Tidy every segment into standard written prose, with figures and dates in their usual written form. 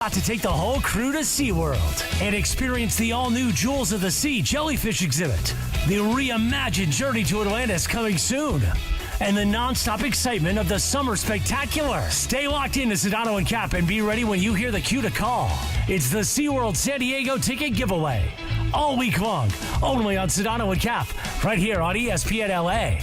Got to take the whole crew to SeaWorld and experience the all-new Jewels of the Sea jellyfish exhibit. The reimagined Journey to Atlantis coming soon. And the non-stop excitement of the Summer Spectacular. Stay locked into Sedano and Cap and be ready when you hear the cue to call. It's the SeaWorld San Diego ticket giveaway. All week long, only on Sedano and Cap, right here on ESPN LA.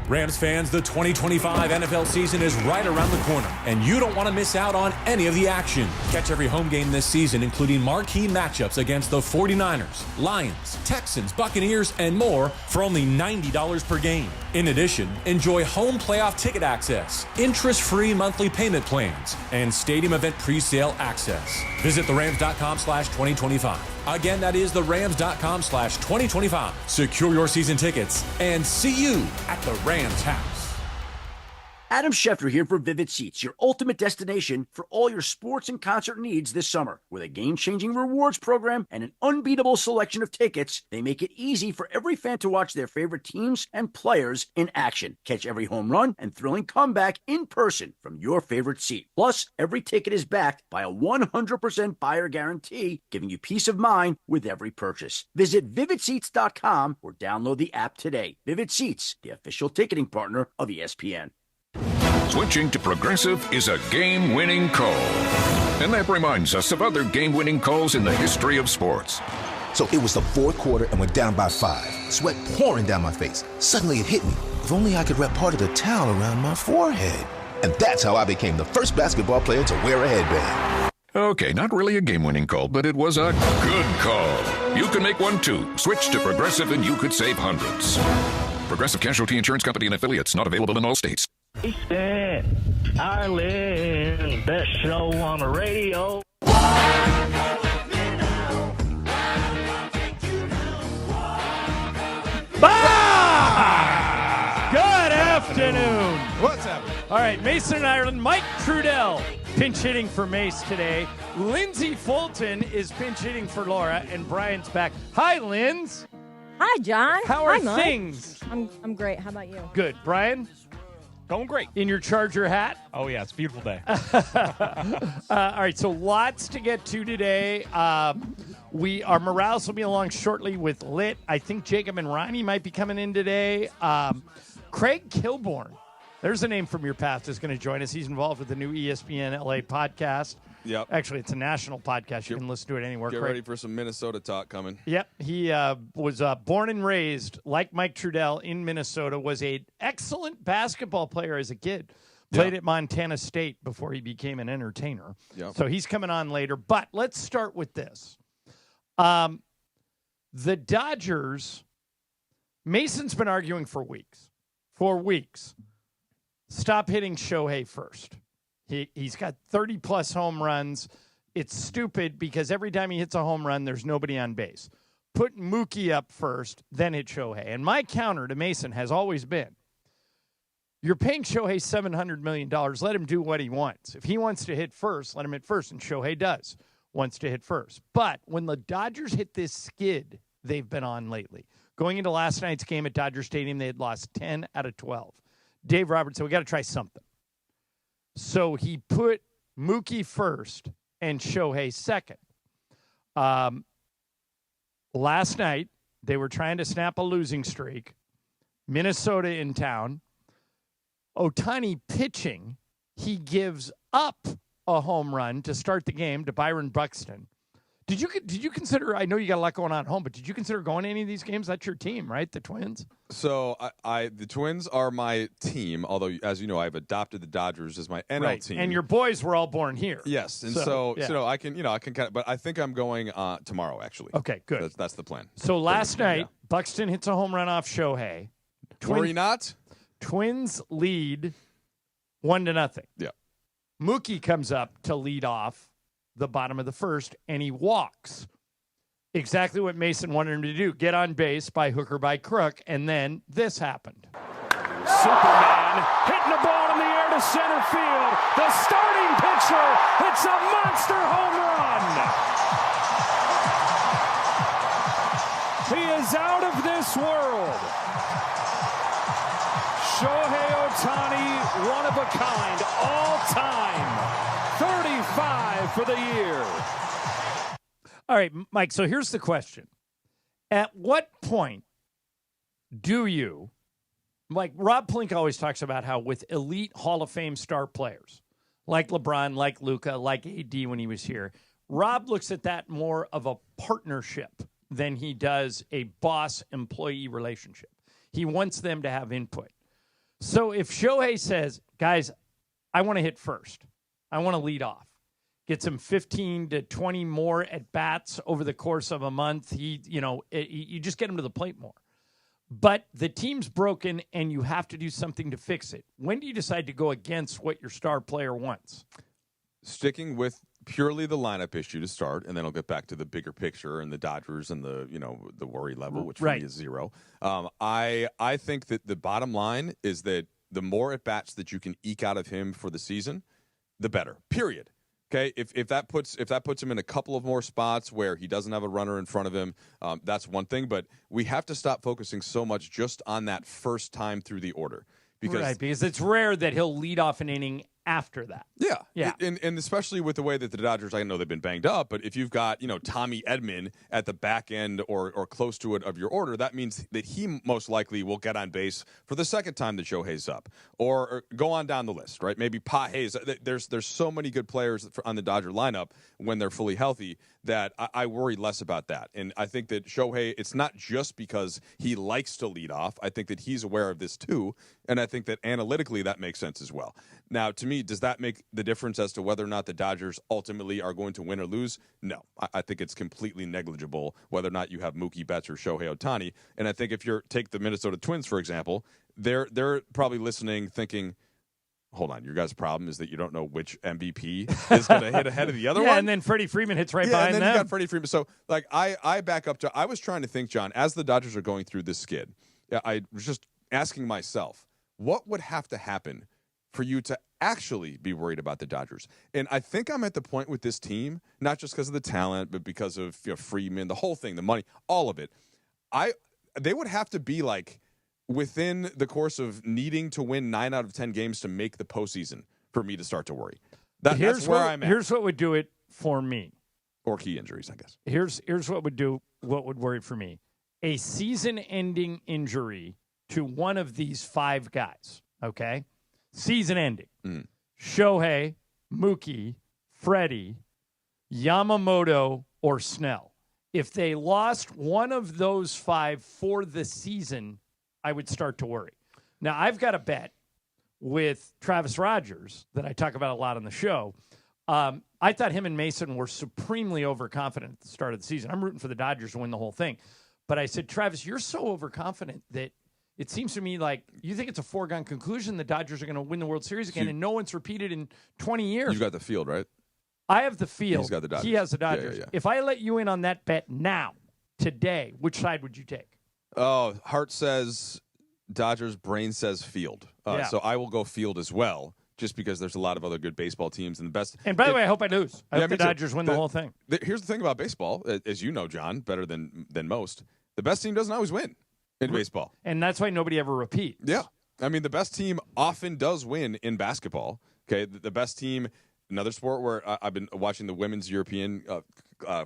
Rams fans, the 2025 NFL season is right around the corner, and you don't want to miss out on any of the action. Catch every home game this season, including marquee matchups against the 49ers, Lions, Texans, Buccaneers, and more for only $90 per game. In addition, enjoy home playoff ticket access, interest-free monthly payment plans, and stadium event pre-sale access. Visit therams.com/2025. Again, that is therams.com/2025. Secure your season tickets and see you at the Rams house. Adam Schefter here for Vivid Seats, your ultimate destination for all your sports and concert needs this summer. With a game-changing rewards program and an unbeatable selection of tickets, they make it easy for every fan to watch their favorite teams and players in action. Catch every home run and thrilling comeback in person from your favorite seat. Plus, every ticket is backed by a 100% buyer guarantee, giving you peace of mind with every purchase. Visit VividSeats.com or download the app today. Vivid Seats, the official ticketing partner of ESPN. Switching to Progressive is a game-winning call. And that reminds us of other game-winning calls in the history of sports. So it was the fourth quarter and we're down by 5. Sweat pouring down my face. Suddenly it hit me. If only I could wrap part of the towel around my forehead. And that's how I became the first basketball player to wear a headband. Okay, not really a game-winning call, but it was a good call. You can make one too. Switch to Progressive and you could save hundreds. Progressive Casualty Insurance Company and affiliates, not available in all states. Ireland, best show on the radio. Good afternoon. What's happening? All right, Mason and Ireland. Mike Trudell pinch hitting for Mace today. Lindsay Fulton is pinch hitting for Laura, and Brian's back. Hi, Linz. Hi, John. How are Hi, things? I'm great. How about you? Good. Brian? Going great. In your Charger hat? Oh, yeah, it's a beautiful day. All right, so lots to get to today. Our Morales will be along shortly with Lit. I think Jacob and Ronnie might be coming in today. Craig Kilborn, there's a name from your past, is going to join us. He's involved with the new ESPN LA podcast. Yep. Actually, it's a national podcast. You can listen to it anywhere. Get Craig. ready for some Minnesota talk coming. Yep. He was born and raised, like Mike Trudell, in Minnesota, was an excellent basketball player as a kid. Played at Montana State before he became an entertainer. Yep. So he's coming on later. But let's start with this. The Dodgers, Mason's been arguing for weeks. Stop hitting Shohei first. He's got 30-plus home runs. It's stupid because every time he hits a home run, there's nobody on base. Put Mookie up first, then hit Shohei. And my counter to Mason has always been, you're paying Shohei $700 million. Let him do what he wants. If he wants to hit first, let him hit first, and Shohei wants to hit first. But when the Dodgers hit this skid they've been on lately, going into last night's game at Dodger Stadium, they had lost 10 out of 12. Dave Roberts said, we got to try something. So he put Mookie first and Shohei second. Last night, they were trying to snap a losing streak. Minnesota in town. Ohtani pitching. He gives up a home run to start the game to Byron Buxton. Did you consider, I know you got a lot going on at home, but did you consider going to any of these games? That's your team, right? The Twins? So the Twins are my team, although, as you know, I've adopted the Dodgers as my NL team. And your boys were all born here. Yes, and so I can kind of, but I think I'm going tomorrow, actually. Okay, good. That's the plan. So last night, Buxton hits a home run off Shohei. Worry not. Twins lead 1-0. Yeah. Mookie comes up to lead off the bottom of the first, and he walks. Exactly what Mason wanted him to do. Get on base by hook or by crook, and then this happened. Superman hitting the ball in the air to center field. The starting pitcher hits a monster home run. He is out of this world. Shohei Ohtani, one of a kind, all time. 35 for the year. All right, Mike, so here's the question. At what point do you, like Rob Pelinka always talks about how with elite Hall of Fame star players, like LeBron, like Luka, like AD when he was here, Rob looks at that more of a partnership than he does a boss-employee relationship. He wants them to have input. So if Shohei says, guys, I want to hit first, I want to lead off, gets him 15 to 20 more at bats over the course of a month, you just get him to the plate more. But the team's broken and you have to do something to fix it. When do you decide to go against what your star player wants? Sticking with purely the lineup issue to start, and then I'll get back to the bigger picture and the Dodgers and the worry level, which for me is 0. I think that the bottom line is that the more at bats that you can eke out of him for the season, the better. Period. Okay, if that puts him in a couple of more spots where he doesn't have a runner in front of him, that's one thing. But we have to stop focusing so much just on that first time through the order, because it's rare that he'll lead off an inning after that. Yeah. And especially with the way that the Dodgers, I know they've been banged up, but if you've got, Tommy Edman at the back end or close to it of your order, that means that he most likely will get on base for the second time that Shohei's up. Or go on down the list, right? Maybe Pa Hayes. There's so many good players on the Dodger lineup when they're fully healthy that I worry less about that. And I think that Shohei, it's not just because he likes to lead off. I think that he's aware of this too. And I think that analytically that makes sense as well. Now, to me, does that make the difference as to whether or not the Dodgers ultimately are going to win or lose? No. I think it's completely negligible whether or not you have Mookie Betts or Shohei Ohtani. And I think if you take the Minnesota Twins, for example, they're probably listening thinking, hold on, your guys' problem is that you don't know which MVP is going to hit ahead of the other one? Yeah, and then Freddie Freeman hits right behind them. And then you got Freddie Freeman. So, I back up to, I was trying to think, John, as the Dodgers are going through this skid, I was just asking myself, what would have to happen for you to actually be worried about the Dodgers? And I think I'm at the point with this team, not just because of the talent, but because of Freeman, the whole thing, the money, all of it. They would have to be like within the course of needing to win 9 out of 10 games to make the postseason for me to start to worry. That's where I'm at. Here's what would do it for me. Or key injuries, I guess. Here's what would worry for me. A season-ending injury to one of these 5 guys, okay? Season-ending. Shohei, Mookie, Freddie, Yamamoto, or Snell. If they lost one of those 5 for the season, I would start to worry. Now, I've got a bet with Travis Rogers that I talk about a lot on the show. I thought him and Mason were supremely overconfident at the start of the season. I'm rooting for the Dodgers to win the whole thing. But I said, Travis, you're so overconfident that it seems to me like you think it's a foregone conclusion the Dodgers are going to win the World Series again, and no one's repeated in 20 years. You got the field, right? I have the field. He's got the Dodgers. He has the Dodgers. Yeah. If I let you in on that bet now, today, which side would you take? Oh, heart says Dodgers, brain says field. So I will go field as well, just because there's a lot of other good baseball teams and the best. And by the way, I hope I lose. I hope the Dodgers win the whole thing. Here's the thing about baseball, as you know, John, better than most. The best team doesn't always win in baseball. And that's why nobody ever repeats. Yeah. I mean, the best team often does win in basketball. Okay. The best team, another sport where I've been watching the women's European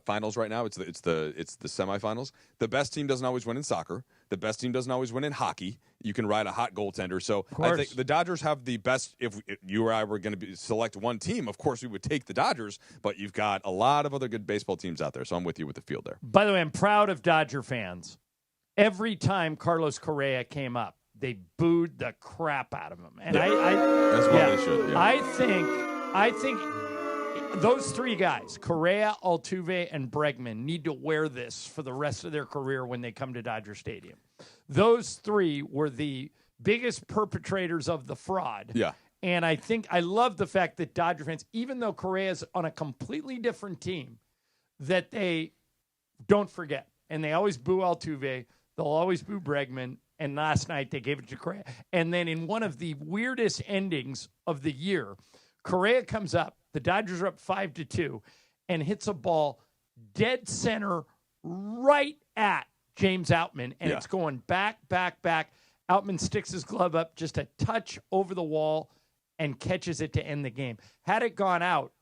finals right now. It's the semifinals. The best team doesn't always win in soccer. The best team doesn't always win in hockey. You can ride a hot goaltender. So I think the Dodgers have the best. If you or I were going to select one team, of course we would take the Dodgers. But you've got a lot of other good baseball teams out there. So I'm with you with the field there. By the way, I'm proud of Dodger fans. Every time Carlos Correa came up, they booed the crap out of him. And that's what they should. Yeah. I think those 3 guys, Correa, Altuve, and Bregman, need to wear this for the rest of their career when they come to Dodger Stadium. Those 3 were the biggest perpetrators of the fraud. Yeah. And I love the fact that Dodger fans, even though Correa's on a completely different team, that they don't forget. And they always boo Altuve. They'll always boo Bregman. And last night they gave it to Correa. And then in one of the weirdest endings of the year, Correa comes up. The Dodgers are up 5-2 and hits a ball dead center right at James Outman. And it's going back. Outman sticks his glove up just a touch over the wall and catches it to end the game. Had it gone out,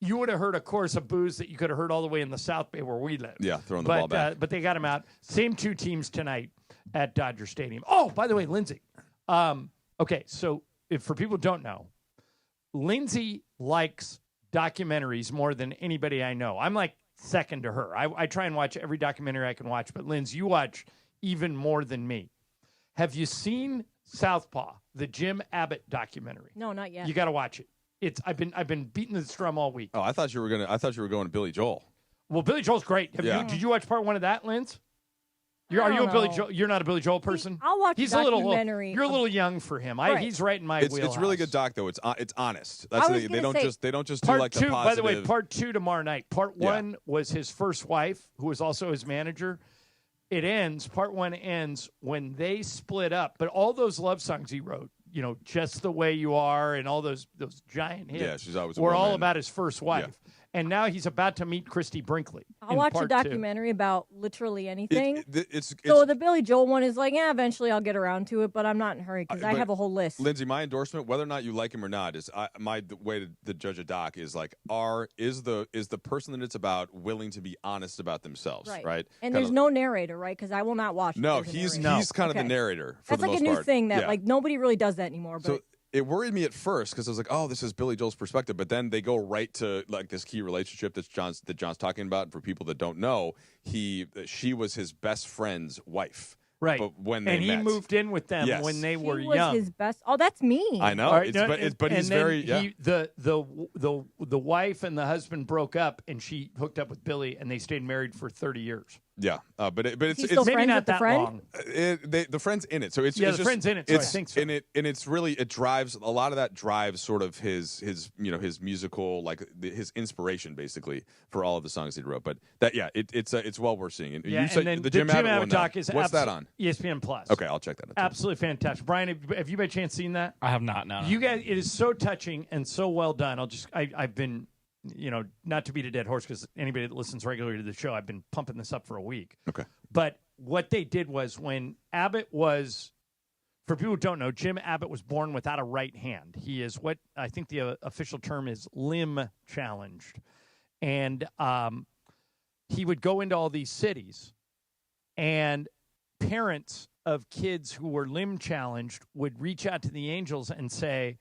you would have heard a chorus of boos that you could have heard all the way in the South Bay where we live. Yeah, throwing the ball back. But they got him out. Same two teams tonight at Dodger Stadium. Oh, by the way, Lindsay. Okay, so for people who don't know, Lindsay likes documentaries more than anybody I know. I'm like second to her. I try and watch every documentary I can watch, but Lindsay, you watch even more than me. Have you seen Southpaw, the Jim Abbott documentary? No, not yet. You got to watch it. I've been beating this drum all week. Oh, I thought you were going to Billy Joel. Well, Billy Joel's great. Did you watch part one of that, Linz? Are you a Billy Joel? You're not a Billy Joel person. I'll watch He's documentary. You're a little young for him. Right. He's right in my wheelhouse. It's really good doc though. It's honest. That's the thing. They don't just do like the positive. By the way, part 2 tomorrow night. Part 1 was his first wife, who was also his manager. Part 1 ends when they split up. But all those love songs he wrote, Just the Way You Are, and all those giant hits, yeah, she's always were all about his first wife. Yeah. And now he's about to meet Christy Brinkley. I'll watch a documentary about literally anything. It's so the Billy Joel one is like, eventually I'll get around to it, but I'm not in a hurry because I have a whole list. Lindsay, my endorsement, whether or not you like him or not, is my way to judge a doc is like, is the person that it's about willing to be honest about themselves, right? And there's no narrator, right? Because I will not watch. No, he's kind of the narrator. That's like a new thing that like nobody really does that anymore. But it worried me at first because I was like, oh, this is Billy Joel's perspective. But then they go right to like this key relationship that John's talking about. And for people that don't know, she was his best friend's wife. Right. But when they met. Moved in with them when they were young. His best. Oh, that's mean. I know. Right, but he's very. The wife and the husband broke up, and she hooked up with Billy, and they stayed married for 30 years. Yeah, but it's still maybe not that friend? long. The friend's in it, so it's the just, friend's in it. So I think so. And it's really it drives a lot of that drives sort of his his musical his inspiration basically for all of the songs he wrote. But it's well worth seeing. And you said then the Jim Abbott one, doc is what's that on? ESPN Plus. Okay, I'll check that out. Absolutely fantastic. Brian, have you by chance seen that? I have not. No. You guys, it is so touching and so well done. I've been. Not to beat a dead horse because anybody that listens regularly to the show, I've been pumping this up for a week. Okay. But what they did was when Abbott was, for people who don't know, Jim Abbott was born without a right hand. He is what I think the official term is limb challenged. And he would go into all these cities, and parents of kids who were limb challenged would reach out to the Angels and say,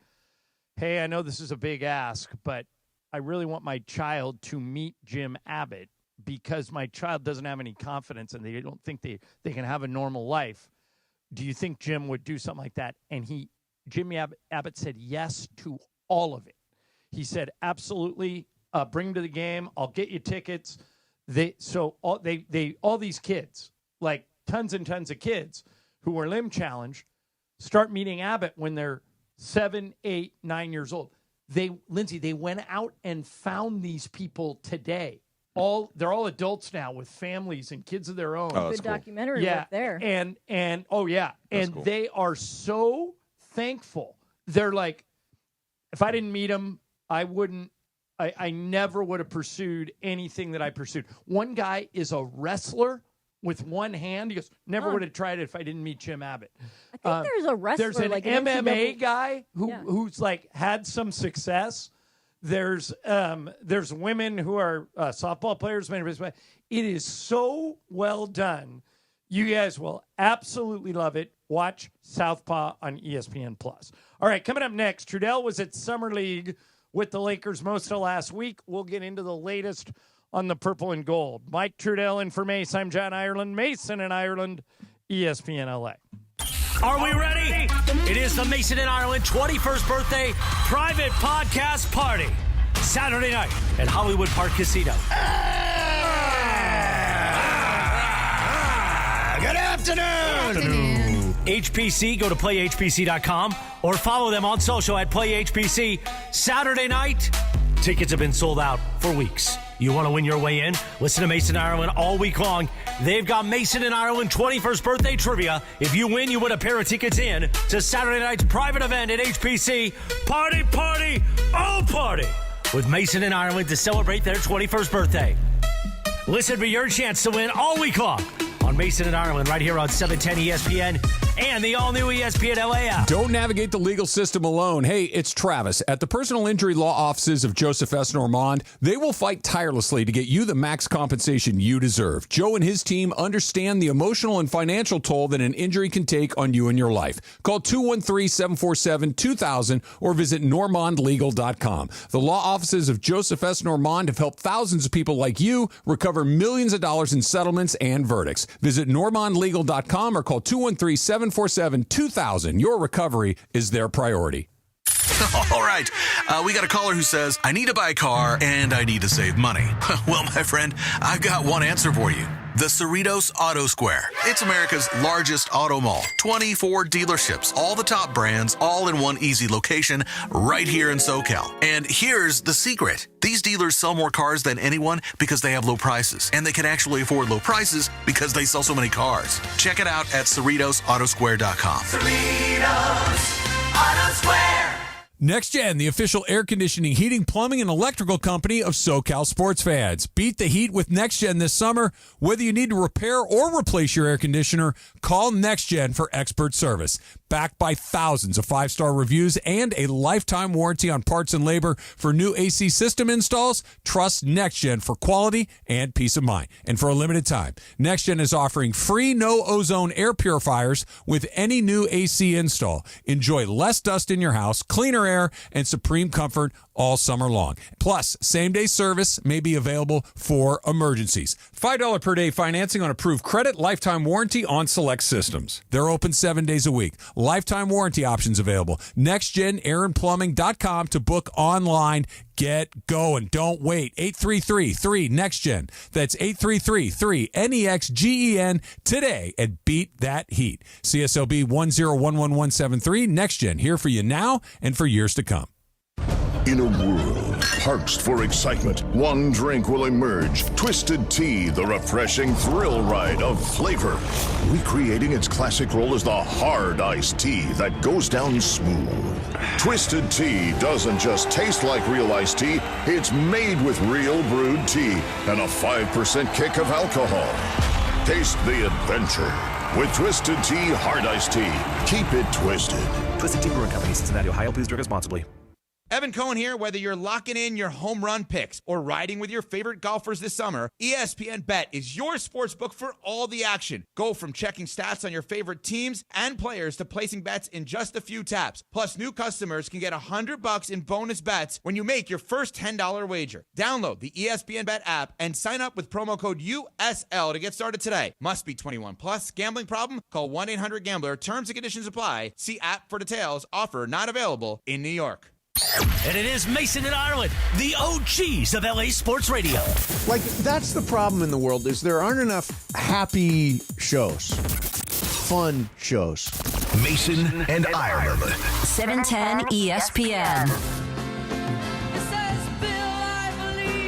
hey, I know this is a big ask, but I really want my child to meet Jim Abbott because my child doesn't have any confidence and they don't think they can have a normal life. Do you think Jim would do something like that? And Jimmy Abbott said yes to all of it. He said, absolutely, bring him to the game. I'll get you tickets. All these kids, like tons and tons of kids who were limb challenged, start meeting Abbott when they're 7, 8, 9 years old. Lindsay, they went out and found these people today. They're all adults now with families and kids of their own. Oh, good documentary work there. And That's cool. They are so thankful. They're like, if I didn't meet them, I never would have pursued anything that I pursued. One guy is a wrestler with one hand. He goes, never would have tried it if I didn't meet Jim Abbott. I think there's a wrestler. There's an like MMA guy who's like had some success. There's women who are softball players. It is so well done. You guys will absolutely love it. Watch Southpaw on ESPN Plus. All right, coming up next, Trudell was at Summer League with the Lakers most of last week. We'll get into the latest on the purple and gold. Mike Trudell in for Mace. I'm John Ireland. Mason in Ireland, ESPN LA. Are we ready? It is the Mason in Ireland 21st birthday private podcast party. Saturday night at Hollywood Park Casino. Good afternoon. HPC, go to playhpc.com or follow them on social at playhpc. Saturday night, tickets have been sold out for weeks. You want to win your way in? Listen to Mason Ireland all week long. They've got Mason in Ireland 21st birthday trivia. If you win, you win a pair of tickets in to Saturday night's private event at HPC. Party, party, all party with Mason in Ireland to celebrate their 21st birthday. Listen for your chance to win all week long on Mason in Ireland right here on 710 ESPN and the all-new ESPN LA app. Don't navigate the legal system alone. Hey, it's Travis. At the personal injury law offices of Joseph S. Normand, they will fight tirelessly to get you the max compensation you deserve. Joe and his team understand the emotional and financial toll that an injury can take on you and your life. Call 213-747-2000 or visit normandlegal.com. The law offices of Joseph S. Normand have helped thousands of people like you recover millions of dollars in settlements and verdicts. Visit normandlegal.com or call 213-747-2000. Your recovery is their priority. All right. We got a caller who says, I need to buy a car and I need to save money. Well, my friend, I've got one answer for you. The Cerritos Auto Square. It's America's largest auto mall. 24 dealerships, all the top brands, all in one easy location right here in SoCal. And here's the secret. These dealers sell more cars than anyone because they have low prices. And they can actually afford low prices because they sell so many cars. Check it out at CerritosAutosquare.com. Cerritos Auto Square. NextGen, the official air conditioning, heating, plumbing, and electrical company of SoCal sports fans. Beat the heat with NextGen this summer. Whether you need to repair or replace your air conditioner, call NextGen for expert service. Backed by thousands of 5-star reviews and a lifetime warranty on parts and labor for new AC system installs, trust NextGen for quality and peace of mind. And for a limited time, NextGen is offering free no-ozone air purifiers with any new AC install. Enjoy less dust in your house, cleaner air, and supreme comfort all summer long. Plus, same-day service may be available for emergencies. $5 per day financing on approved credit, lifetime warranty on select systems. They're open 7 days a week. Lifetime warranty options available. NextGenAirandPlumbing.com to book online. Get going. Don't wait. 833-3-NEXTGEN. That's 833-3-NEXGEN today and beat that heat. CSLB 1011173. NextGen, here for you now and for years to come. In a world parched for excitement, one drink will emerge. Twisted Tea, the refreshing thrill ride of flavor. Recreating its classic role as the hard iced tea that goes down smooth. Twisted Tea doesn't just taste like real iced tea, it's made with real brewed tea and a 5% kick of alcohol. Taste the adventure with Twisted Tea Hard Iced Tea. Keep it twisted. Twisted Tea Brewing Company, Cincinnati, Ohio. Please drink responsibly. Evan Cohen here. Whether you're locking in your home run picks or riding with your favorite golfers this summer, ESPN Bet is your sports book for all the action. Go from checking stats on your favorite teams and players to placing bets in just a few taps. Plus, new customers can get $100 in bonus bets when you make your first $10 wager. Download the ESPN Bet app and sign up with promo code USL to get started today. Must be 21 plus. Gambling problem? Call 1-800-GAMBLER. Terms and conditions apply. See app for details. Offer not available in New York. And it is Mason and Ireland, the OGs of LA Sports Radio. Like, that's the problem in the world, is there aren't enough happy shows, fun shows. Mason and Ireland. 710 ESPN.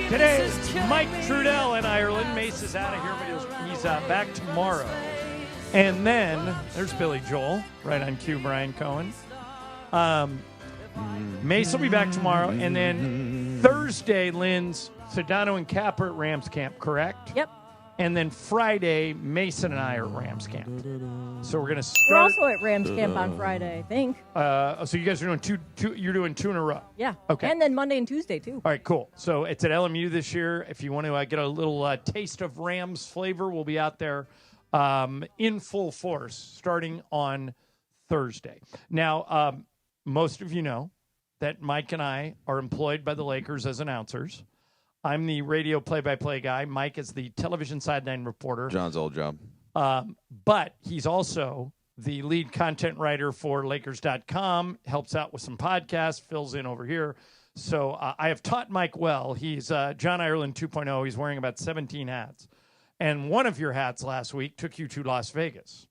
Today is Mike Trudell in Ireland. Mace is out of here, but he's back tomorrow. And then there's Billy Joel, right on cue, Brian Cohen. Mace will be back tomorrow, and then Thursday, Lynn's Sedano and Capper at Rams Camp, correct? Yep. And then Friday, Mason and I are at Rams Camp. So we're going to start. We're also at Rams Camp on Friday, I think. So you guys are doing two. You're doing two in a row. Yeah. Okay. And then Monday and Tuesday, too. All right, cool. So it's at LMU this year. If you want to get a little taste of Rams flavor, we'll be out there in full force starting on Thursday. Now, most of you know that Mike and I are employed by the Lakers as announcers. I'm the radio play-by-play guy. Mike is the television sideline reporter. John's old job. But he's also the lead content writer for Lakers.com, helps out with some podcasts, fills in over here. So I have taught Mike well. He's John Ireland 2.0. He's wearing about 17 hats. And one of your hats last week took you to Las Vegas.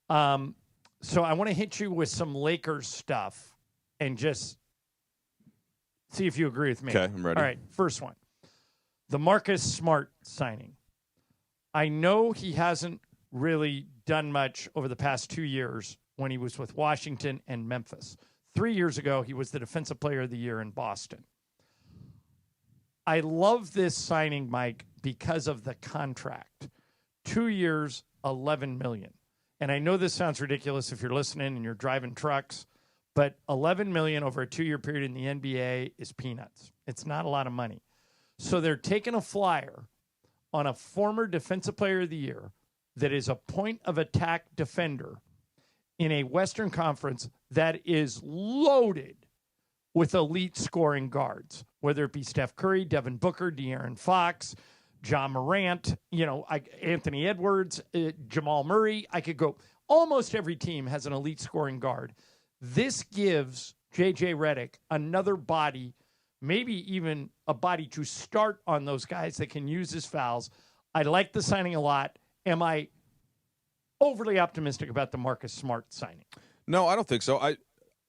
So I want to hit you with some Lakers stuff and just see if you agree with me. Okay, I'm ready. All right, first one. The Marcus Smart signing. I know he hasn't really done much over the past 2 years when he was with Washington and Memphis. 3 years ago, he was the Defensive Player of the Year in Boston. I love this signing, Mike, because of the contract. 2 years, $11 million. and I know this sounds ridiculous if you're listening and you're driving trucks, but $11 million over a 2-year period in the NBA is peanuts. It's not a lot of money. So they're taking a flyer on a former Defensive Player of the Year that is a point of attack defender in a Western Conference that is loaded with elite scoring guards, whether it be Steph Curry, Devin Booker, De'Aaron Fox, John Morant, Anthony Edwards, Jamal Murray. I could go. Almost every team has an elite scoring guard. This gives J.J. Redick another body, maybe even a body to start on those guys that can use his fouls. I like the signing a lot. Am I overly optimistic about the Marcus Smart signing? No, I don't think so.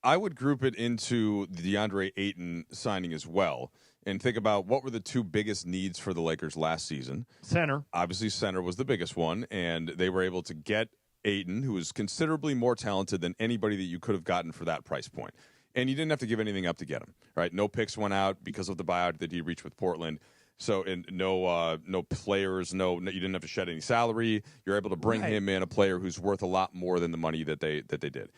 I would group it into the DeAndre Ayton signing as well and think about what were the two biggest needs for the Lakers last season. Center. Obviously, center was the biggest one, and they were able to get Ayton, who is considerably more talented than anybody that you could have gotten for that price point. And you didn't have to give anything up to get him, right? No picks went out because of the buyout that he reached with Portland. So, and no players, you didn't have to shed any salary. You're able to bring him in, a player who's worth a lot more than the money that they did.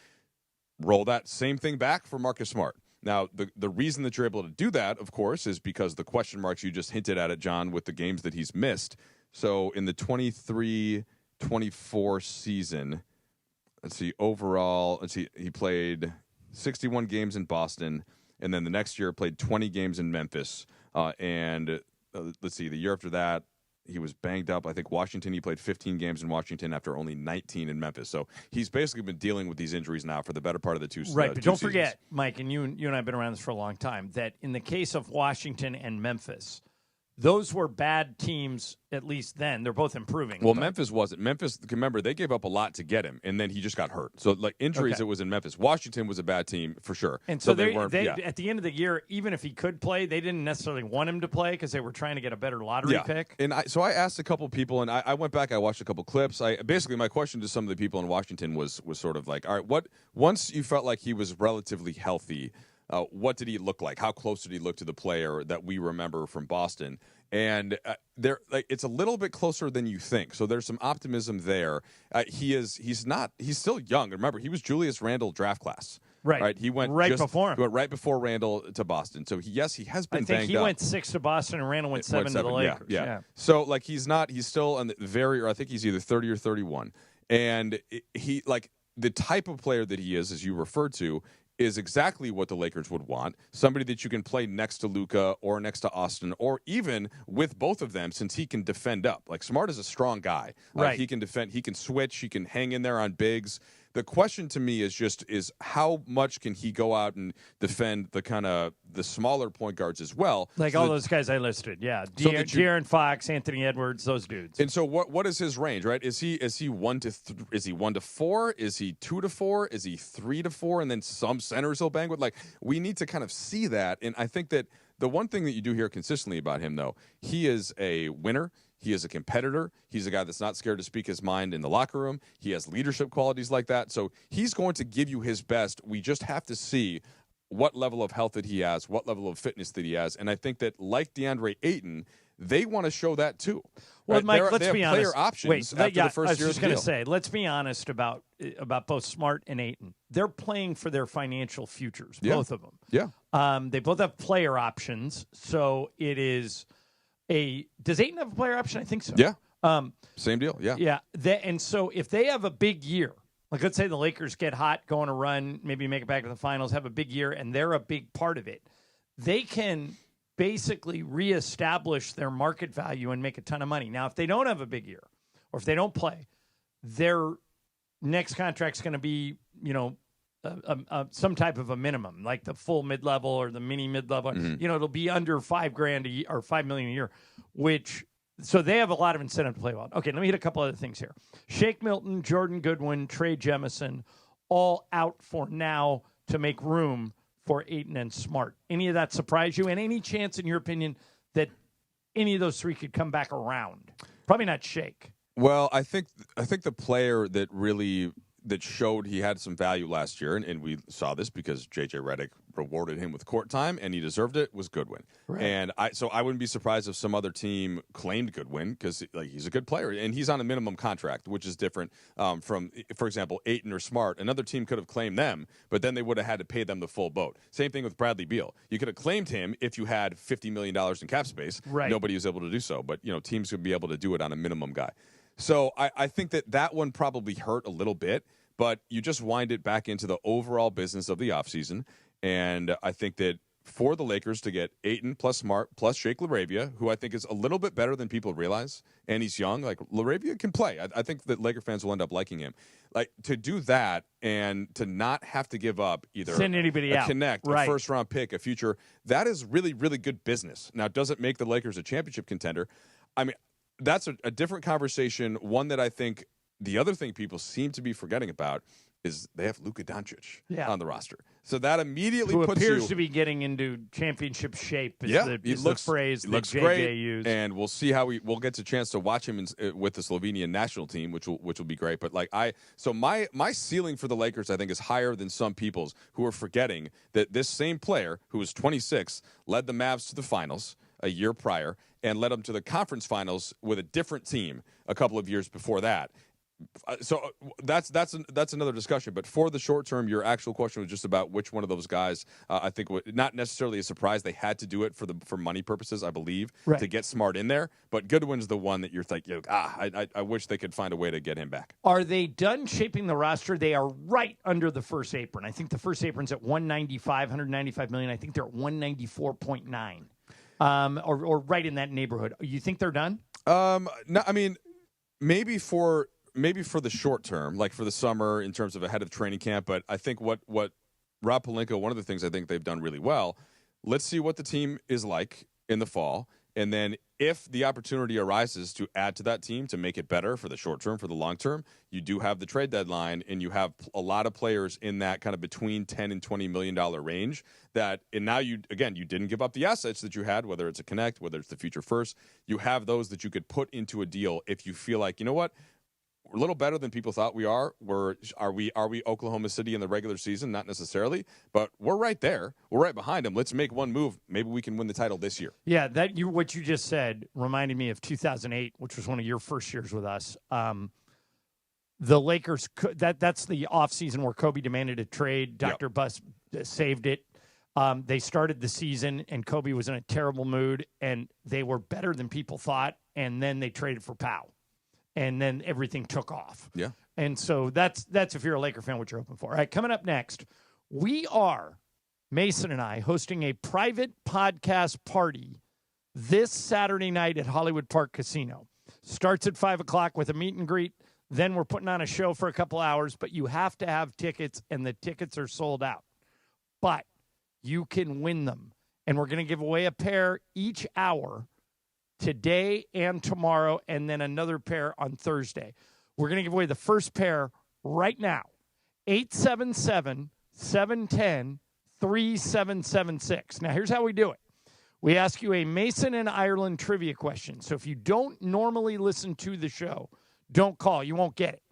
Roll that same thing back for Marcus Smart. Now, the reason that you're able to do that, of course, is because the question marks you just hinted at it, John, with the games that he's missed. So in the 23-24 season, he played 61 games in Boston, and then the next year played 20 games in Memphis. The year after that, he was banged up. I think Washington, he played 15 games in Washington after only 19 in Memphis. So he's basically been dealing with these injuries now for the better part of the two seasons. Right, but don't forget, Mike, and you and I have been around this for a long time, that in the case of Washington and Memphis, those were bad teams, at least then. They're both improving. Well, Memphis wasn't. Memphis, remember, they gave up a lot to get him, and then he just got hurt. So, injuries, It was in Memphis. Washington was a bad team, for sure. And so they at the end of the year, even if he could play, they didn't necessarily want him to play because they were trying to get a better lottery pick. And so I asked a couple people, and I went back, I watched a couple clips. Basically, my question to some of the people in Washington was sort of like, all right, once you felt like he was relatively healthy, what did he look like? How close did he look to the player that we remember from Boston? And it's a little bit closer than you think. So there's some optimism there. He's still young. Remember, he was Julius Randle draft class. Right. He went before him. He went right before Randle to Boston. So he has been banged up. I think he went 6 to Boston and Randle went 7 to the Lakers. Yeah. So he's still on I think he's either 30 or 31. And the type of player that he is, as you referred to, is exactly what the Lakers would want. Somebody that you can play next to Luka or next to Austin or even with both of them, since he can defend up. Smart is a strong guy. Right. He can defend. He can switch. He can hang in there on bigs. The question to me is how much can he go out and defend the smaller point guards as well? Those guys I listed, De'Aaron Fox, Anthony Edwards, those dudes. And so what is his range, right? Is he 1 to 4? Is he 2 to 4? Is he 3 to 4? And then some centers he'll bang with. We need to kind of see that. And I think that the one thing that you do hear consistently about him, though, he is a winner. He is a competitor. He's a guy that's not scared to speak his mind in the locker room. He has leadership qualities like that. So he's going to give you his best. We just have to see what level of health that he has, what level of fitness that he has. And I think that, like DeAndre Ayton, they want to show that too. Well, Mike, let's be honest. Player options after the first year. I was just going to say, let's be honest about both Smart and Ayton. They're playing for their financial futures, both of them. Yeah. They both have player options. So it is does Ayton have a player option? I think so. Yeah. Same deal. Yeah. Yeah. And so if they have a big year, let's say the Lakers get hot, go on a run, maybe make it back to the finals, have a big year, and they're a big part of it, they can basically reestablish their market value and make a ton of money. Now, if they don't have a big year or if they don't play, their next contract's going to be, some type of a minimum, like the full mid-level or the mini mid-level. Mm-hmm. It'll be under $5,000 a year or $5 million a year, so they have a lot of incentive to play well. Okay, let me hit a couple other things here. Shake Milton, Jordan Goodwin, Trey Jemison, all out for now to make room for Ayton and Smart. Any of that surprise you? And any chance, in your opinion, that any of those three could come back around? Probably not Shake. Well, I think the player that really that showed he had some value last year, and we saw this because J.J. Redick rewarded him with court time, and he deserved it, was Goodwin. Right. And I wouldn't be surprised if some other team claimed Goodwin because he's a good player, and he's on a minimum contract, which is different from, for example, Ayton or Smart. Another team could have claimed them, but then they would have had to pay them the full boat. Same thing with Bradley Beal. You could have claimed him if you had $50 million in cap space. Right. Nobody was able to do so, but teams would be able to do it on a minimum guy. So I think that one probably hurt a little bit, but you just wind it back into the overall business of the offseason. And I think that for the Lakers to get Ayton plus Smart plus Shake LaRavia, who I think is a little bit better than people realize, and he's young, like LaRavia can play. I think that Laker fans will end up liking him. Like to do that and to not have to give up either send anybody a out. connect, Right. a first-round pick, a future, that is really, really good business. Now, does it make the Lakers a championship contender? I mean, that's a different conversation, one that I think the other thing people seem to be forgetting about is they have Luka Doncic on the roster. So that immediately Who puts appears you, to be getting into championship shape is he the phrase he that looks JJ great, used. and we'll see how we'll get a chance to watch him with the Slovenian national team, which will be great. But my ceiling for the Lakers, I think, is higher than some people's who are forgetting that this same player who was 26 led the Mavs to the finals a year prior and led them to the conference finals with a different team a couple of years before that. So that's another discussion. But for the short term, your actual question was just about which one of those guys. I think not necessarily a surprise. They had to do it for money purposes, I believe, right. to get Smart in there. But Goodwin's the one that you're like, I wish they could find a way to get him back. Are they done shaping the roster? They are right under the first apron. I think the first apron's at 195 million. I think they're at 194.9. Or right in that neighborhood. You think they're done? No, I mean, maybe for the short term, like for the summer in terms of ahead of training camp. But I think what Rob Pelinka, one of the things I think they've done really well, let's see what the team is like in the fall. And then if the opportunity arises to add to that team to make it better for the short term, for the long term, you do have the trade deadline and you have a lot of players in that kind of between $10 and $20 million range and now you didn't give up the assets that you had, whether it's a connect, whether it's the future first, you have those that you could put into a deal if you feel like, you know what, we're a little better than people thought we are. Are we Oklahoma City in the regular season? Not necessarily, but we're right there. We're right behind them. Let's make one move. Maybe we can win the title this year. Yeah, what you just said reminded me of 2008, which was one of your first years with us. The Lakers, that's the offseason where Kobe demanded a trade. Dr. Buss saved it. They started the season, and Kobe was in a terrible mood, and they were better than people thought, and then they traded for Powell. And then everything took off. Yeah. And so that's if you're a Laker fan, what you're hoping for. All right, coming up next, we are, Mason and I, hosting a private podcast party this Saturday night at Hollywood Park Casino. Starts at 5 o'clock with a meet and greet. Then we're putting on a show for a couple hours, but you have to have tickets, and the tickets are sold out. But you can win them. And we're going to give away a pair each hour today and tomorrow, and then another pair on Thursday. We're going to give away the first pair right now. 877-710-3776. Now, here's how we do it. We ask you a Mason and Ireland trivia question. So if you don't normally listen to the show, don't call. You won't get it.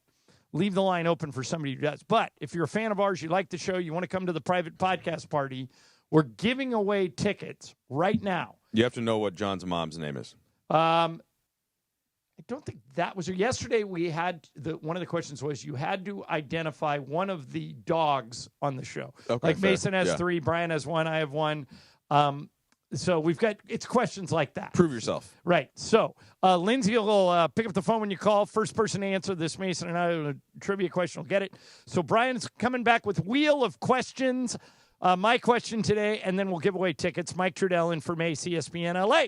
Leave the line open for somebody who does. But if you're a fan of ours, you like the show, you want to come to the private podcast party, we're giving away tickets right now. You have to know what John's mom's name is. I don't think that was yesterday. We had one of the questions was you had to identify one of the dogs on the show. Okay, like fair. Mason has 3, Brian has 1, I have 1. So it's questions like that. Prove yourself. Right. So Lindsay will pick up the phone when you call. First person to answer this Mason and I trivia question will get it. So Brian's coming back with Wheel of Questions. My question today, and then we'll give away tickets. Mike Trudell in for Mace, ESPN LA.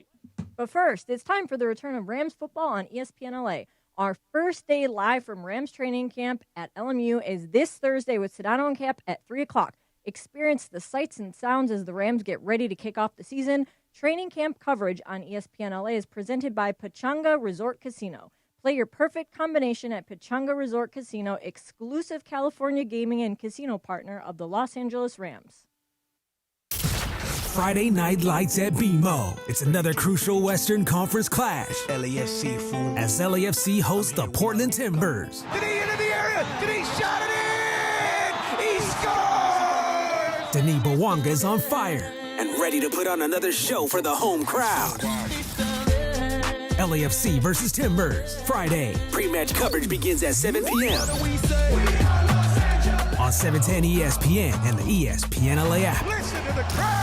But first, it's time for the return of Rams football on ESPN LA. Our first day live from Rams training camp at LMU is this Thursday with Sedano and Cap at 3 o'clock. Experience the sights and sounds as the Rams get ready to kick off the season. Training camp coverage on ESPN LA is presented by Pechanga Resort Casino. Play your perfect combination at Pechanga Resort Casino, exclusive California gaming and casino partner of the Los Angeles Rams. Friday Night Lights at BMO. It's another crucial Western Conference clash. LAFC, fool. As LAFC hosts the Portland Timbers. Did he into the area? Did he shot it in? Destiny Bwanga's on fire and ready to put on another show for the home crowd. LAFC versus Timbers, Friday. Pre-match coverage begins at 7 p.m. on 710 ESPN and the ESPN LA app. Listen to the crowd.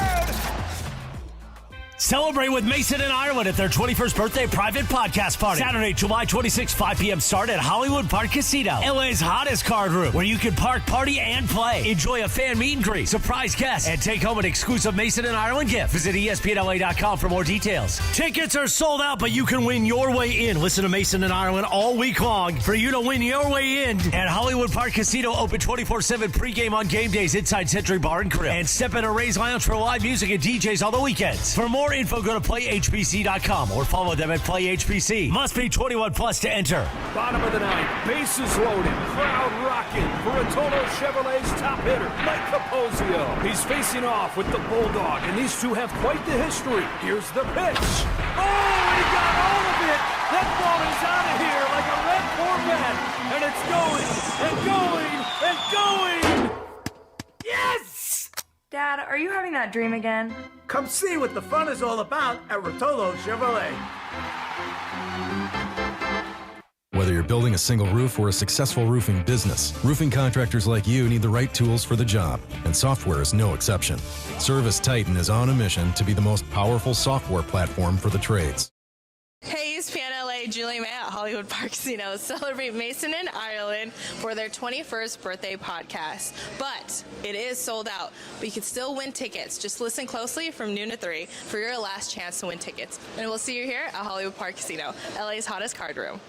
Celebrate with Mason and Ireland at their 21st birthday private podcast party. Saturday, July 26, 5 p.m. start at Hollywood Park Casino, LA's hottest card room, where you can park, party, and play. Enjoy a fan meet and greet, surprise guests, and take home an exclusive Mason and Ireland gift. Visit ESPNLA.com for more details. Tickets are sold out, but you can win your way in. Listen to Mason and Ireland all week long for you to win your way in at Hollywood Park Casino, open 24/7 pregame on game days inside Century Bar and Grill. And step into Ray's Lounge for live music and DJs on the weekends. For more info, go to playhbc.com or follow them at playhbc. Must be 21 plus to enter. Bottom of the ninth, bases loaded, crowd rocking for Rotolo Chevrolet's top hitter, Mike Capozio. He's facing off with the Bulldog, and these two have quite the history. Here's the pitch. Oh, and he got all of it. That ball is out of here like a red Corvette, and it's going and going and going. Yes! Dad, are you having that dream again? Come see what the fun is all about at Rotolo Chevrolet. Whether you're building a single roof or a successful roofing business, roofing contractors like you need the right tools for the job, and software is no exception. Service Titan is on a mission to be the most powerful software platform for the trades. Hey, ESPN LA, Julie May at Hollywood Park Casino celebrate Mason and Ireland for their 21st birthday podcast. But it is sold out. But you can still win tickets. Just listen closely from noon to 3 for your last chance to win tickets. And we'll see you here at Hollywood Park Casino, LA's hottest card room.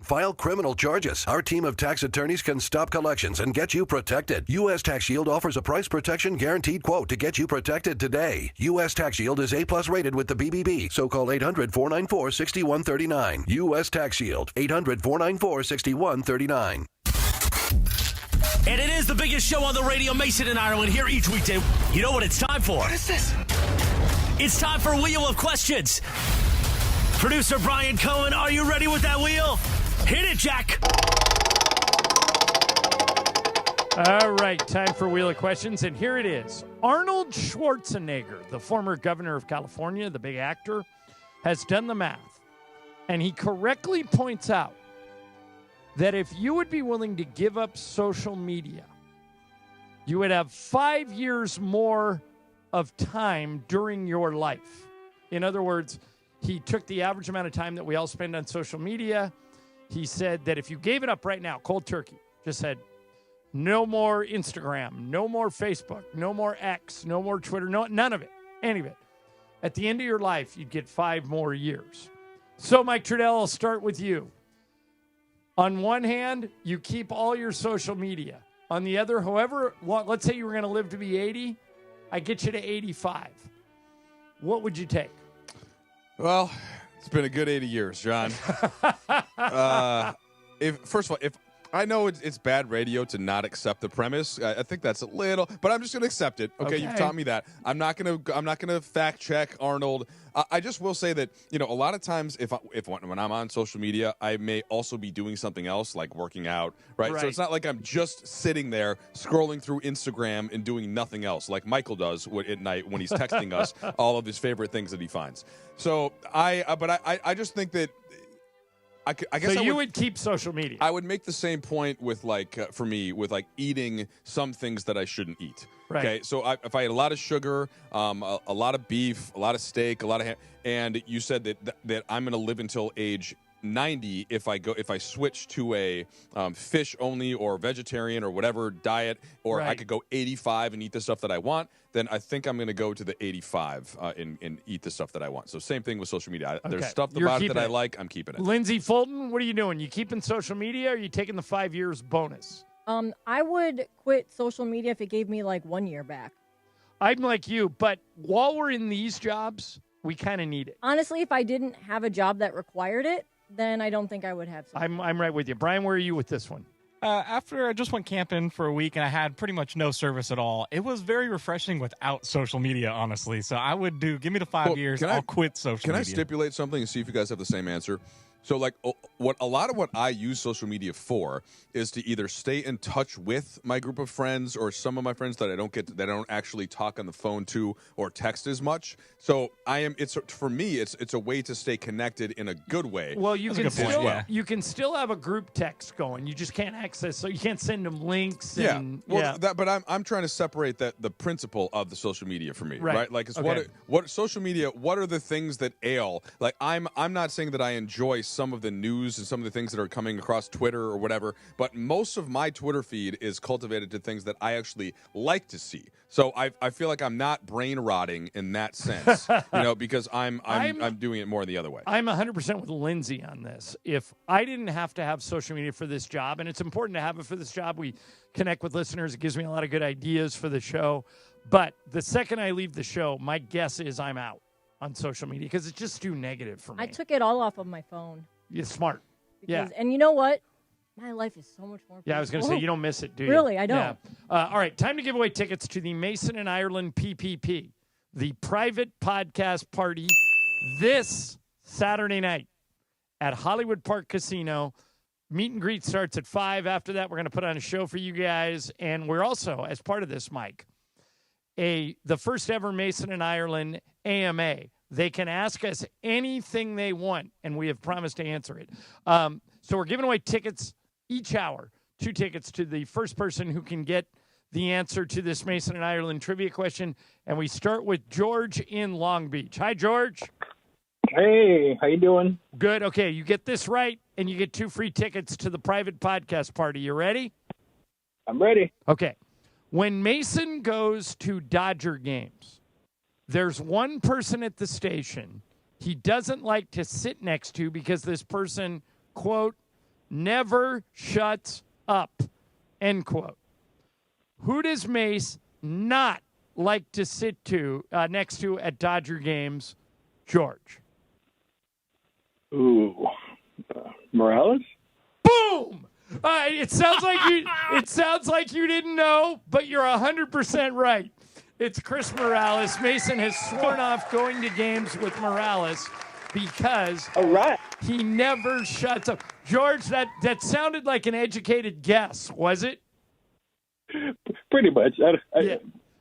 File criminal charges. Our team of tax attorneys can stop collections and get you protected. U.S. Tax Shield offers a price protection guaranteed quote to get you protected today. U.S. Tax Shield is A+ rated with the BBB, so call 800-494-6139. U.S. Tax Shield, 800-494-6139. And it is the biggest show on the radio, Mason and Ireland, here each weekday. You know what it's time for? What is this? It's time for Wheel of Questions. Producer Brian Cohen, are you ready with that wheel? Hit it, Jack. All right, time for Wheel of Questions, and here it is. Arnold Schwarzenegger, the former governor of California, the big actor, has done the math, and he correctly points out that if you would be willing to give up social media, you would have 5 years more of time during your life. In other words, he took the average amount of time that we all spend on social media. He said that if you gave it up right now, cold turkey, just said, no more Instagram, no more Facebook, no more X, no more Twitter, none of it, any of it. At the end of your life, you'd get 5 more years. So, Mike Trudell, I'll start with you. On one hand, you keep all your social media. On the other, let's say you were going to live to be 80, I get you to 85. What would you take? Well, it's been a good 80 years, John. First of all, if I know it's bad radio to not accept the premise, I think that's a little, but I'm just going to accept it. Okay, you've taught me that. I'm not going to fact check Arnold. I just will say that, a lot of times when I'm on social media, I may also be doing something else like working out, right? So it's not like I'm just sitting there scrolling through Instagram and doing nothing else like Michael does at night when he's texting us all of his favorite things that he finds. So I just think that I guess you would keep social media. I would make the same point with for me with eating some things that I shouldn't eat. Right. Okay, so if I had a lot of sugar, a lot of beef, a lot of steak, a lot of ham, and you said that I'm going to live until age 90 if I switch to a fish only or vegetarian or whatever diet, or I could go 85 and eat the stuff that I want, then I think I'm going to go to the 85 and eat the stuff that I want. So same thing with social media. There's stuff about it that I like. I'm keeping it. Lindsay Fulton, what are you doing? You keeping social media, or are you taking the 5 years bonus? I would quit social media if it gave me 1 year back. I'm like you, but while we're in these jobs, we kind of need it. Honestly, if I didn't have a job that required it, then I don't think I would have. I'm right with you. Brian, where are you with this one? After I just went camping for a week and I had pretty much no service at all, it was very refreshing without social media, honestly. So I would give me the 5 years, I'll quit social media. Can I stipulate something and see if you guys have the same answer? So, like, what I use social media for is to either stay in touch with my group of friends or some of my friends that I don't actually talk on the phone to or text as much. So for me, it's a way to stay connected in a good way. Well, you can still have a group text going. You just can't access, so you can't send them links. But I'm trying to separate the principle of the social media for me, right? Like, it's what social media. What are the things that ail? Like, I'm not saying that I enjoy some of the news and some of the things that are coming across Twitter or whatever, but most of my Twitter feed is cultivated to things that I actually like to see. So I feel like I'm not brain rotting in that sense, because I'm doing it more the other way. I'm 100% with Lindsay on this. If I didn't have to have social media for this job, and it's important to have it for this job, we connect with listeners. It gives me a lot of good ideas for the show. But the second I leave the show, my guess is I'm out on social media because it's just too negative for me. I took it all off of my phone. You're smart. And you know what? My life is so much more peaceful. Yeah, I was going to say, you don't miss it, do you? Really, I don't. Yeah. All right, time to give away tickets to the Mason and Ireland PPP, the private podcast party this Saturday night at Hollywood Park Casino. Meet and greet starts at 5. After that, we're going to put on a show for you guys. And we're also, as part of this, Mike, the first ever Mason and Ireland AMA. They can ask us anything they want, and we have promised to answer it. So we're giving away tickets each hour, 2 tickets to the first person who can get the answer to this Mason and Ireland trivia question. And we start with George in Long Beach. Hi, George. Hey, how you doing? Good. Okay, you get this right, and you get 2 free tickets to the private podcast party. You ready? I'm ready. Okay. When Mason goes to Dodger games, there's one person at the station he doesn't like to sit next to because this person, quote, never shuts up, end quote. Who does Mace not like to sit next to at Dodger games, George? Ooh, Morales? Boom! It sounds like you didn't know, but you're 100% right. It's Chris Morales. Mason has sworn off going to games with Morales because he never shuts up. George, that sounded like an educated guess, was it? Pretty much. Yeah.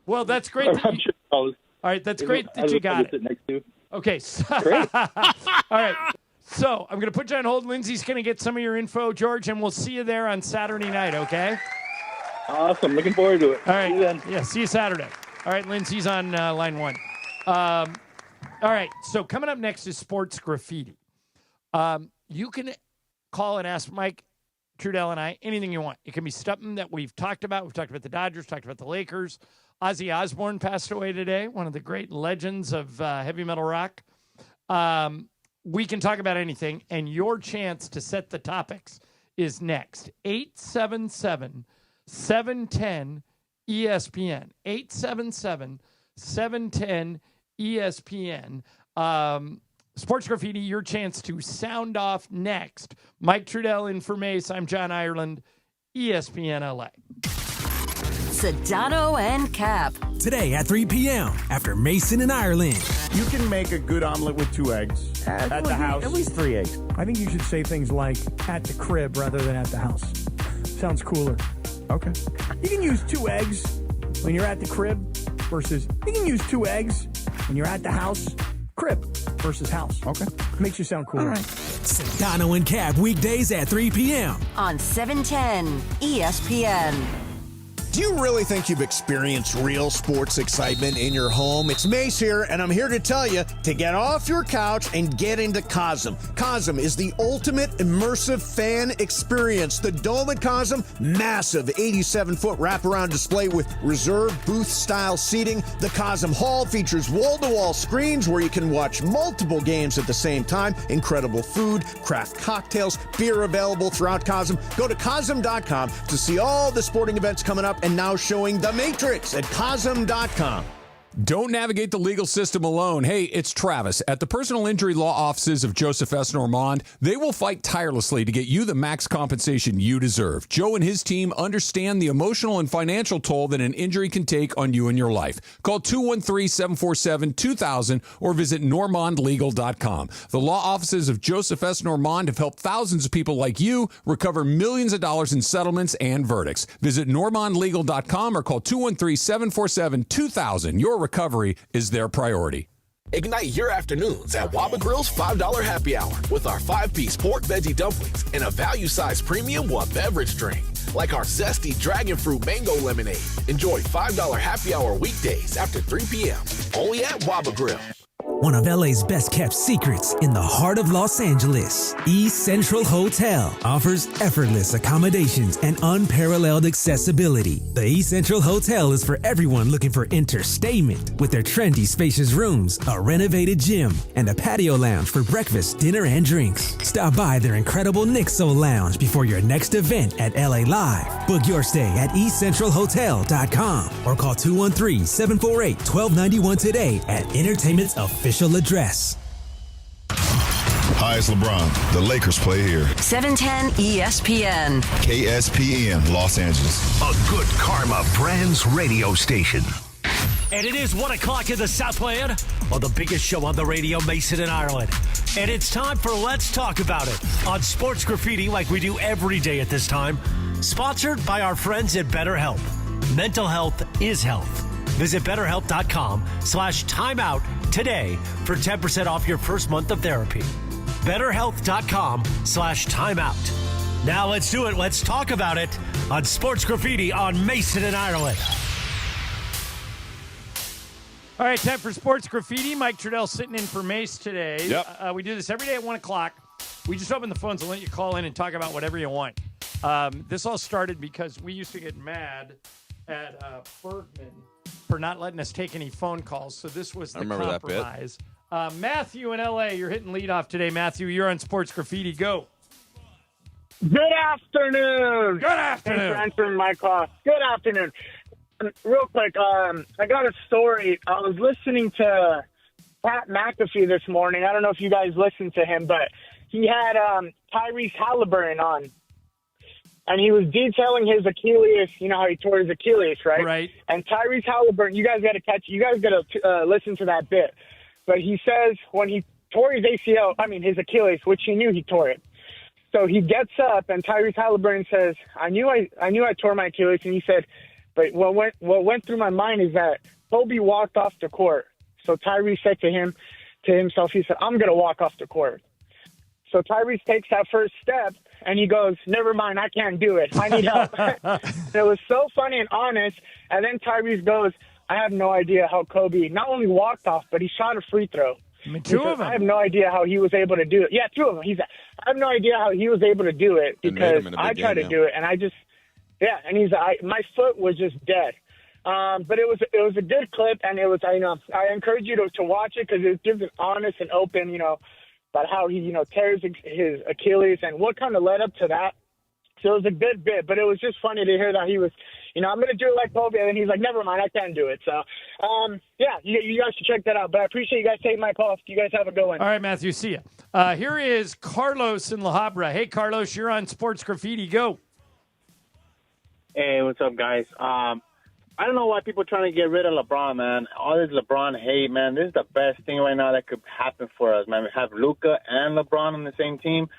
Well, that's great. All right, that's great that you got it. Next to. Okay. All right. So I'm going to put you on hold. Lindsay's going to get some of your info, George, and we'll see you there on Saturday night, okay? Awesome. Looking forward to it. All right. See you then. Yeah, see you Saturday. All right, Lindsay's on line 1. All right, so coming up next is sports graffiti. You can call and ask Mike, Trudell, and I anything you want. It can be something that we've talked about. We've talked about the Dodgers, talked about the Lakers. Ozzy Osbourne passed away today, one of the great legends of heavy metal rock. We can talk about anything, and your chance to set the topics is next. 877-710-ESPN. 877-710-ESPN. Sports Graffiti, your chance to sound off next. Mike Trudell in for Mace. I'm John Ireland, ESPN LA. Sedano and Cap. Today at 3 p.m. after Mason and Ireland. You can make a good omelet with 2 eggs at the house. At least 3 eggs. I think you should say things like at the crib rather than at the house. Sounds cooler. Okay. You can use 2 eggs when you're at the crib versus you can use 2 eggs when you're at the house. Crib versus house. Okay. Makes you sound cooler. All right. Sedano and Cap weekdays at 3 p.m. on 710 ESPN. Do you really think you've experienced real sports excitement in your home? It's Mace here, and I'm here to tell you to get off your couch and get into Cosm. Cosm is the ultimate immersive fan experience. The Dome at Cosm, massive 87-foot wraparound display with reserved booth-style seating. The Cosm Hall features wall-to-wall screens where you can watch multiple games at the same time. Incredible food, craft cocktails, beer available throughout Cosm. Go to Cosm.com to see all the sporting events coming up, and now showing The Matrix at Cosm.com. Don't navigate the legal system alone. Hey, it's Travis. At the personal injury law offices of Joseph S. Normand, they will fight tirelessly to get you the max compensation you deserve. Joe and his team understand the emotional and financial toll that an injury can take on you and your life. Call 213-747-2000 or visit normandlegal.com. The law offices of Joseph S. Normand have helped thousands of people like you recover millions of dollars in settlements and verdicts. Visit normandlegal.com or call 213-747-2000. Your recovery is their priority. Ignite your afternoons at Waba Grill's $5 happy hour with our 5-piece pork veggie dumplings and a value-sized premium one beverage drink, like our zesty dragon fruit mango lemonade. Enjoy $5 happy hour weekdays after 3 p.m. only at Waba Grill. One of LA's best kept secrets in the heart of Los Angeles, East Central Hotel offers effortless accommodations and unparalleled accessibility. The East Central Hotel is for everyone looking for entertainment with their trendy, spacious rooms, a renovated gym, and a patio lounge for breakfast, dinner, and drinks. Stop by their incredible Nixo Lounge before your next event at LA Live. Book your stay at eastcentralhotel.com or call 213-748-1291 today at Entertainment's official address. Hi, it's LeBron. The Lakers play here. 710 ESPN. KSPN, Los Angeles. A good karma brands radio station. And it is 1 o'clock in the Southland on the biggest show on the radio, Mason in Ireland. And it's time for Let's Talk About It on Sports Graffiti like we do every day at this time. Sponsored by our friends at BetterHelp. Mental health is health. Visit BetterHelp.com/timeout today for 10% off your first month of therapy. BetterHelp.com/timeout. Now let's do it. Let's talk about it on Sports Graffiti on Mason in Ireland. All right, time for Sports Graffiti. Mike Trudell sitting in for Mace today. Yep. We do this every day at 1 o'clock. We just open the phones and let you call in and talk about whatever you want. This all started because we used to get mad at Bergman for not letting us take any phone calls. So this was the compromise. Matthew in L.A., you're hitting leadoff today. Matthew, you're on Sports Graffiti. Go. Good afternoon. Good afternoon. Thanks for answering my call. Good afternoon. Real quick, I got a story. I was listening to Pat McAfee this morning. I don't know if you guys listened to him, but he had Tyrese Halliburton on. And he was detailing his Achilles. You know how he tore his Achilles, right? Right. And Tyrese Halliburton, you guys got to listen to that bit. But he says when he tore his his Achilles, which he knew he tore it. So he gets up, and Tyrese Halliburton says, I knew I tore my Achilles. And he said, but what went through my mind is that Kobe walked off the court. So Tyrese said to himself, he said, I'm going to walk off the court. So Tyrese takes that first step, and he goes, never mind, I can't do it. I need help. It was so funny and honest. And then Tyrese goes, I have no idea how Kobe not only walked off, but he shot a free throw. Two of them. I have no idea how he was able to do it. Yeah, two of them. I have no idea how he was able to do it because I tried to do it, and and my foot was just dead. But it was a good clip, and I encourage you to watch it because it gives an honest and open, about how he, tears his Achilles and what kind of led up to that. So it was a good bit, but it was just funny to hear that he was, I'm going to do it like Kobe, and then he's like, never mind, I can't do it. So, you guys should check that out. But I appreciate you guys taking my call. You guys have a good one. All right, Matthew, see ya. Here is Carlos in La Habra. Hey, Carlos, you're on Sports Graffiti. Go. Hey, what's up, guys? I don't know why people are trying to get rid of LeBron, man. All this LeBron hate, man. This is the best thing right now that could happen for us, man. We have Luka and LeBron on the same team.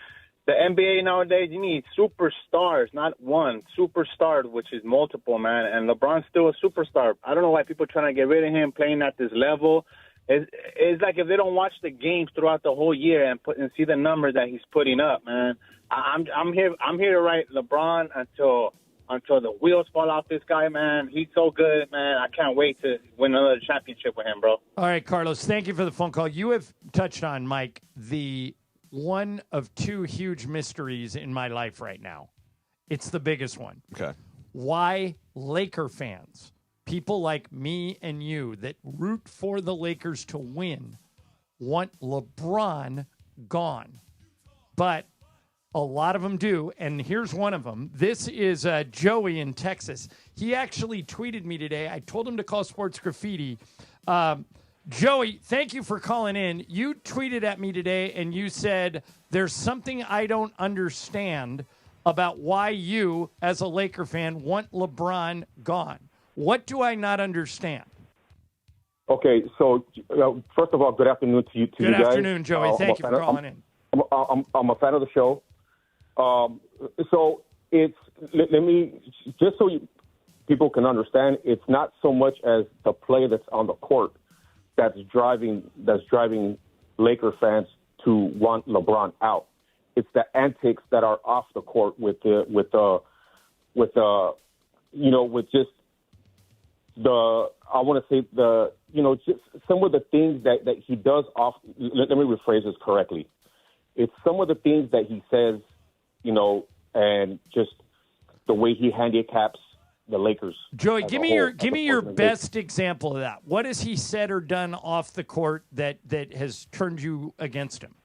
The NBA nowadays, you need superstars, not one. Superstars, which is multiple, man. And LeBron's still a superstar. I don't know why people are trying to get rid of him playing at this level. It's like if they don't watch the games throughout the whole year and see the numbers that he's putting up, man. I'm here to write LeBron until the wheels fall off this guy, man. He's so good, man. I can't wait to win another championship with him, bro. All right, Carlos, thank you for the phone call. You have touched on, Mike, the one of two huge mysteries in my life right now. It's the biggest one. Okay. Why Laker fans, people like me and you that root for the Lakers to win, want LeBron gone. But a lot of them do, and here's one of them. This is Joey in Texas. He actually tweeted me today. I told him to call Sports Graffiti Joey, thank you for calling in. You tweeted at me today and you said there's something I don't understand about why you, as a Laker fan, want LeBron gone. What do I not understand? Okay, so first of all, good afternoon to you guys. Good afternoon, Joey. Thank you for calling in. I'm a fan of the show. So let me just so people can understand, it's not so much as the play that's on the court that's driving Laker fans to want LeBron out. It's the antics that are off the court with just some of the things that he does off. Let me rephrase this correctly. It's some of the things that he says, and just the way he handicaps the Lakers. Joey, give me your best example of that. What has he said or done off the court that has turned you against him?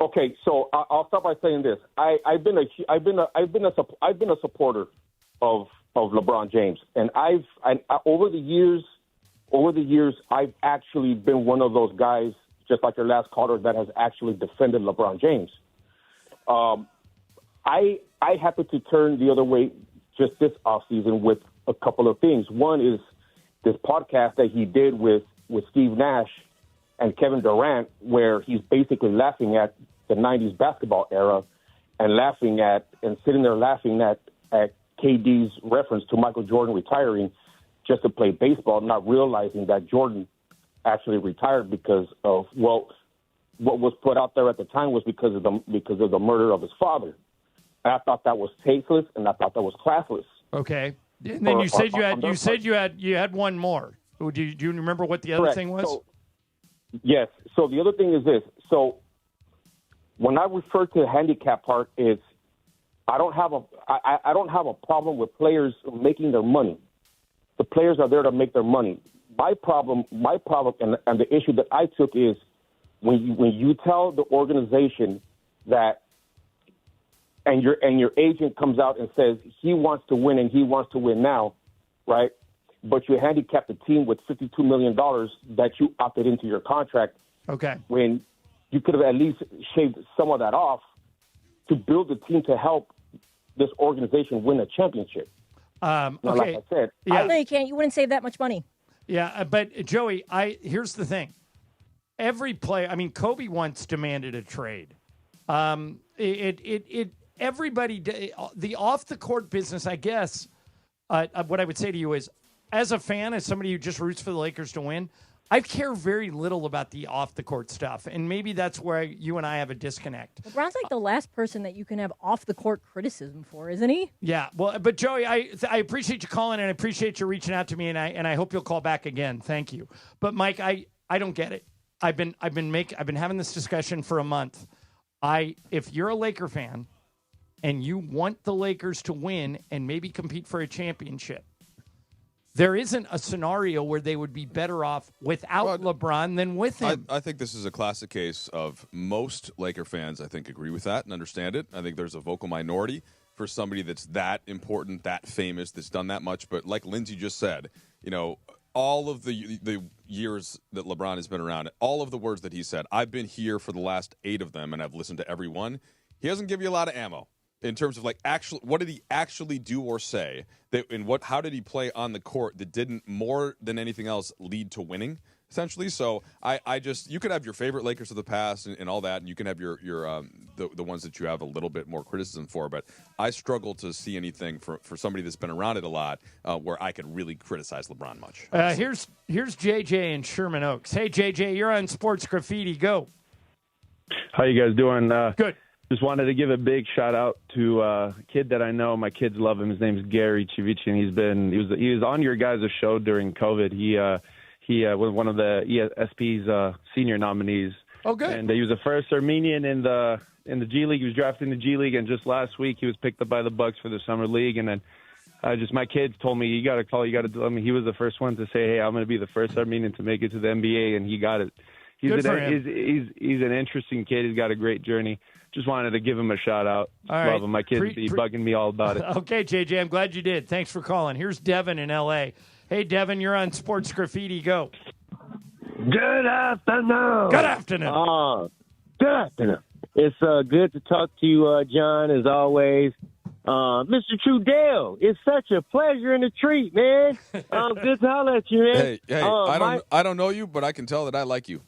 Okay, so I'll start by saying this. I've been a supporter of LeBron James, and over the years, I've actually been one of those guys, just like your last caller, that has actually defended LeBron James. I happen to turn the other way just this offseason with a couple of things. One is this podcast that he did with Steve Nash and Kevin Durant, where he's basically laughing at the 90s basketball era and sitting there laughing at KD's reference to Michael Jordan retiring just to play baseball, not realizing that Jordan actually retired because of, what was put out there at the time was because of the murder of his father. And I thought that was tasteless, and I thought that was classless. Okay. And then you said you had one more. Do you remember what the other thing was? So, yes. So the other thing is this. So when I refer to the handicap part, it's I don't have a problem with players making their money. The players are there to make their money. My problem, and the issue that I took is when you tell the organization that, and your agent comes out and says he wants to win and he wants to win now, right? But you handicap the team with $52 million that you opted into your contract. Okay. When you could have at least shaved some of that off to build a team to help this organization win a championship. Okay. Like I said, No, you can't. You wouldn't save that much money. Yeah, but Joey, here's the thing. Every player, Kobe once demanded a trade. Everybody, the off the court business, I guess. What I would say to you is, as a fan, as somebody who just roots for the Lakers to win, I care very little about the off the court stuff, and maybe that's where you and I have a disconnect. LeBron's like the last person that you can have off the court criticism for, isn't he? Yeah, well, but Joey, I appreciate you calling and I appreciate you reaching out to me, and I hope you'll call back again. Thank you. But Mike, I don't get it. I've been having this discussion for a month. If you're a Laker fan and you want the Lakers to win and maybe compete for a championship, there isn't a scenario where they would be better off without LeBron than with him. I think this is a classic case of most Laker fans, I think, agree with that and understand it. I think there's a vocal minority for somebody that's that important, that famous, that's done that much. But like Lindsay just said, all of the years that LeBron has been around, all of the words that he said, I've been here for the last 8 of them, and I've listened to every one. He doesn't give you a lot of ammo in terms of actually what did he actually do or say that, and how did he play on the court that didn't more than anything else lead to winning essentially. So I just, you could have your favorite Lakers of the past and all that, and you can have your the ones that you have a little bit more criticism for, but I struggle to see anything for somebody that's been around it a lot where I could really criticize LeBron much. Here's JJ in Sherman Oaks. Hey JJ, you're on Sports Graffiti. Go. How you guys doing? Good. Just wanted to give a big shout out to a kid that I know. My kids love him. His name's Gary Civici, and he was on your guys' show during COVID. He was one of the ESP's senior nominees. Oh, good. And he was the first Armenian in the G League. He was drafted in the G League, and just last week he was picked up by the Bucks for the summer league. And then my kids told me, you got to call. He was the first one to say, hey, I'm going to be the first Armenian to make it to the NBA, and he got it. He's an interesting kid. He's got a great journey. just wanted to give him a shout out. All right. Love him. My kids be bugging me all about it. Okay, JJ, I'm glad you did. Thanks for calling. Here's Devin in L.A. Hey, Devin, you're on Sports Graffiti. Go. Good afternoon. Good afternoon. Good afternoon. It's good to talk to you, John, as always. Mr. Trudell, it's such a pleasure and a treat, man. Good to holler at you, man. Hey, I don't know you, but I can tell that I like you.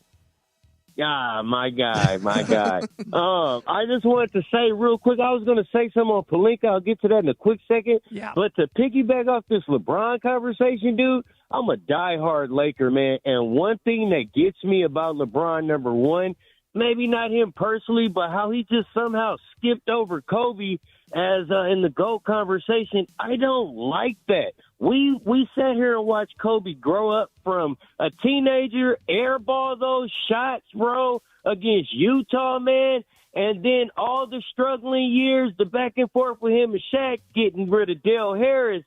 Yeah, my guy. I just wanted to say real quick, I was going to say something on Pelinka. I'll get to that in a quick second. Yeah. But to piggyback off this LeBron conversation, dude, I'm a diehard Laker, man. And one thing that gets me about LeBron, number one, maybe not him personally, but how he just somehow skipped over Kobe as in the GOAT conversation. I don't like that. We sat here and watched Kobe grow up from a teenager, airball those shots, bro, against Utah, man, and then all the struggling years, the back and forth with him and Shaq, getting rid of Dale Harris,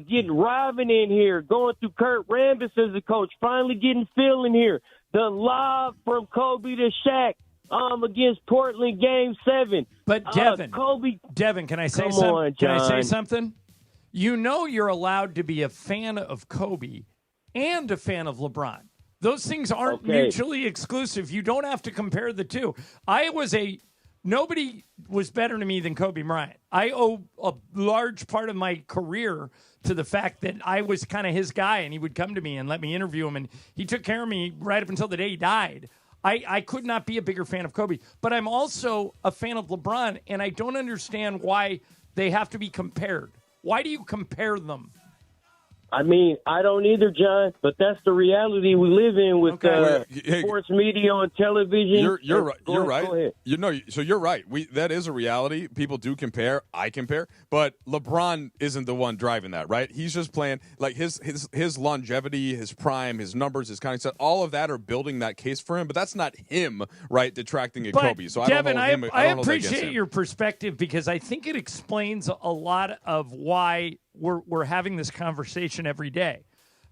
getting Robin in here, going through Kurt Rambis as a coach, finally getting Phil in here. The lob from Kobe to Shaq against Portland Game 7. But Devin, Kobe. Devin, can I say Come something? on, Can I say John. something? You know you're allowed to be a fan of Kobe and a fan of LeBron. Those things aren't mutually exclusive. You don't have to compare the two. Nobody was better to me than Kobe Bryant. I owe a large part of my career to the fact that I was kind of his guy, and he would come to me and let me interview him, and he took care of me right up until the day he died. I could not be a bigger fan of Kobe, but I'm also a fan of LeBron, and I don't understand why they have to be compared. Why do you compare them? I mean, I don't either, John, but that's the reality we live in with sports media on television. You're right. Go You're right. ahead. So you're right. That is a reality. People do compare. I compare, but LeBron isn't the one driving that, right? He's just playing like his longevity, his prime, his numbers, his kind of stuff. All of that are building that case for him, but that's not him, right? Detracting at Kobe. So Devin, I don't hold him. I appreciate your perspective because I think it explains a lot of why we're having this conversation every day.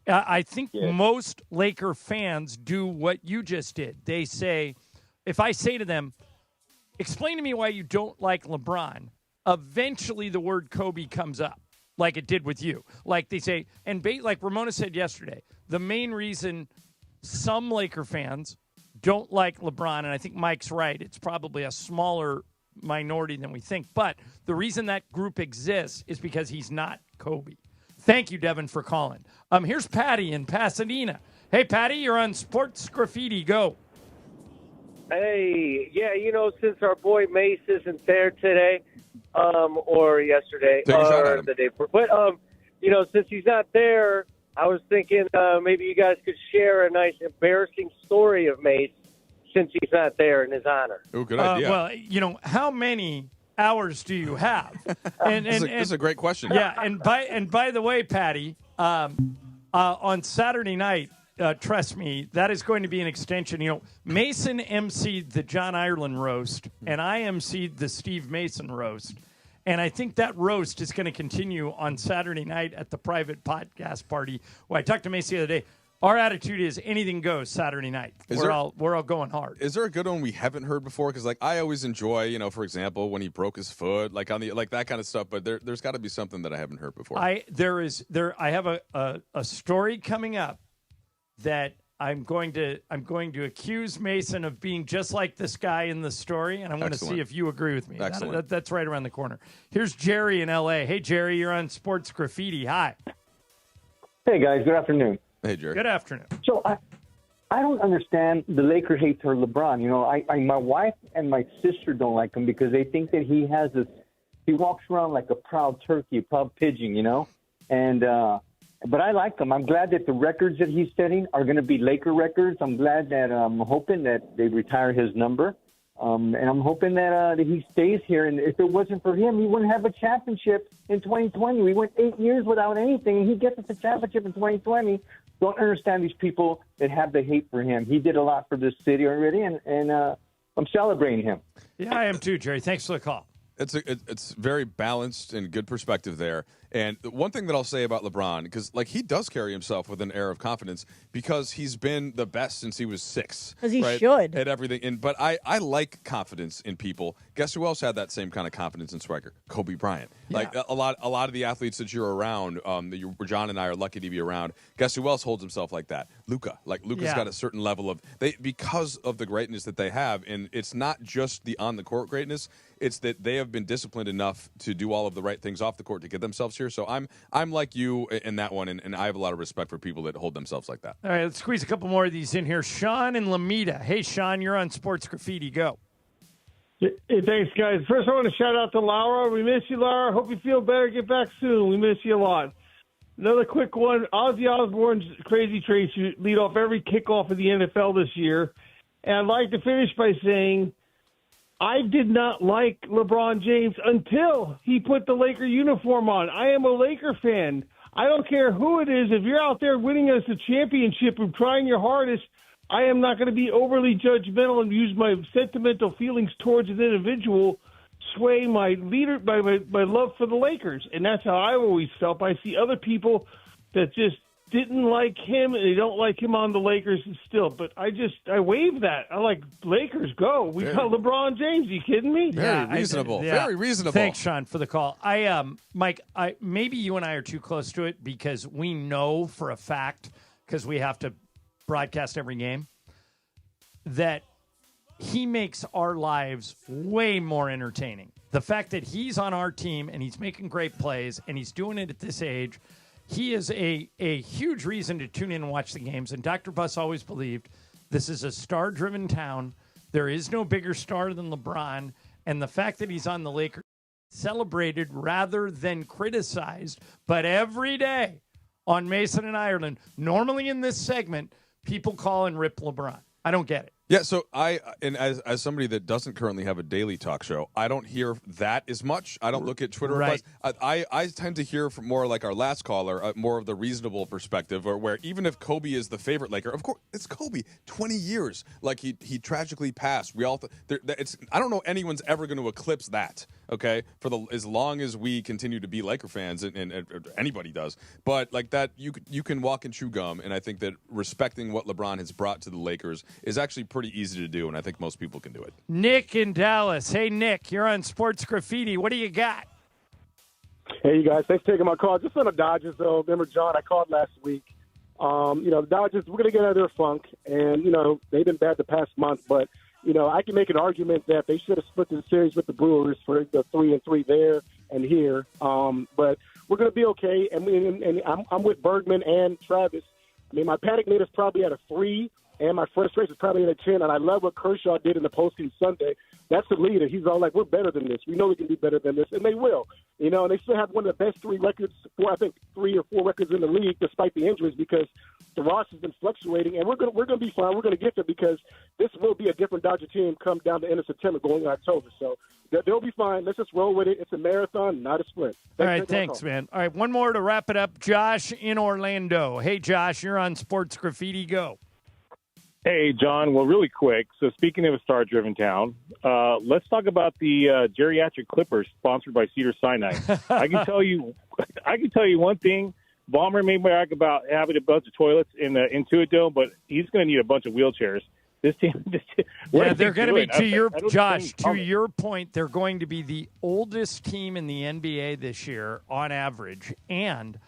I think most Laker fans do what you just did. They say, if I say to them, explain to me why you don't like LeBron, eventually the word Kobe comes up, like it did with you. Like they say, and like Ramona said yesterday, the main reason some Laker fans don't like LeBron, and I think Mike's right, it's probably a smaller minority than we think, but the reason that group exists is because he's not Kobe. Thank you, Devin, for calling. Here's Patty in Pasadena. Hey, Patty, you're on Sports Graffiti. Go. Hey, since our boy Mace isn't there today, or yesterday, or the day before, but since he's not there, I was thinking maybe you guys could share a nice embarrassing story of Mace since he's not there in his honor. Oh, good idea. Well, how many hours do you have? This is a great question. Yeah, and by the way, Patty, on Saturday night, trust me, that is going to be an extension. Mason emceed the John Ireland roast, and I emceed the Steve Mason roast. And I think that roast is going to continue on Saturday night at the private podcast party. Well, I talked to Mason the other day. Our attitude is anything goes Saturday night. We're all going hard. Is there a good one we haven't heard before? Because I always enjoy, for example, when he broke his foot, like that kind of stuff. But there's got to be something that I haven't heard before. I have a story coming up that I'm going to accuse Mason of being just like this guy in the story, and I want to see if you agree with me. Excellent. That's right around the corner. Here's Jerry in L.A. Hey, Jerry, you're on Sports Graffiti. Hi. Hey, guys. Good afternoon. Hey, Jerry. Good afternoon. So I don't understand the Laker hate for LeBron. My wife and my sister don't like him because they think that he walks around like a proud turkey, a proud pigeon, but I like him. I'm glad that the records that he's setting are going to be Laker records. I'm glad that I'm hoping that they retire his number. And I'm hoping that he stays here. And if it wasn't for him, he wouldn't have a championship in 2020. We went 8 years without anything, and he gets us a championship in 2020. Don't understand these people that have the hate for him. He did a lot for this city already, and I'm celebrating him. Yeah, I am too, Jerry. Thanks for the call. It's very balanced and good perspective there. And the one thing that I'll say about LeBron, because he does carry himself with an air of confidence because he's been the best since he was 6. Because he right? should. At everything. But I like confidence in people. Guess who else had that same kind of confidence and swagger? Kobe Bryant. Yeah. Like a lot of the athletes that you're around, John and I are lucky to be around. Guess who else holds himself like that? Luka. Like Luka's got a certain level of because of the greatness that they have, and it's not just the on the court greatness. It's that they have been disciplined enough to do all of the right things off the court to get themselves here. So I'm like you in that one, and I have a lot of respect for people that hold themselves like that. All right, let's squeeze a couple more of these in here. Sean and Lamita. Hey, Sean, you're on Sports Graffiti. Go. Hey, thanks, guys. First, I want to shout out to Laura. We miss you, Laura. Hope you feel better. Get back soon. We miss you a lot. Another quick one. Ozzy Osbourne's Crazy Trace should lead off every kickoff of the NFL this year. And I'd like to finish by saying I did not like LeBron James until he put the Laker uniform on. I am a Laker fan. I don't care who it is. If you're out there winning us a championship and trying your hardest, I am not going to be overly judgmental and use my sentimental feelings towards an individual sway my leader, my love for the Lakers. And that's how I always felt. I see other people that just didn't like him, and they don't like him on the Lakers still. But I wave that. I like, Lakers, go. We got LeBron James. Are you kidding me? Very reasonable. Very reasonable. Thanks, Sean, for the call. Mike, maybe you and I are too close to it because we know for a fact, because we have to broadcast every game, that he makes our lives way more entertaining. The fact that he's on our team and he's making great plays and he's doing it at this age, he is a huge reason to tune in and watch the games. And Dr. Buss always believed this is a star-driven town. There is no bigger star than LeBron. And the fact that he's on the Lakers celebrated rather than criticized. But every day on Mason and Ireland, normally in this segment, people call and rip LeBron. I don't get it. Yeah, so as somebody that doesn't currently have a daily talk show, I don't hear that as much. I don't look at Twitter replies. I tend to hear from more like our last caller, more of the reasonable perspective, or where even if Kobe is the favorite Laker, of course it's Kobe. 20 years, like he tragically passed. We all I don't know anyone's ever going to eclipse that. Okay, as long as we continue to be Laker fans, and anybody does, but like that, you can walk and chew gum, and I think that respecting what LeBron has brought to the Lakers is actually pretty easy to do, and I think most people can do it. Nick in Dallas. Hey, Nick, you're on Sports Graffiti. What do you got? Hey, you guys. Thanks for taking my call. Just on the Dodgers, though. Remember, John, I called last week. The Dodgers, we're going to get out of their funk, and, they've been bad the past month, but, I can make an argument that they should have split the series with the Brewers for the 3-3 there and here. But we're going to be okay, and I'm with Bergman and Travis. I mean, my panic meter is probably at a 3. And my frustration is probably at a 10, and I love what Kershaw did in the postgame Sunday. That's the leader. He's all like, we're better than this. We know we can do better than this, and they will. And they still have one of the best 3 records, 3 or 4 records in the league, despite the injuries, because the roster has been fluctuating, and we're going to be fine. We're going to get there because this will be a different Dodger team come down the end of September, going in October. So they'll be fine. Let's just roll with it. It's a marathon, not a sprint. All right, thanks, man. All right, one more to wrap it up. Josh in Orlando. Hey, Josh, you're on Sports Graffiti. Go. Hey, John. Well, really quick. So speaking of a star-driven town, let's talk about the geriatric clippers sponsored by Cedars-Sinai. I can tell you one thing. Ballmer may brag about having a bunch of toilets in the Intuit Dome, but he's going to need a bunch of wheelchairs. This team, they're going to be to your point. They're going to be the oldest team in the NBA this year on average, and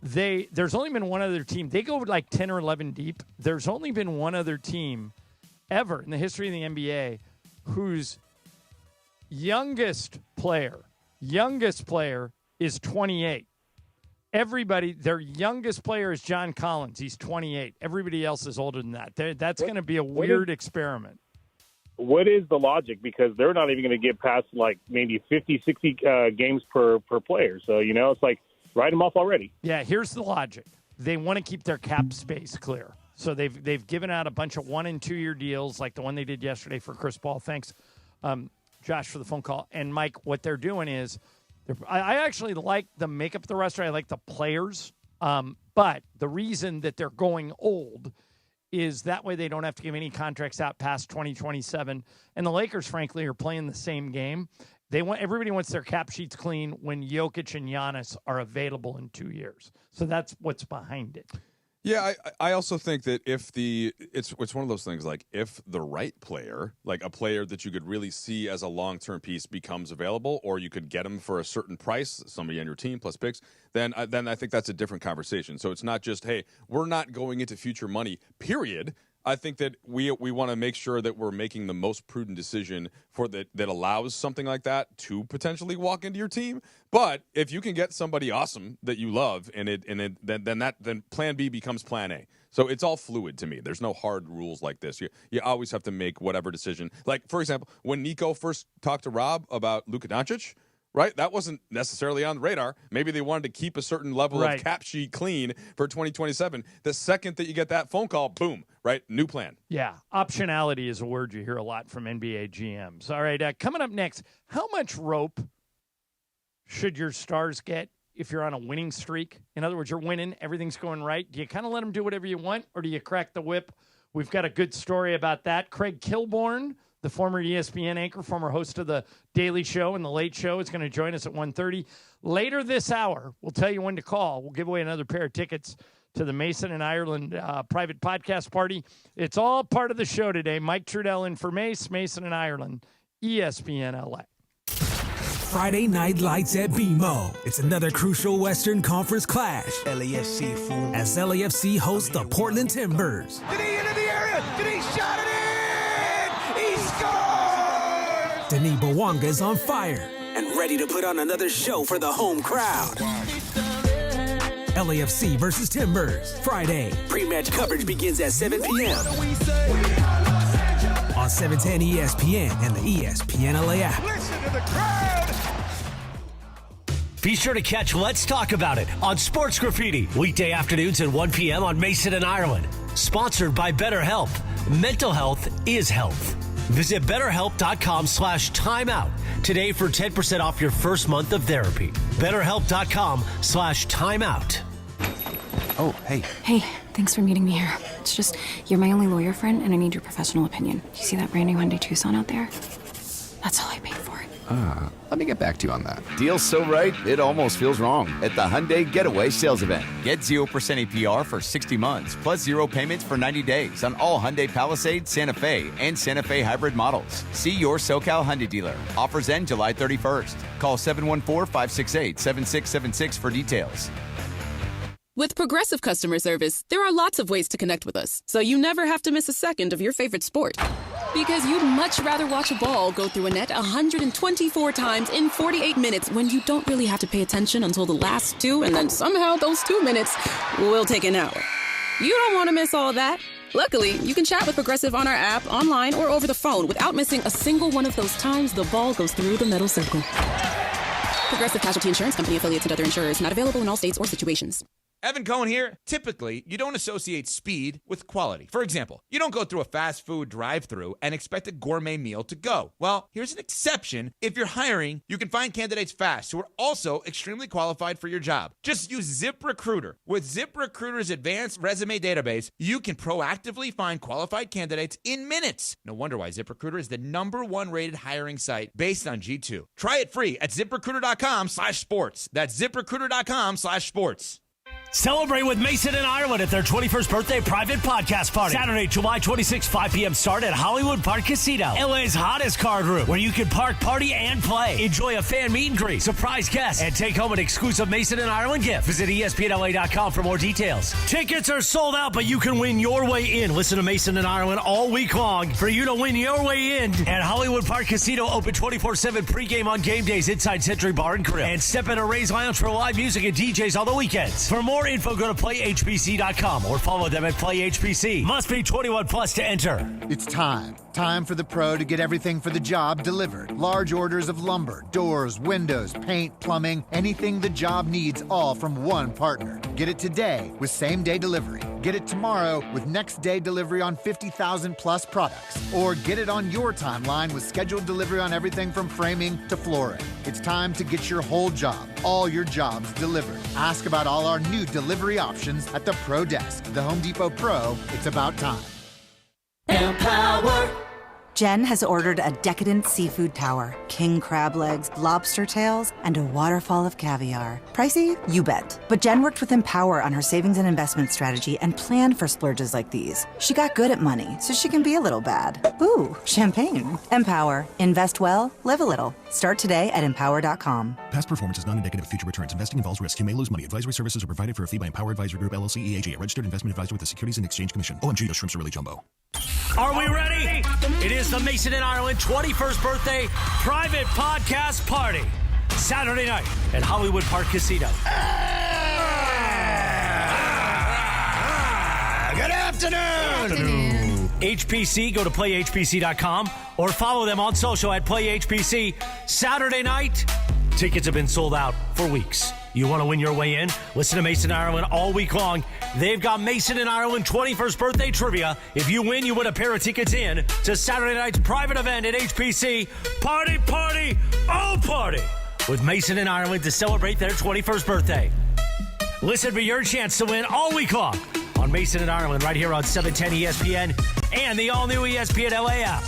there's only been one other team. They go like 10 or 11 deep. There's only been one other team ever in the history of the NBA whose youngest player is 28. Everybody, their youngest player is John Collins. He's 28. Everybody else is older than that. That's going to be a weird experiment. What is the logic? Because they're not even going to get past like maybe 50, 60 games per player. So, it's like, write them off already. Yeah, here's the logic. They want to keep their cap space clear. So they've given out a bunch of 1 and 2 year deals like the one they did yesterday for Chris Paul. Thanks, Josh, for the phone call. And, Mike, what they're doing is I actually like the makeup of the roster. I like the players. But the reason that they're going old is that way they don't have to give any contracts out past 2027. And the Lakers, frankly, are playing the same game. Everybody wants their cap sheets clean when Jokic and Giannis are available in 2 years. So that's what's behind it. Yeah, I also think that it's one of those things, like if the right player, like a player that you could really see as a long-term piece, becomes available, or you could get him for a certain price, somebody on your team plus picks, then I think that's a different conversation. So it's not just, hey, we're not going into future money, period. I think that we want to make sure that we're making the most prudent decision that allows something like that to potentially walk into your team. But if you can get somebody awesome that you love, then Plan B becomes Plan A. So it's all fluid to me. There's no hard rules like this. You always have to make whatever decision. Like, for example, when Nico first talked to Rob about Luka Doncic, right? That wasn't necessarily on the radar. Maybe they wanted to keep a certain level of cap sheet clean for 2027. The second that you get that phone call, boom, right? New plan. Yeah. Optionality is a word you hear a lot from NBA GMs. All right. Coming up next, how much rope should your stars get if you're on a winning streak? In other words, you're winning, everything's going right. Do you kind of let them do whatever you want, or do you crack the whip? We've got a good story about that. Craig Kilborn, the former ESPN anchor, former host of The Daily Show and The Late Show, is going to join us at 1:30. Later this hour, we'll tell you when to call. We'll give away another pair of tickets to the Mason and Ireland private podcast party. It's all part of the show today. Mike Trudell in for Mason and Ireland, ESPN LA. Friday Night Lights at BMO. It's another crucial Western Conference clash. LAFC, fool. As LAFC hosts the Portland Timbers. Did he into the area? Did he shot it in? He scored! Denis Bouanga's on fire and ready to put on another show for the home crowd. LAFC versus Timbers. Friday. Pre-match coverage begins at 7 p.m. on 710 ESPN and the ESPN LA app. Listen to the crowd! Be sure to catch Let's Talk About It on Sports Graffiti, weekday afternoons at 1 p.m. on Mason and Ireland. Sponsored by BetterHelp. Mental health is health. Visit BetterHelp.com/timeout today for 10% off your first month of therapy. BetterHelp.com/timeout. Oh, hey. Hey, thanks for meeting me here. It's just, you're my only lawyer friend, and I need your professional opinion. You see that brand new Hyundai Tucson out there? That's all I paid for it. Let me get back to you on that. Deal's so right, it almost feels wrong. At the Hyundai Getaway Sales Event. Get 0% APR for 60 months, plus 0 payments for 90 days on all Hyundai Palisade, Santa Fe, and Santa Fe hybrid models. See your SoCal Hyundai dealer. Offers end July 31st. Call 714-568-7676 for details. With Progressive Customer Service, there are lots of ways to connect with us, so you never have to miss a second of your favorite sport. Because you'd much rather watch a ball go through a net 124 times in 48 minutes when you don't really have to pay attention until the last 2, and then somehow those 2 minutes will take an hour. You don't want to miss all that. Luckily, you can chat with Progressive on our app, online, or over the phone without missing a single one of those times the ball goes through the metal circle. Progressive Casualty Insurance Company, affiliates, and other insurers. Not available in all states or situations. Evan Cohen here. Typically, you don't associate speed with quality. For example, you don't go through a fast food drive-thru and expect a gourmet meal to go. Well, here's an exception. If you're hiring, you can find candidates fast who are also extremely qualified for your job. Just use ZipRecruiter. With ZipRecruiter's advanced resume database, you can proactively find qualified candidates in minutes. No wonder why ZipRecruiter is the #1 rated hiring site based on G2. Try it free at ZipRecruiter.com/sports. That's ZipRecruiter.com/sports. Celebrate with Mason and Ireland at their 21st birthday private podcast party. Saturday, July 26, 5 p.m. start at Hollywood Park Casino, LA's hottest card room, where you can park, party, and play. Enjoy a fan meet and greet, surprise guests, and take home an exclusive Mason and Ireland gift. Visit ESPNLA.com for more details. Tickets are sold out, but you can win your way in. Listen to Mason and Ireland all week long for you to win your way in at Hollywood Park Casino, open 24/7 pregame on game days inside Century Bar and Grill. And step into Ray's Lounge for live music and DJs on the weekends. For more info, go to playhbc.com or follow them at playhbc. Must be 21 plus to enter. It's time for the pro to get everything for the job delivered. Large orders of lumber, doors, windows, paint, plumbing, anything the job needs, all from one partner. Get it today with same-day delivery. Get it tomorrow with next-day delivery on 50,000 plus products. Or get it on your timeline with scheduled delivery on everything from framing to flooring. It's time to get your whole job, all your jobs delivered. Ask about all our new delivery options at the Pro Desk. The Home Depot Pro, it's about time. Empower Jen has ordered a decadent seafood tower, king crab legs, lobster tails, and a waterfall of caviar. Pricey? You bet. But Jen worked with Empower on her savings and investment strategy and planned for splurges like these. She got good at money, so she can be a little bad. Ooh, champagne. Empower. Invest well, live a little. Start today at empower.com. Past performance is not indicative of future returns. Investing involves risk. You may lose money. Advisory services are provided for a fee by Empower Advisory Group, LLC, EAG, a registered investment advisor with the Securities and Exchange Commission. OMG, those shrimps are really jumbo. Are we ready? It is the Mason and Ireland 21st birthday private podcast party. Saturday night at Hollywood Park Casino. Good afternoon. HPC, go to playhpc.com or follow them on social at playhpc. Saturday night, tickets have been sold out for weeks. You want to win your way in? Listen to Mason and Ireland all week long. They've got Mason and Ireland 21st birthday trivia. If you win, you win a pair of tickets in to Saturday night's private event at HPC. Party, party, oh party! With Mason and Ireland to celebrate their 21st birthday. Listen for your chance to win all week long on Mason and Ireland right here on 710 ESPN and the all-new ESPN LA app.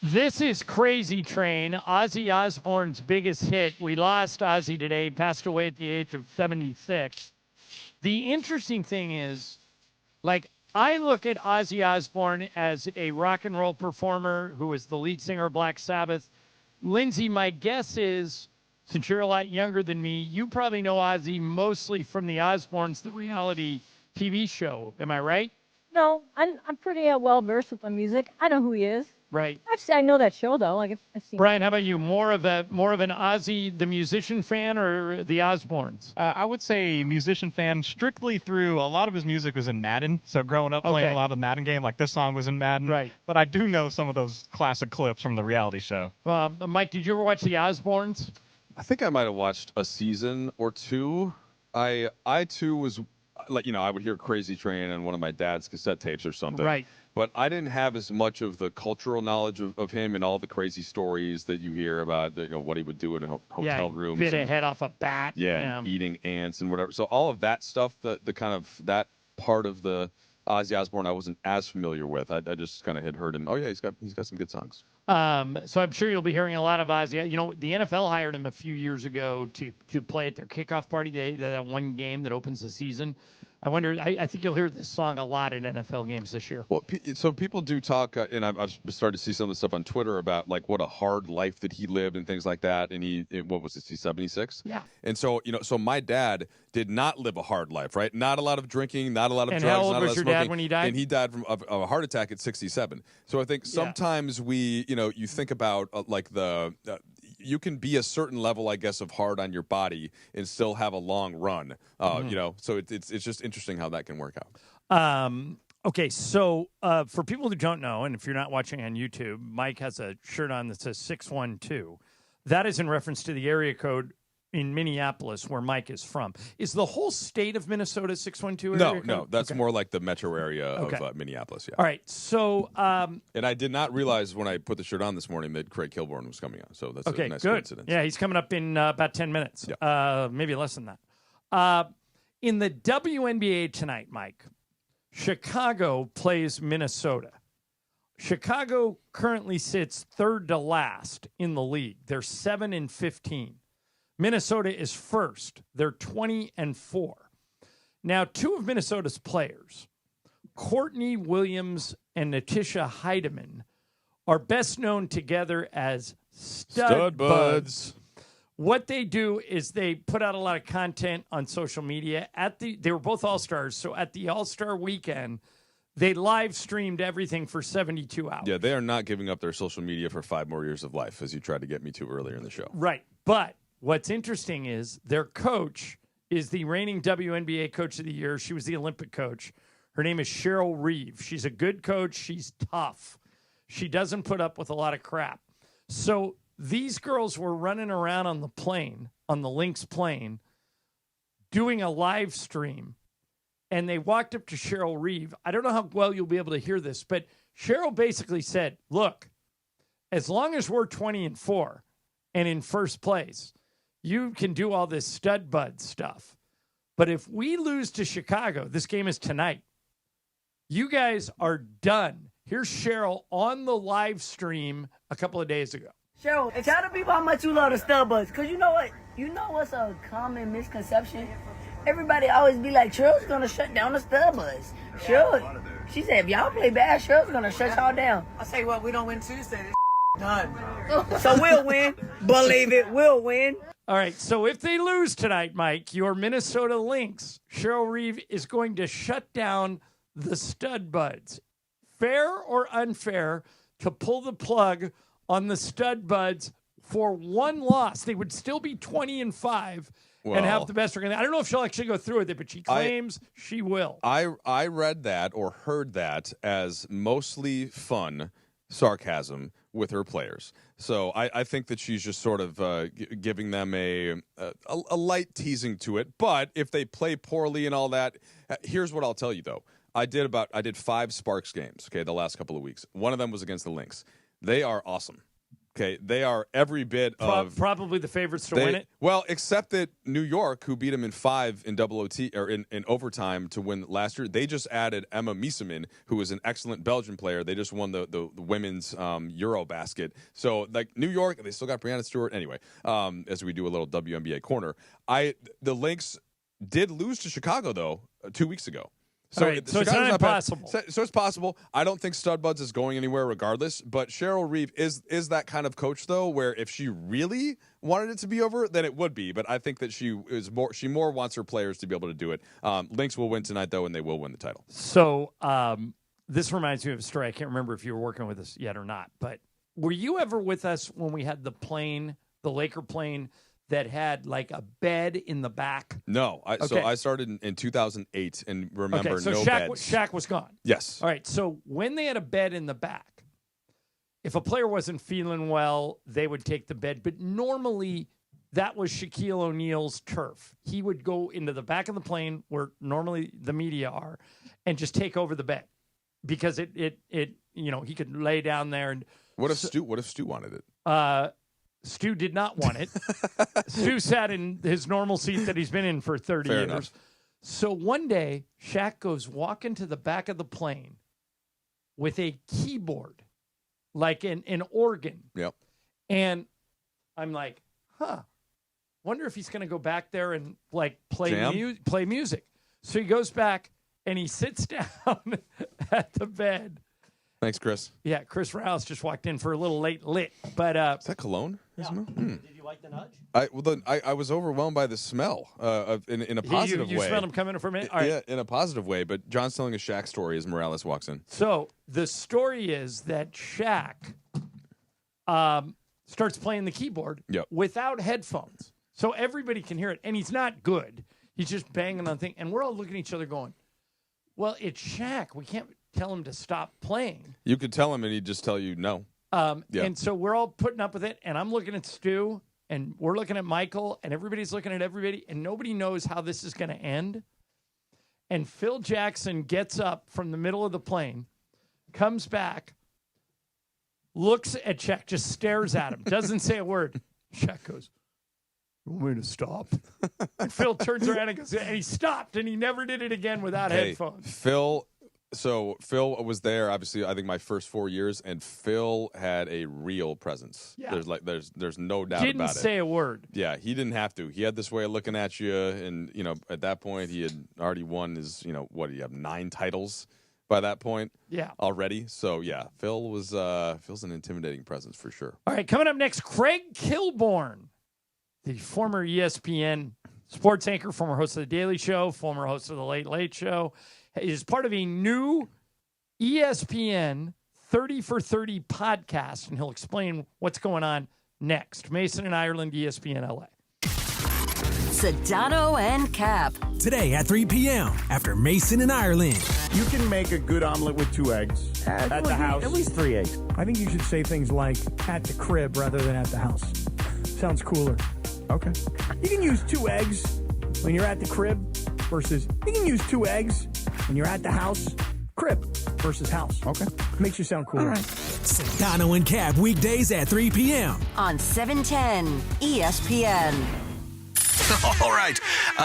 This is Crazy Train, Ozzy Osbourne's biggest hit. We lost Ozzy today, passed away at the age of 76. The interesting thing is, like, I look at Ozzy Osbourne as a rock and roll performer who is the lead singer of Black Sabbath. Lindsay, my guess is, since you're a lot younger than me, you probably know Ozzy mostly from the Osbournes, the reality TV show. Am I right? No, I'm pretty well versed with the music. I know who he is. Right. I know that show though. Like I've seen. Brian, how about you? More of an Ozzy the musician fan or the Osbournes? I would say musician fan strictly through a lot of his music was in Madden. So growing up playing a lot of the Madden game, like this song was in Madden. Right. But I do know some of those classic clips from the reality show. Mike, did you ever watch the Osbournes? I think I might have watched a season or two. I too was like, I would hear Crazy Train on one of my dad's cassette tapes or something. Right. But I didn't have as much of the cultural knowledge of him and all the crazy stories that you hear about, what he would do in a hotel room. Bit a head off a bat. Yeah, eating ants and whatever. So all of that stuff, the kind of that part of the Ozzy Osbourne I wasn't as familiar with. I just kind of had heard him. Oh yeah, he's got some good songs. So I'm sure you'll be hearing a lot of Ozzy. The NFL hired him a few years ago to play at their kickoff party. That one game that opens the season. I wonder. I think you'll hear this song a lot in NFL games this year. Well, so people do talk, and I've started to see some of the stuff on Twitter about like what a hard life that he lived and things like that. And what was it? He's 76. Yeah. And so so my dad did not live a hard life, right? Not a lot of drinking, not a lot of drugs. How old not was a lot your of smoking, dad when he died? And he died from a heart attack at 67. So I think sometimes we, you think about like you can be a certain level, I guess, of hard on your body and still have a long run. So it's just interesting how that can work out. Okay, so for people who don't know, and if you're not watching on YouTube, Mike has a shirt on that says 612. That is in reference to the area code in Minneapolis, where Mike is from. Is the whole state of Minnesota 612 area code? No, that's more like the metro area of Minneapolis. Yeah. All right, so and I did not realize when I put the shirt on this morning that Craig Kilborn was coming on. So that's a nice coincidence. Yeah, he's coming up in about 10 minutes. Maybe less than that. In the WNBA tonight, Mike, Chicago plays Minnesota. Chicago currently sits third to last in the league. They're 7-15. Minnesota is first. They're 20-4. Now, two of Minnesota's players, Courtney Williams and Natisha Heidemann, are best known together as Stud Buds. What they do is they put out a lot of content on social media. They were both All-Stars, so at the All-Star weekend, they live streamed everything for 72 hours. Yeah, they are not giving up their social media for 5 more years of life, as you tried to get me to earlier in the show. Right, but what's interesting is their coach is the reigning WNBA Coach of the Year. She was the Olympic coach. Her name is Cheryl Reeve. She's a good coach. She's tough. She doesn't put up with a lot of crap. So these girls were running around on the plane, on the Lynx plane, doing a live stream, and they walked up to Cheryl Reeve. I don't know how well you'll be able to hear this, but Cheryl basically said, look, as long as we're 20-4 and in first place, you can do all this stud bud stuff. But if we lose to Chicago, this game is tonight, You guys are done. Here's Cheryl on the live stream a couple of days ago. Cheryl, tell the people how much you love the Starbucks. Because you know what? You know what's a common misconception? Everybody always be like, Cheryl's going to shut down the Starbucks. Cheryl, she said, if y'all play bad, Cheryl's going to shut y'all down. I'll tell you what, we don't win Tuesday. This done. So we'll win. Believe it, we'll win. All right, so if they lose tonight, Mike, your Minnesota Lynx, Cheryl Reeve is going to shut down the Stud Buds. Fair or unfair to pull the plug on the Stud Buds for one loss? They would still be 20-5 and have the best record. I don't know if she'll actually go through with it, but she claims she will. I read that or heard that as mostly fun sarcasm with her players. So I think that she's just sort of giving them a light teasing to it. But if they play poorly and all that, here's what I'll tell you, though. I did 5 Sparks games, okay, the last couple of weeks. One of them was against the Lynx. They are awesome. Okay, they are every bit of probably the favorites to win it. Well, except that New York, who beat them in 5 in double OT or in overtime to win last year, they just added Emma Mieseman, who was an excellent Belgian player. They just won the women's Eurobasket. So like New York, they still got Brianna Stewart. Anyway, as we do a little WNBA corner, the Lynx did lose to Chicago though 2 weeks ago. So, so it's not impossible. So it's possible. I don't think Stud Buds is going anywhere regardless, but Cheryl Reeve is that kind of coach, though, where if she really wanted it to be over, then it would be. But I think that she more wants her players to be able to do it. Lynx will win tonight, though, and they will win the title. So this reminds me of a story. I can't remember if you were working with us yet or not, but were you ever with us when we had the Laker plane, that had like a bed in the back? No. So I started in 2008 and remember no beds. Shaq was gone. Yes. All right. So when they had a bed in the back, if a player wasn't feeling well, they would take the bed. But normally that was Shaquille O'Neal's turf. He would go into the back of the plane where normally the media are and just take over the bed because it he could lay down there. And what if Stu wanted it? Stu did not want it. Stu sat in his normal seat that he's been in for 30 years. Enough. So one day, Shaq goes walking to the back of the plane with a keyboard, like an organ. Yep. And I'm like, wonder if he's going to go back there and like play music. So he goes back and he sits down at the bed. Thanks, Chris. Yeah, Chris Rouse just walked in for a little late lit. But is that cologne? Yeah. Did you like the nudge? I was overwhelmed by the smell in a positive way. You smelled him coming for a minute? All right. Yeah, in a positive way. But John's telling a Shaq story as Morales walks in. So the story is that Shaq starts playing the keyboard without headphones. So everybody can hear it. And he's not good. He's just banging on things. And we're all looking at each other going, well, it's Shaq. We can't tell him to stop playing. You could tell him and he'd just tell you no. And so we're all putting up with it. And I'm looking at Stu and we're looking at Michael and everybody's looking at everybody and nobody knows how this is going to end. And Phil Jackson gets up from the middle of the plane, comes back, looks at Shaq, just stares at him, doesn't say a word. Shaq goes, "You want me to stop?" And Phil turns around and goes, and he stopped and he never did it again without headphones. So Phil was there, obviously, I think my first 4 years, and Phil had a real presence. Yeah. There's no doubt Didn't about it. Didn't say a word. Yeah, he didn't have to. He had this way of looking at you, and at that point he had already won his, what do you have, 9 titles by that point? Yeah. Already. So yeah, Phil's an intimidating presence for sure. All right, coming up next, Craig Kilborn, the former ESPN sports anchor, former host of The Daily Show, former host of The Late Late Show, is part of a new ESPN 30 for 30 podcast, and he'll explain what's going on next. Mason and Ireland, ESPN LA. Sedano and Cap. Today at 3 p.m. after Mason and Ireland. You can make a good omelet with 2 eggs at the house. At least 3 eggs. I think you should say things like at the crib rather than at the house. Sounds cooler. Okay. You can use 2 eggs when you're at the crib versus you can use 2 eggs when you're at the house. Crib versus house. Okay. Makes you sound cooler. All right. Sedano and Cap weekdays at 3 p.m. on 710 ESPN. All right.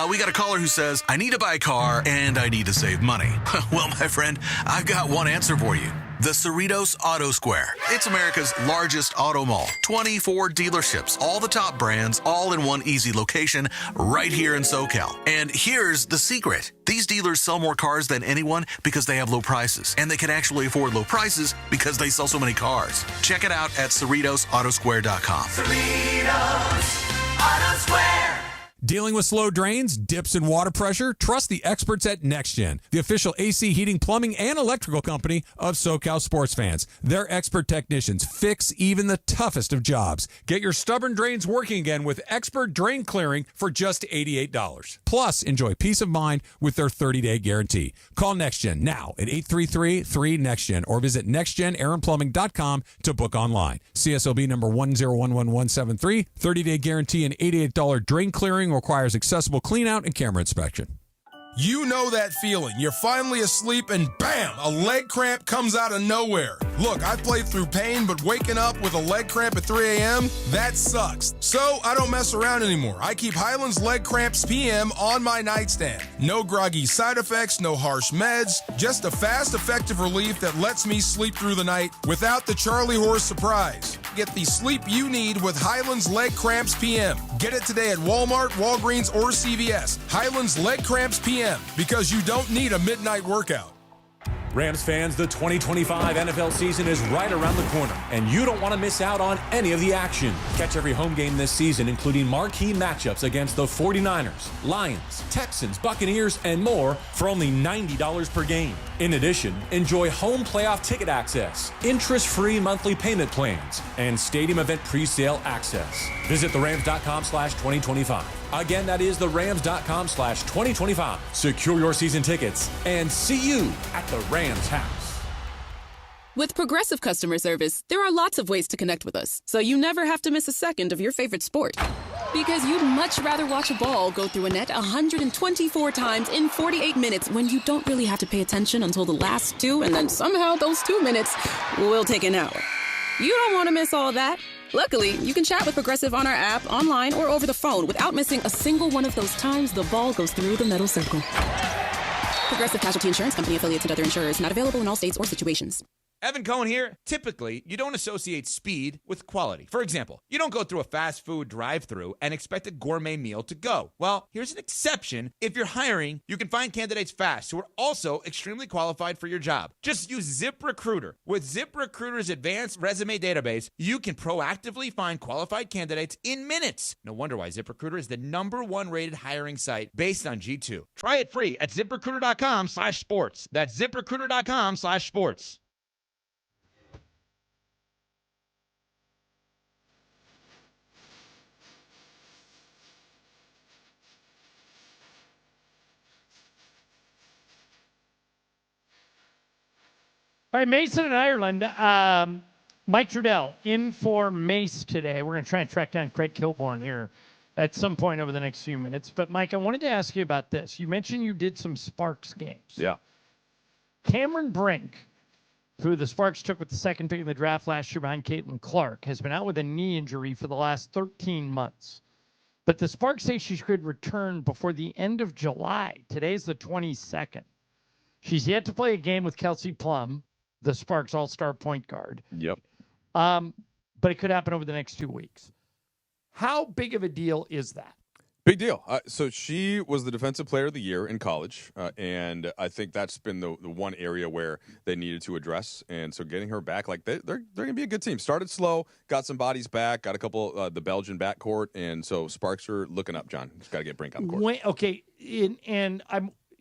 We got a caller who says, I need to buy a car and I need to save money. Well, my friend, I've got one answer for you. The Cerritos Auto Square. It's America's largest auto mall. 24 dealerships, all the top brands, all in one easy location right here in SoCal. And here's the secret. These dealers sell more cars than anyone because they have low prices. And they can actually afford low prices because they sell so many cars. Check it out at CerritosAutosquare.com. Cerritos Auto Square. Dealing with slow drains, dips in water pressure? Trust the experts at NextGen, the official AC, heating, plumbing, and electrical company of SoCal sports fans. Their expert technicians fix even the toughest of jobs. Get your stubborn drains working again with expert drain clearing for just $88. Plus, enjoy peace of mind with their 30-day guarantee. Call NextGen now at 833-3NEXTGen or visit nextgenaaronplumbing.com to book online. CSLB number 1011173, 30-day guarantee and $88 drain clearing requires accessible clean-out and camera inspection. You know that feeling. You're finally asleep and bam, a leg cramp comes out of nowhere. Look, I've played through pain, but waking up with a leg cramp at 3 a.m., that sucks. So I don't mess around anymore. I keep Highland's Leg Cramps PM on my nightstand. No groggy side effects, no harsh meds, just a fast, effective relief that lets me sleep through the night without the Charlie horse surprise. Get the sleep you need with Highland's Leg Cramps PM. Get it today at Walmart, Walgreens, or CVS. Highland's Leg Cramps PM, because you don't need a midnight workout. Rams fans, the 2025 NFL season is right around the corner, and you don't want to miss out on any of the action. Catch every home game this season, including marquee matchups against the 49ers, Lions, Texans, Buccaneers, and more for only $90 per game. In addition, enjoy home playoff ticket access, interest-free monthly payment plans, and stadium event pre-sale access. Visit therams.com/2025. Again, that is therams.com/2025. Secure your season tickets and see you at the Rams house. With Progressive Customer Service, there are lots of ways to connect with us, so you never have to miss a second of your favorite sport. Because you'd much rather watch a ball go through a net 124 times in 48 minutes when you don't really have to pay attention until the last two, and then somehow those 2 minutes will take an hour. You don't want to miss all of that. Luckily, you can chat with Progressive on our app, online, or over the phone without missing a single one of those times the ball goes through the metal circle. Progressive Casualty Insurance Company, affiliates, and other insurers. Not available in all states or situations. Evan Cohen here. Typically, you don't associate speed with quality. For example, you don't go through a fast food drive-thru and expect a gourmet meal to go. Well, here's an exception. If you're hiring, you can find candidates fast who are also extremely qualified for your job. Just use ZipRecruiter. With ZipRecruiter's advanced resume database, you can proactively find qualified candidates in minutes. No wonder why ZipRecruiter is the #1 rated hiring site based on G2. Try it free at ZipRecruiter.com/sports. That's ZipRecruiter.com/sports. All right, Mason in Ireland. Mike Trudell in for Mace today. We're going to try and track down Craig Kilborn here at some point over the next few minutes. But, Mike, I wanted to ask you about this. You mentioned you did some Sparks games. Yeah. Cameron Brink, who the Sparks took with the second pick in the draft last year behind Caitlin Clark, has been out with a knee injury for the last 13 months. But the Sparks say she could return before the end of July. Today's the 22nd. She's yet to play a game with Kelsey Plum, the Sparks all-star point guard. Yep. But it could happen over the next 2 weeks. How big of a deal is that? Big deal. So she was the Defensive Player of the Year in college, and I think that's been the one area where they needed to address. And so getting her back, like they're going to be a good team. Started slow, got some bodies back, got a couple the Belgian backcourt, and so Sparks are looking up. John, just got to get Brink on the court. Okay,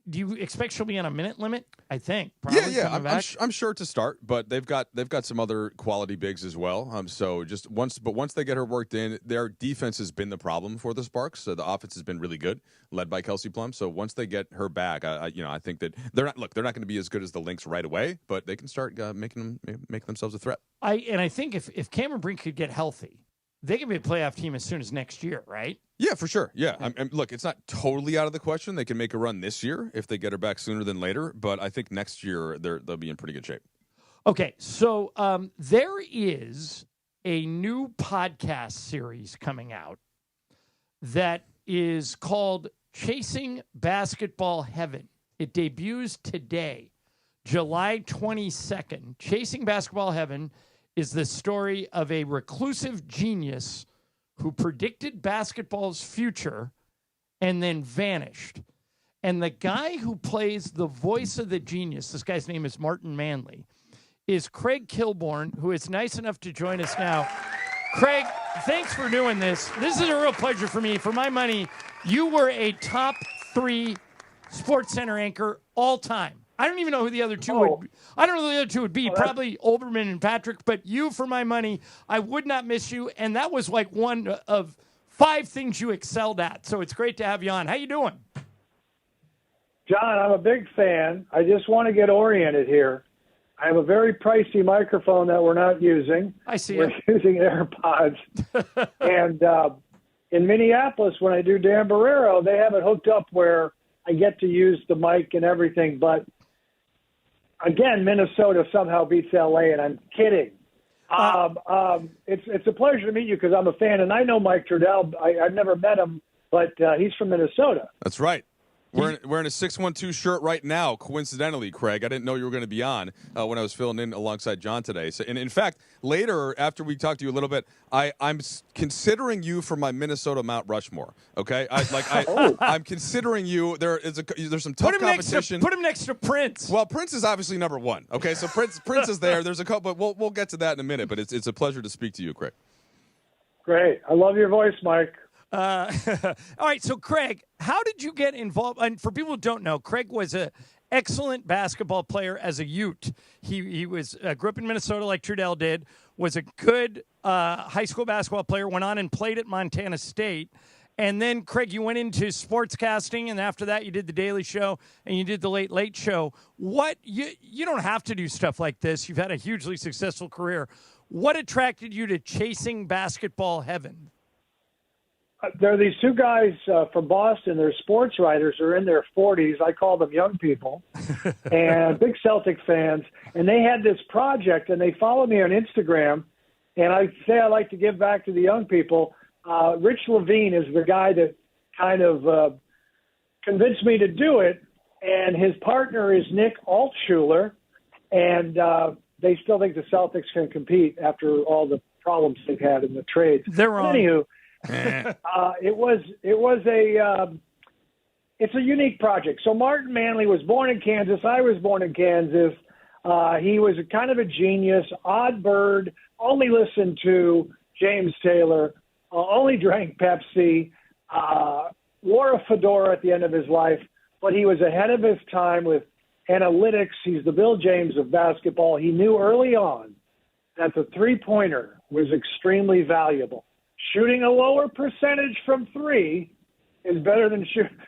do you expect she'll be on a minute limit? I think. Yeah. I'm sure to start, but they've got some other quality bigs as well. So just once they get her worked in, their defense has been the problem for the Sparks. So the offense has been really good, led by Kelsey Plum. So once they get her back, I think that they're not going to be as good as the Lynx right away, but they can start make themselves a threat. I think if Cameron Brink could get healthy, they can be a playoff team as soon as next year, right? Yeah, for sure. Yeah. Look, it's not totally out of the question. They can make a run this year if they get her back sooner than later. But I think next year they'll be in pretty good shape. Okay, so there is a new podcast series coming out that is called Chasing Basketball Heaven. It debuts today, July 22nd. Chasing Basketball Heaven is the story of a reclusive genius who predicted basketball's future and then vanished. And the guy who plays the voice of the genius, this guy's name is Martin Manley, is Craig Kilborn, who is nice enough to join us now. Craig, thanks for doing this. This is a real pleasure for me. For my money, you were a top 3 SportsCenter anchor all time. I don't even know who the other two would be. I don't know who the other two would be. Probably Olbermann and Patrick, but you, for my money, I would not miss you. And that was like one of 5 things you excelled at. So it's great to have you on. How you doing? John, I'm a big fan. I just want to get oriented here. I have a very pricey microphone that we're not using. I see. We're using AirPods. And in Minneapolis, when I do Dan Barrero, they have it hooked up where I get to use the mic and everything. But again, Minnesota somehow beats LA, and I'm kidding. It's a pleasure to meet you because I'm a fan, and I know Mike Trudell. I've never met him, but he's from Minnesota. That's right. Wearing a 612 shirt right now, coincidentally, Craig. I didn't know you were going to be on when I was filling in alongside John today. So, and in fact, later, after we talked to you a little bit, I'm considering you for my Minnesota Mount Rushmore, okay? I'm considering you. There's some tough competition. Put him next to Prince. Well, Prince is obviously number 1, okay? So Prince is there. There's a couple, but we'll get to that in a minute. But it's a pleasure to speak to you, Craig. Great. I love your voice, Mike. All right, so Craig, how did you get involved? And for people who don't know, Craig was an excellent basketball player as a Ute. He was grew up in Minnesota like Trudell did, was a good high school basketball player, went on and played at Montana State. And then, Craig, you went into sportscasting, and after that you did The Daily Show and you did The Late Late Show. You don't have to do stuff like this. You've had a hugely successful career. What attracted you to Chasing Basketball Heaven? There are these 2 guys from Boston. They're sports writers. They're in their 40s. I call them young people, and big Celtic fans. And they had this project, and they follow me on Instagram. And I say I like to give back to the young people. Rich Levine is the guy that kind of convinced me to do it. And his partner is Nick Altshuler. And they still think the Celtics can compete after all the problems they've had in the trades. They're wrong. Anywho, it's a unique project. So Martin Manley was born in Kansas. I was born in Kansas. He was a kind of a genius, odd bird, only listened to James Taylor, only drank Pepsi, wore a fedora at the end of his life, but he was ahead of his time with analytics. He's the Bill James of basketball. He knew early on that the three-pointer was extremely valuable. Shooting a lower percentage from 3 is better than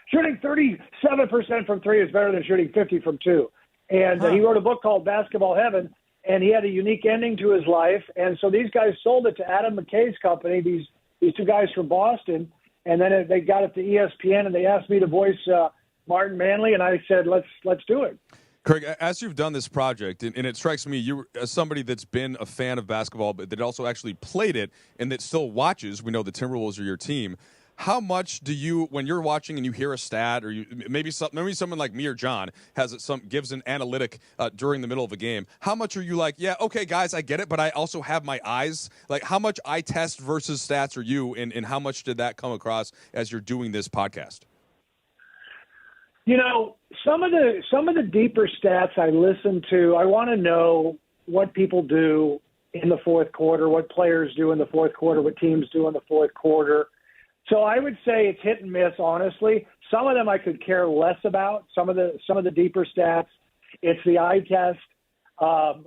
shooting 37% from 3 is better than shooting 50 from 2. And he wrote a book called Basketball Heaven, and he had a unique ending to his life. And so these guys sold it to Adam McKay's company, these 2 guys from Boston, and then they got it to ESPN, and they asked me to voice Martin Manley, and I said, let's do it. Craig, as you've done this project, and it strikes me, you as somebody that's been a fan of basketball, but that also actually played it and that still watches, we know the Timberwolves are your team. How much do you, when you're watching and you hear a stat, or maybe someone like me or John gives an analytic during the middle of a game, how much are you like, yeah, okay, guys, I get it, but I also have my eyes? Like, how much eye test versus stats are you, and how much did that come across as you're doing this podcast? You know, some of the deeper stats I listen to, I want to know what people do in the fourth quarter, what players do in the fourth quarter, what teams do in the fourth quarter. So I would say it's hit and miss, honestly. Some of them I could care less about. Some of the deeper stats, it's the eye test. So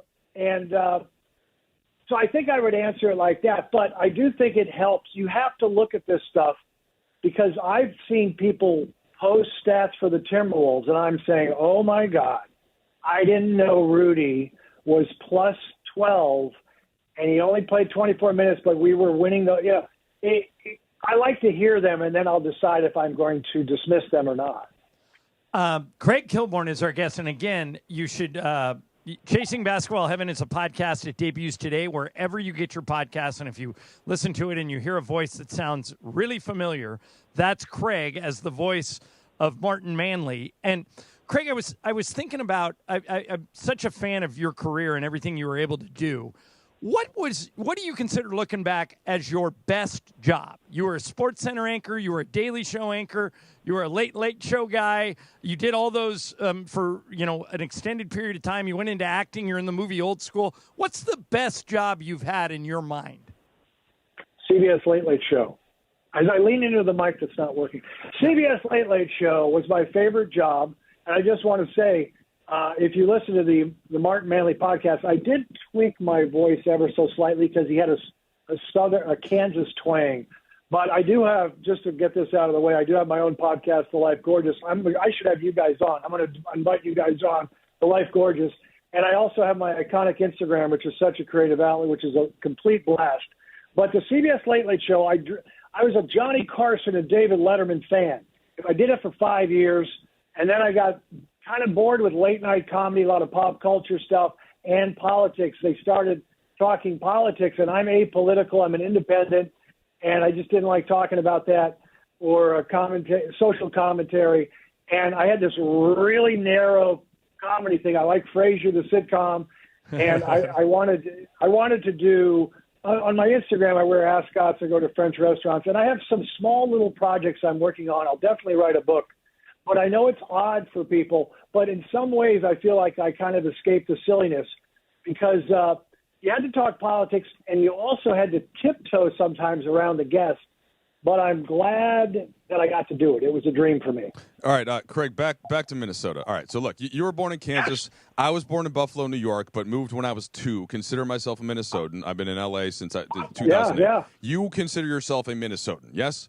I think I would answer it like that. But I do think it helps. You have to look at this stuff because I've seen people post stats for the Timberwolves, and I'm saying, oh, my God, I didn't know Rudy was plus 12, and he only played 24 minutes, but we were winning I like to hear them, and then I'll decide if I'm going to dismiss them or not. Craig Kilborn is our guest, and again, you should Chasing Basketball Heaven is a podcast. It debuts today wherever you get your podcasts. And if you listen to it and you hear a voice that sounds really familiar, that's Craig as the voice of Martin Manley. And Craig, I was thinking about, I'm such a fan of your career and everything you were able to do. What do you consider, looking back, as your best job? You were a Sports Center anchor. You were a Daily Show anchor. You were a late show guy. You did all those for an extended period of time. You went into acting. You're in the movie Old School. What's the best job you've had in your mind? CBS Late Show. As I lean into the mic that's not working, CBS Late Show was my favorite job. And I just want to say, if you listen to the Martin Manley podcast, I did tweak my voice ever so slightly because he had a Kansas twang. But I do have, just to get this out of the way, I do have my own podcast, The Life Gorgeous. I should have you guys on. I'm going to invite you guys on, The Life Gorgeous. And I also have my iconic Instagram, which is such a creative outlet, which is a complete blast. But the CBS Late Show, I was a Johnny Carson and David Letterman fan. I did it for 5 years, and then I got kind of bored with late night comedy, a lot of pop culture stuff, and politics. They started talking politics, and I'm apolitical. I'm an independent, and I just didn't like talking about that or social commentary. And I had this really narrow comedy thing. I like Frasier, the sitcom, and I wanted to do on my Instagram. I wear ascots. I go to French restaurants, and I have some small little projects I'm working on. I'll definitely write a book. But I know it's odd for people, but in some ways I feel like I kind of escaped the silliness because you had to talk politics and you also had to tiptoe sometimes around the guests. But I'm glad that I got to do it. It was a dream for me. All right, Craig, back to Minnesota. All right, so look, you were born in Kansas. I was born in Buffalo, New York, but moved when I was 2. Consider myself a Minnesotan. I've been in L.A. since 2008. Yeah. You consider yourself a Minnesotan, yes?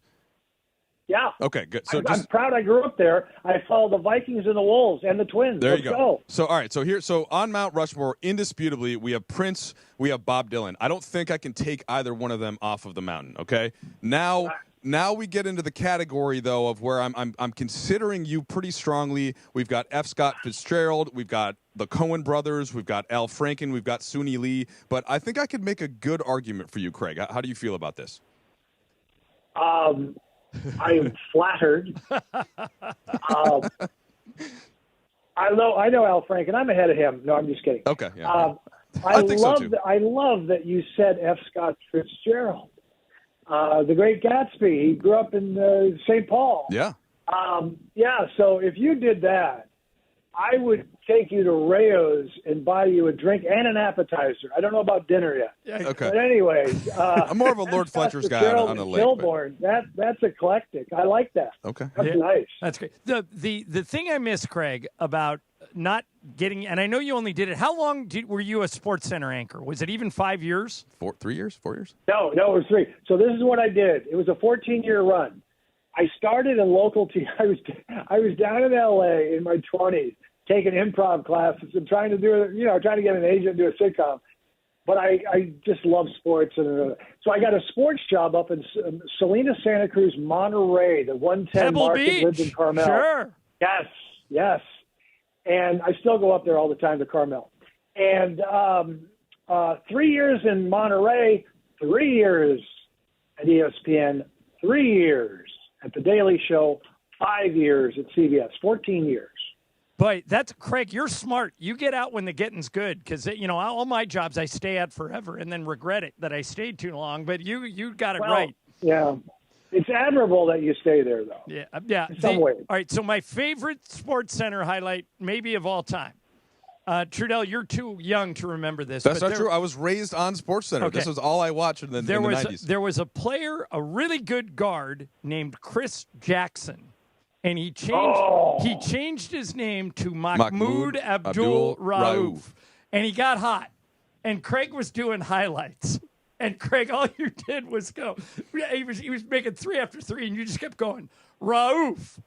Yeah. Okay, good. So I'm proud I grew up there. I follow the Vikings and the Wolves and the Twins. There Let's you go. So, all right. So on Mount Rushmore, indisputably, we have Prince, we have Bob Dylan. I don't think I can take either one of them off of the mountain. Okay. Now we get into the category though of where I'm considering you pretty strongly. We've got F. Scott Fitzgerald, we've got the Coen brothers, we've got Al Franken, we've got Suni Lee. But I think I could make a good argument for you, Craig. How do you feel about this? I am flattered. I know Al Franken. I'm ahead of him. No, I'm just kidding. Okay. Yeah. I think so too. I love that you said F. Scott Fitzgerald, the Great Gatsby. He grew up in St. Paul. Yeah. So if you did that, I would take you to Rayo's and buy you a drink and an appetizer. I don't know about dinner yet. Okay. But anyways, I'm more of a Lord Fletcher's guy on the lake. Kilborn, that's eclectic. I like that. Okay. That's nice. That's great. The thing I miss, Craig, about not getting, and I know you only did it. How long were you a Sports Center anchor? Was it even 5 years? 3 years? 4 years? No, it was 3. So this is what I did. It was a 14-year run. I started in local TV. I was down in L.A. in my 20s. Taking improv classes and trying to get an agent to do a sitcom. But I just love sports. And so I got a sports job up in Salinas, Santa Cruz, Monterey, the 110 Pebble market Beach. lives in Carmel. Sure. Yes. And I still go up there all the time to Carmel. And 3 years in Monterey, 3 years at ESPN, 3 years at The Daily Show, 5 years at CBS, 14 years. But that's, Craig, you're smart. You get out when the getting's good because, all my jobs I stay at forever and then regret it that I stayed too long. But you got it right. Yeah. It's admirable that you stay there, though. Yeah. In some ways. All right, so my favorite Sports Center highlight maybe of all time. Trudell, you're too young to remember this. That's not true. I was raised on Sports Center. Okay. This was all I watched in the 90s. There was a player, a really good guard named Chris Jackson. And he changed his name to Mahmoud Abdul Rauf. And he got hot. And Craig was doing highlights. And Craig, all you did was go. He was making 3 after 3, and you just kept going, Rauf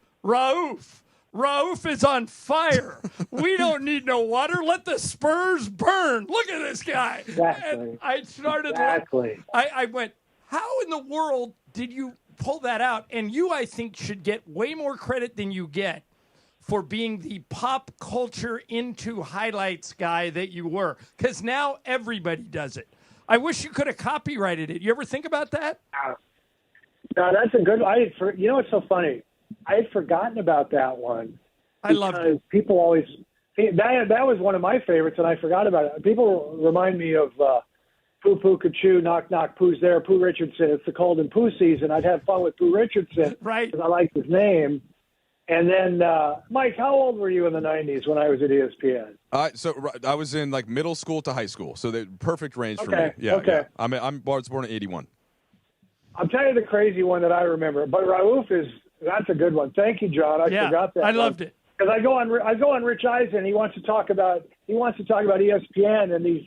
is on fire. We don't need no water. Let the Spurs burn. Look at this guy. Exactly. And I started. Exactly. I went, how in the world did you pull that out? And you, I think, should get way more credit than you get for being the pop culture into highlights guy that you were, because now everybody does it. I wish you could have copyrighted it. You ever think about that? No, that's a good one. You know what's so funny? I had forgotten about that one. I love it. People always that was one of my favorites, and I forgot about it. People remind me of Poo Poo Kachoo, Knock Knock, Pooh's There, Pooh Richardson. It's the cold and Pooh season. I'd have fun with Pooh Richardson, right? Because I liked his name. And then, Mike, how old were you in the 90s when I was at ESPN? So I was in like middle school to high school, so the perfect range for me. Okay, Yeah, okay. Yeah. I was born in 81. I'll tell you the crazy one that I remember, but Raouf that's a good one. Thank you, John. I forgot that. I loved it. Because I go on Rich Eisen. He wants to talk about ESPN and these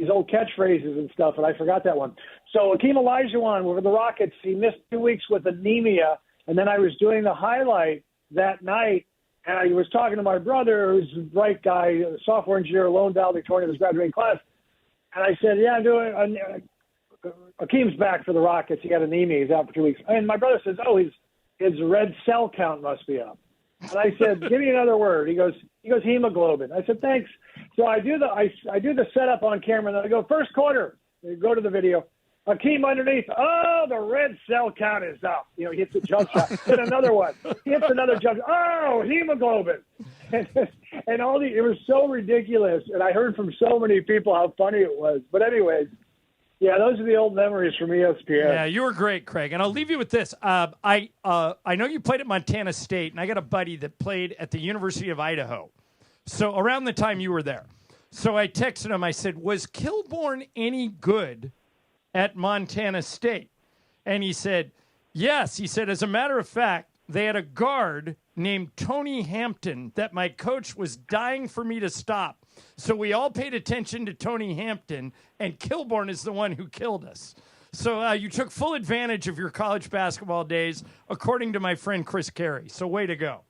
old catchphrases and stuff, and I forgot that one. So Akeem Olajuwon with the Rockets, he missed 2 weeks with anemia, and then I was doing the highlight that night, and I was talking to my brother, who's a bright guy, a software engineer, lone valedictorian of his graduating class, and I said, "Yeah, I'm doing. Akeem's back for the Rockets. He got anemia. He's out for 2 weeks." And my brother says, "Oh, his red cell count must be up." And I said, "Give me another word." He goes hemoglobin. I said, "Thanks." So I do the setup on camera, and then I go, "First quarter." I go to the video. Akeem underneath. Oh, the red cell count is up. He hits a jump shot. Hit another one. He hits another jump shot. Oh, hemoglobin. And it was so ridiculous. And I heard from so many people how funny it was. But anyways, yeah, those are the old memories from ESPN. Yeah, you were great, Craig. And I'll leave you with this. I know you played at Montana State, and I got a buddy that played at the University of Idaho. So around the time you were there. So I texted him. I said, "Was Kilborn any good at Montana State?" And he said, "Yes." He said, "As a matter of fact, they had a guard named Tony Hampton that my coach was dying for me to stop. So we all paid attention to Tony Hampton, and Kilborn is the one who killed us." So you took full advantage of your college basketball days, according to my friend Chris Carey. So way to go.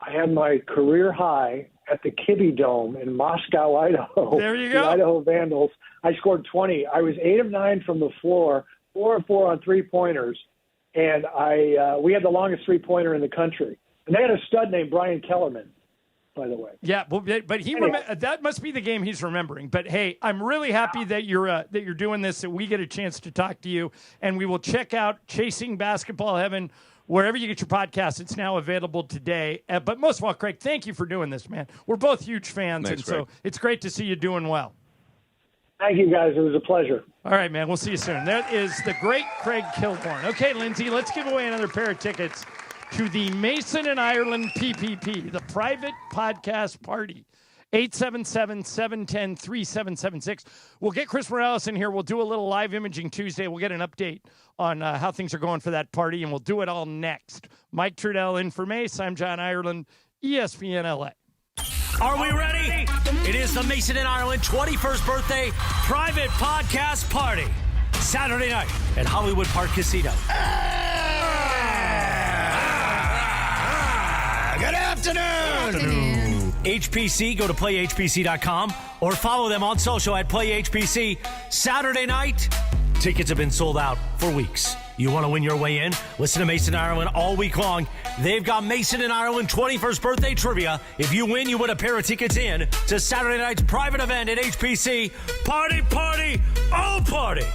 I had my career high at the Kibbe Dome in Moscow, Idaho. There you go. The Idaho Vandals. I scored 20. I was 8 of 9 from the floor, 4 of 4 on three-pointers, and we had the longest three-pointer in the country. And they had a stud named Brian Kellerman, by the way. Yeah, but that must be the game he's remembering. But hey, I'm really happy that you're doing this, that we get a chance to talk to you, and we will check out Chasing Basketball Heaven wherever you get your podcast. It's now available today. But most of all, Craig, thank you for doing this, man. We're both huge fans, Thanks, and so it's great to see you doing well. Thank you, guys. It was a pleasure. All right, man. We'll see you soon. That is the great Craig Kilborn. Okay, Lindsay, let's give away another pair of tickets to the Mason and Ireland PPP, the private podcast party. 877-710-3776. We'll get Chris Morales in here. We'll do a little live imaging Tuesday. We'll get an update on how things are going for that party, and we'll do it all next. Mike Trudell in for Mace. I'm John Ireland, ESPN LA. Are we ready? It is the Mason and Ireland 21st birthday private podcast party. Saturday night at Hollywood Park Casino. Good afternoon. HPC, go to playhpc.com or follow them on social at playhpc. Saturday night, tickets have been sold out for weeks. You want to win your way in? Listen to Mason and Ireland all week long. They've got Mason and Ireland 21st birthday trivia. If you win, you win a pair of tickets in to Saturday night's private event at HPC. Party, party, oh party.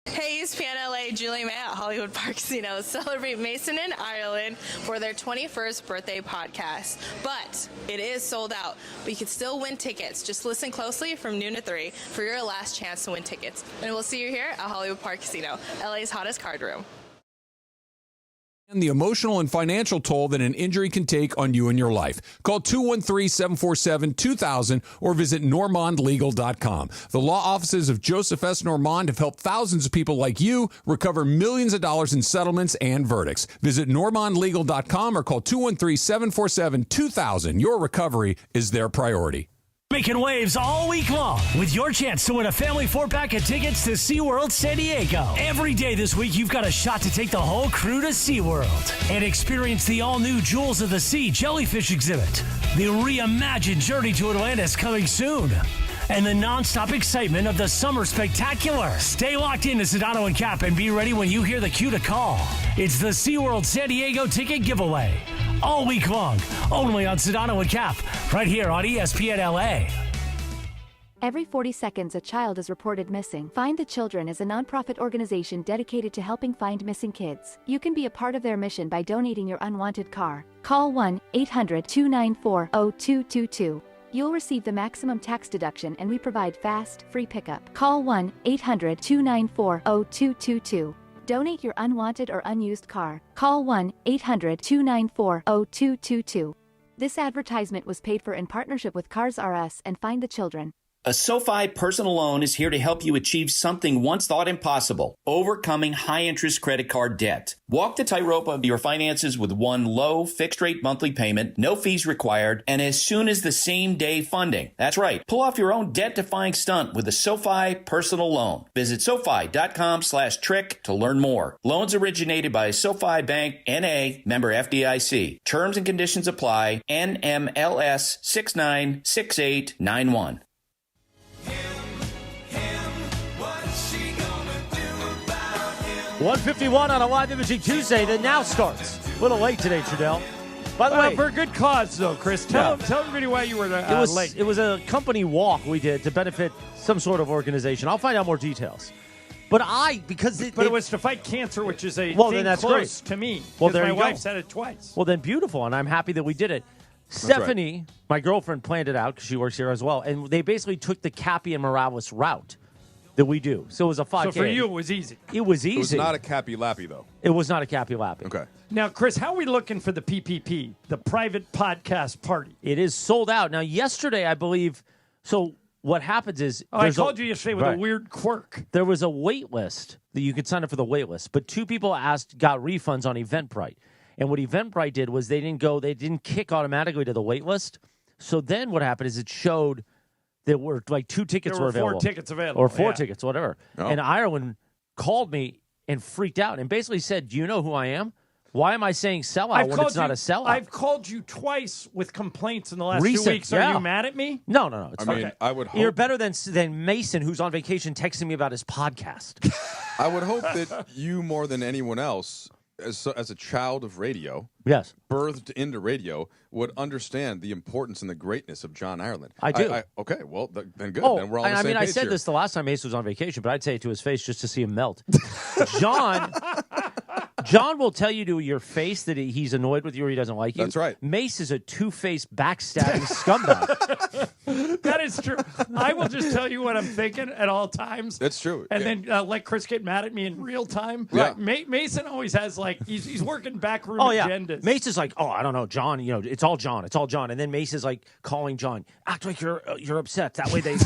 Hey, ESPN LA, Julie May at Hollywood Park Casino celebrate Mason and Ireland for their 21st birthday podcast. But it is sold out. But you can still win tickets. Just listen closely from noon to 3 for your last chance to win tickets. And we'll see you here at Hollywood Park Casino, LA's hottest card room. And the emotional and financial toll that an injury can take on you and your life. Call 213-747-2000 or visit normandlegal.com. The law offices of Joseph S. Normand have helped thousands of people like you recover millions of dollars in settlements and verdicts. Visit normandlegal.com or call 213-747-2000. Your recovery is their priority. Making waves all week long with your chance to win a family 4-pack of tickets to SeaWorld San Diego. Every day this week, you've got a shot to take the whole crew to SeaWorld and experience the all-new Jewels of the Sea jellyfish exhibit. The reimagined Journey to Atlantis coming soon. and the nonstop excitement of the Summer Spectacular. Stay locked into Sedano and Cap and be ready when you hear the cue to call. It's the SeaWorld San Diego ticket giveaway. All week long, only on Sedano and Cap, right here on ESPN LA. Every 40 seconds, a child is reported missing. Find the Children is a nonprofit organization dedicated to helping find missing kids. You can be a part of their mission by donating your unwanted car. Call 1-800-294-0222. You'll receive the maximum tax deduction, and we provide fast, free pickup. Call 1-800-294-0222. Donate your unwanted or unused car. Call 1-800-294-0222. This advertisement was paid for in partnership with Cars R Us and Find the Children. A SoFi personal loan is here to help you achieve something once thought impossible: overcoming high-interest credit card debt. Walk the tightrope of your finances with one low, fixed-rate monthly payment, no fees required, and as soon as the same-day funding. That's right. Pull off your own debt-defying stunt with a SoFi personal loan. Visit SoFi.com/trick to learn more. Loans originated by SoFi Bank, N.A., member FDIC. Terms and conditions apply. NMLS 696891. 1:51 on a live imaging Tuesday that now starts. A little late today, Trudell. By the way, for a good cause, though, Chris. Tell everybody why you were late. It was a company walk we did to benefit some sort of organization. I'll find out more details. But it was to fight cancer, which is a well, thing then that's close great to me. Well, there my you wife go. said it twice. Well, then beautiful, and I'm happy that we did it. That's right. Stephanie, my girlfriend, planned it out because she works here as well, and they basically took the Cappy and Morales route that we do. So it was a 5K. So for you, it was easy. It was easy. It was not a Cappy Lappy, though. It was not a Cappy Lappy. Okay. Now, Chris, how are we looking for the PPP, the private podcast party? It is sold out. Now, yesterday, I believe, so what happens is... I called you yesterday with a weird quirk. There was a wait list that you could sign up for the wait list, but two people got refunds on Eventbrite. And what Eventbrite did was they didn't kick automatically to the wait list. So then what happened is it showed... There were like 2 tickets were available. 4 tickets available. Or 4 tickets, whatever. Oh. And Ireland called me and freaked out and basically said, do you know who I am? Why am I saying sellout when it's not a sellout? I've called you twice with complaints in the last 2 weeks. Yeah. Are you mad at me? No. It's I mean, I would hope... You're better than Mason, who's on vacation, texting me about his podcast. I would hope that you, more than anyone else, as a child of radio, yes, birthed into radio, would understand the importance and the greatness of John Ireland. I do. Okay, well, then good. Oh, then we're all on the I same mean, I page said here. this the last time Mace was on vacation, but I'd say it to his face just to see him melt. John will tell you to your face that he's annoyed with you or he doesn't like you. That's right. Mace is a two-faced, backstabbing scumbag. That is true. I will just tell you what I'm thinking at all times. That's true. And then let Chris get mad at me in real time. Yeah. Mason always has he's working backroom agendas. Mace is like, oh, I don't know, John. You know, it's all John. It's all John. And then Mace is like calling John, act like you're upset. That way they.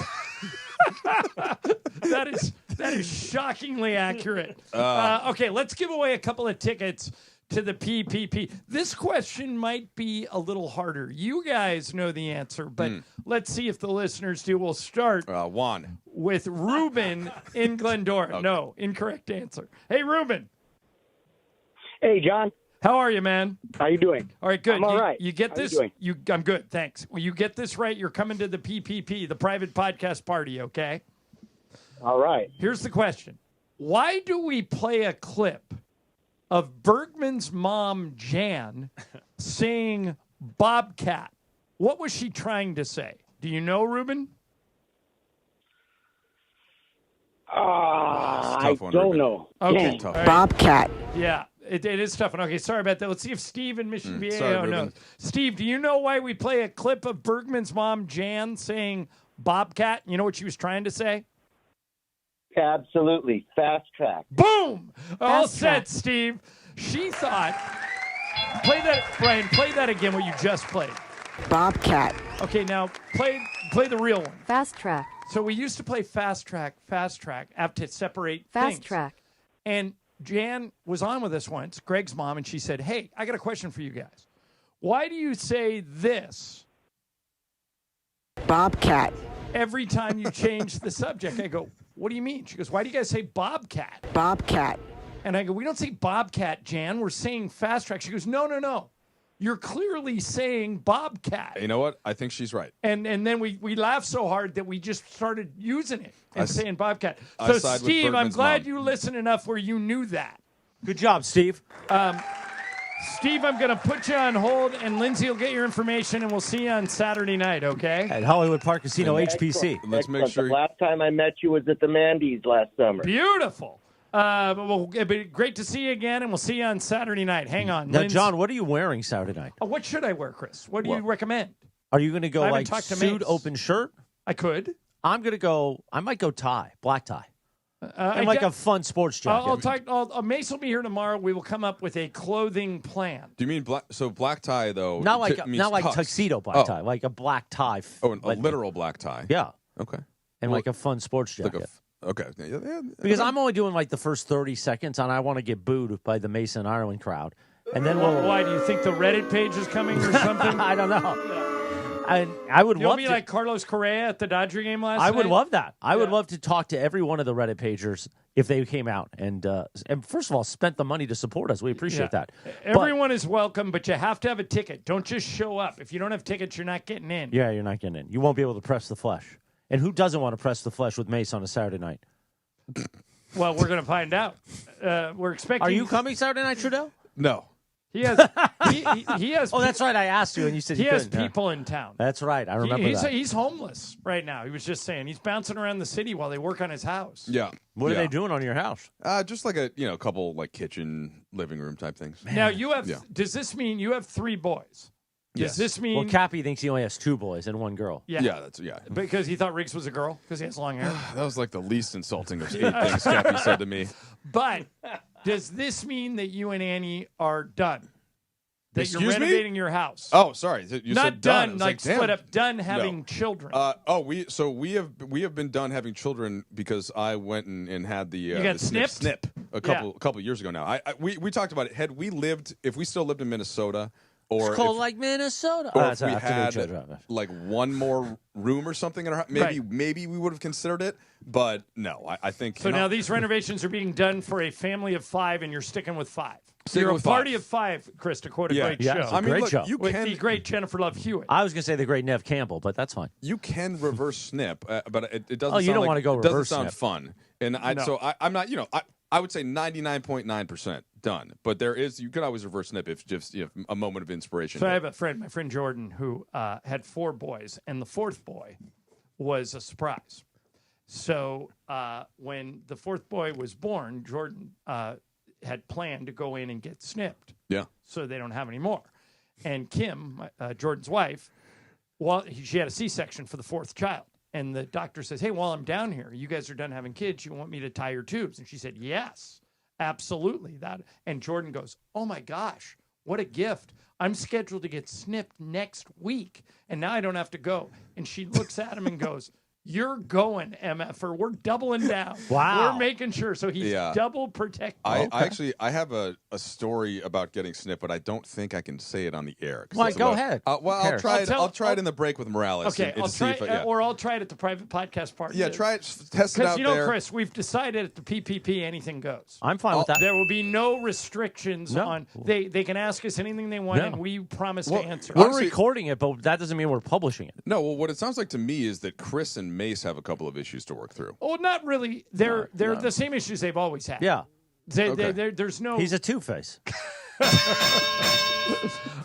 That is shockingly accurate. Okay, let's give away a couple of tickets to the PPP. This question might be a little harder. You guys know the answer, but let's see if the listeners do. We'll start Juan with Ruben in Glendora. Okay. No, incorrect answer. Hey, Ruben. Hey, John. How are you, man? How you doing? All right, good. I'm all right. You get How this? you doing? I'm good, thanks. Well, you get this right, you're coming to the PPP, the private podcast party, okay? All right. Here's the question. Why do we play a clip of Bergman's mom, Jan, saying Bobcat? What was she trying to say? Do you know, Ruben? I don't know. Okay. Right. Bobcat. Yeah. It is tough. Okay, sorry about that. Let's see if Steve in Mission Viejo sorry, knows. Steve, do you know why we play a clip of Bergman's mom, Jan, saying Bobcat? You know what she was trying to say? Absolutely. Fast track. Boom! All set, Steve. She thought... Play that, Brian, play that again, what you just played. Bobcat. Okay, now play the real one. Fast track. So we used to play fast track, have to separate Fast things. track. And Jan was on with us once, Greg's mom, and she said, hey, I got a question for you guys. Why do you say this? Bobcat. Every time you change the subject. I go, what do you mean? She goes, why do you guys say Bobcat? Bobcat. And I go, we don't say Bobcat, Jan. We're saying fast track. She goes, no. You're clearly saying Bobcat. You know what? I think she's right. And then we laughed so hard that we just started using it and saying Bobcat. I So, side with Steve, I'm Bergman's glad mom. you listened enough where you knew that. Good job, Steve. Steve, I'm going to put you on hold, and Lindsay will get your information, and we'll see you on Saturday night, okay? At Hollywood Park Casino HPC. Let's make sure. The last time I met you was at the Mandy's last summer. Beautiful. But it'll be great to see you again, and we'll see you on Saturday night. Hang on. Now, Lindsay. John, what are you wearing Saturday night? What should I wear, Chris? What do you recommend? Are you going to go I haven't like talked to suit, Mace. open shirt? I could. I might go tie, black tie. And I like get- a fun sports jacket. Mace will be here tomorrow. We will come up with a clothing plan. Do you mean black? So black tie though? Not like means tux. tuxedo black Oh. tie, like a black tie. Oh, a literal black tie. Yeah. Okay. And like a fun sports jacket. Okay. Yeah, Because I'm only doing like the first 30 seconds, and I want to get booed by the Mason Ireland crowd. And then we'll. Why do you think the Reddit page is coming or something? I don't know. I would You'll love be to. like Carlos Correa at the Dodger game last night. I would love that. I would love to talk to every one of the Reddit pagers if they came out and first of all spent the money to support us. We appreciate that. Everyone is welcome, but you have to have a ticket. Don't just show up. If you don't have tickets, you're not getting in. Yeah, you're not getting in. You won't be able to press the flesh. And who doesn't want to press the flesh with Mace on a Saturday night? Well, we're going to find out. We're expecting. Are you coming Saturday night, Trudell? No. He has. he has. Oh, that's right. I asked you, and you said he you has couldn't. people in town. That's right. I remember he's, that. He's homeless right now. He was just saying he's bouncing around the city while they work on his house. Yeah. What are they doing on your house? Just like a couple like kitchen, living room type things. Now you have. Yeah. Does this mean you have 3 boys? Does Yes. this mean? Well, Cappy thinks he only has 2 boys and 1 girl. Yeah. That's Because he thought Riggs was a girl because he has long hair. That was like the least insulting of 8 things Cappy said to me. But does this mean that you and Annie are done? That Excuse you're me? renovating your house? Oh, sorry. You Not said done. I was like damn. split up. Done No. having children. We have been done having children because I went and had the got the snip snipped? a couple years ago now. We talked about it. Had we lived, if we still lived in Minnesota, or It's cold if, like Minnesota. or That's if we after had like one more room or something in our house, maybe we would have considered it. But no, I think So now these renovations are being done for a family of 5, and you're sticking with 5. Sticking You're with a party 5. of 5, Chris, to quote a Yeah. great Yeah, show. it's a great show. You With can the great Jennifer Love Hewitt. I was going to say the great Nev Campbell, but that's fine. You can reverse snip, but it doesn't. Oh, you sound don't like, wanna go It doesn't reverse sound snip. fun, and No. I'm not. I would say 99.9% done, but you could always reverse snip if just a moment of inspiration. So I have a friend, my friend Jordan, who had 4 boys, and the 4th boy was a surprise. So when the 4th boy was born, Jordan had planned to go in and get snipped. Yeah. So they don't have any more. And Kim, Jordan's wife, she had a C-section for the 4th child. And the doctor says, hey, while I'm down here, you guys are done having kids. You want me to tie your tubes? And she said, yes, absolutely. And Jordan goes, oh, my gosh, what a gift. I'm scheduled to get snipped next week, and now I don't have to go. And she looks at him and goes, you're going, MFer. We're doubling down. Wow. We're making sure. So he's double protected. I have a story about getting snipped, but I don't think I can say it on the air. Why, go ahead. I'll try it. I'll try it in the break with Morales. Okay, and I'll see try if or I'll try it at the private podcast party. Yeah, try it. Test it out Because, there. Chris, we've decided at the PPP anything goes. I'm fine with that. There will be no restrictions No. on. They can ask us anything they want, No. and we promise to answer. We're Honestly- recording it, but that doesn't mean we're publishing it. No, well, what it sounds like to me is that Chris and Mace have a couple of issues to work through. Oh, not really. They're the same issues they've always had. Yeah. There's no. He's a two-face.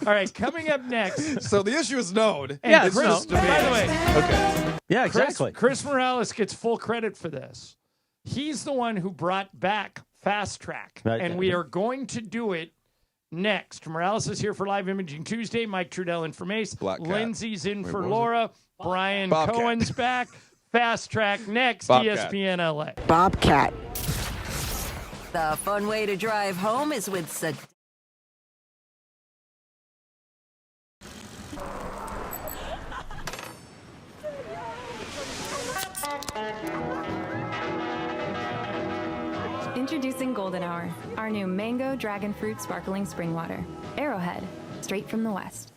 All right, coming up next. So the issue is known. And It's Chris, just to me. by the way, Okay. Yeah, exactly. Chris Morales gets full credit for this. He's the one who brought back Fast Track, Right. and we are going to do it next. Morales is here for Live Imaging Tuesday. Mike Trudell in for Mace. Black Cat. Lindsay's in Wait, for what was Laura. Brian Bobcat. Cohen's back. Fast Track next. Bobcat. ESPN LA. Bobcat. The fun way to drive home is with Introducing Golden Hour, our new mango dragon fruit sparkling spring water. Arrowhead, straight from the west.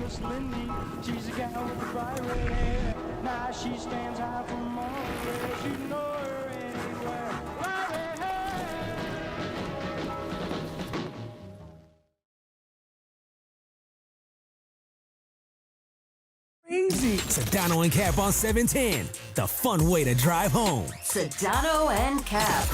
Miss Lindy. She's a gal with the bright red hair. Now she stands out from all the rest. You know her anywhere. Right hair. Easy. Sedano and Cap on 710. The fun way to drive home. Sedano and Cap.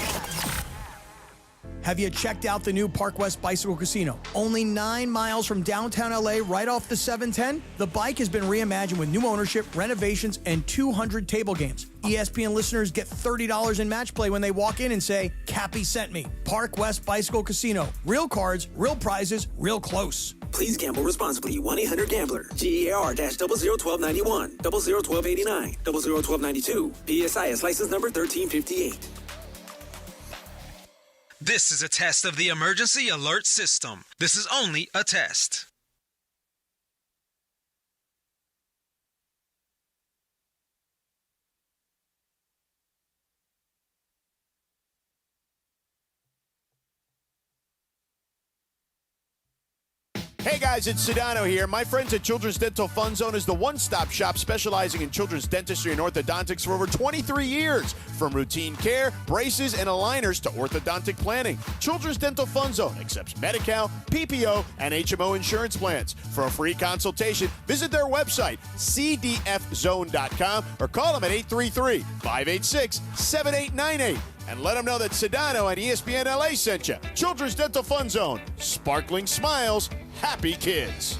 Have you checked out the new Park West Bicycle Casino? Only 9 miles from downtown LA, right off the 710. The bike has been reimagined with new ownership, renovations, and 200 table games. ESPN listeners get $30 in match play when they walk in and say, Cappy sent me. Park West Bicycle Casino. Real cards, real prizes, real close. Please gamble responsibly. 1-800-GAMBLER. GEAR-0021291. 001289. 001292. PSIS license number 1358. This is a test of the emergency alert system. This is only a test. Hey guys, it's Sedano here. My friends at Children's Dental Fun Zone is the one-stop shop specializing in children's dentistry and orthodontics for over 23 years. From routine care, braces, and aligners to orthodontic planning, Children's Dental Fun Zone accepts Medi-Cal, PPO, and HMO insurance plans. For a free consultation, visit their website, cdfzone.com, or call them at 833-586-7898. And let them know that Sedano and ESPN LA sent you. Children's Dental Fun Zone. Sparkling smiles, happy kids.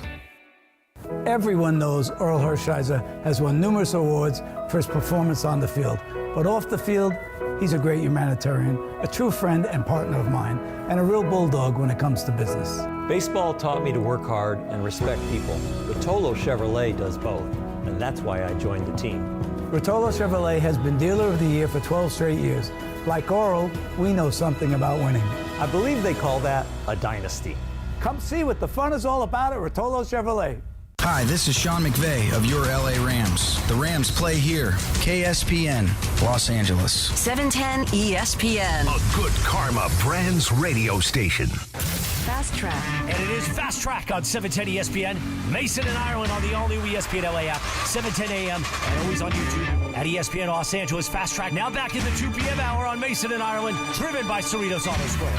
Everyone knows Earl Hershiser has won numerous awards for his performance on the field. But off the field, he's a great humanitarian, a true friend and partner of mine, and a real bulldog when it comes to business. Baseball taught me to work hard and respect people. Rotolo Chevrolet does both, and that's why I joined the team. Rotolo Chevrolet has been Dealer of the Year for 12 straight years. Like Earl, we know something about winning. I believe they call that a dynasty. Come see what the fun is all about at Rotolo Chevrolet. Hi, this is Sean McVay of your LA Rams. The Rams play here. KSPN, Los Angeles. 710 ESPN. A good karma brands radio station. Fast Track. And it is Fast Track on 710 ESPN. Mason and Ireland on the all-new ESPN LA app, 7:10 a.m. and always on YouTube at ESPN Los Angeles. Fast Track now back in the 2 p.m. hour on Mason and Ireland, driven by Cerritos Auto Square.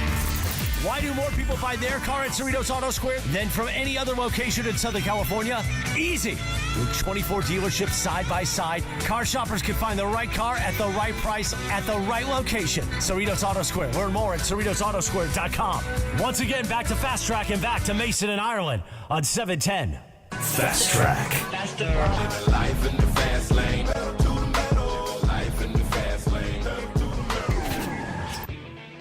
Why do more people buy their car at Cerritos Auto Square than from any other location in Southern California? Easy. With 24 dealerships side by side, car shoppers can find the right car at the right price at the right location. Cerritos Auto Square. Learn more at CerritosAutosquare.com. Once again, back to Fast Track and back to Mason and Ireland on 710. Fast Track. Faster. Life in the fast lane. Life in the fast lane.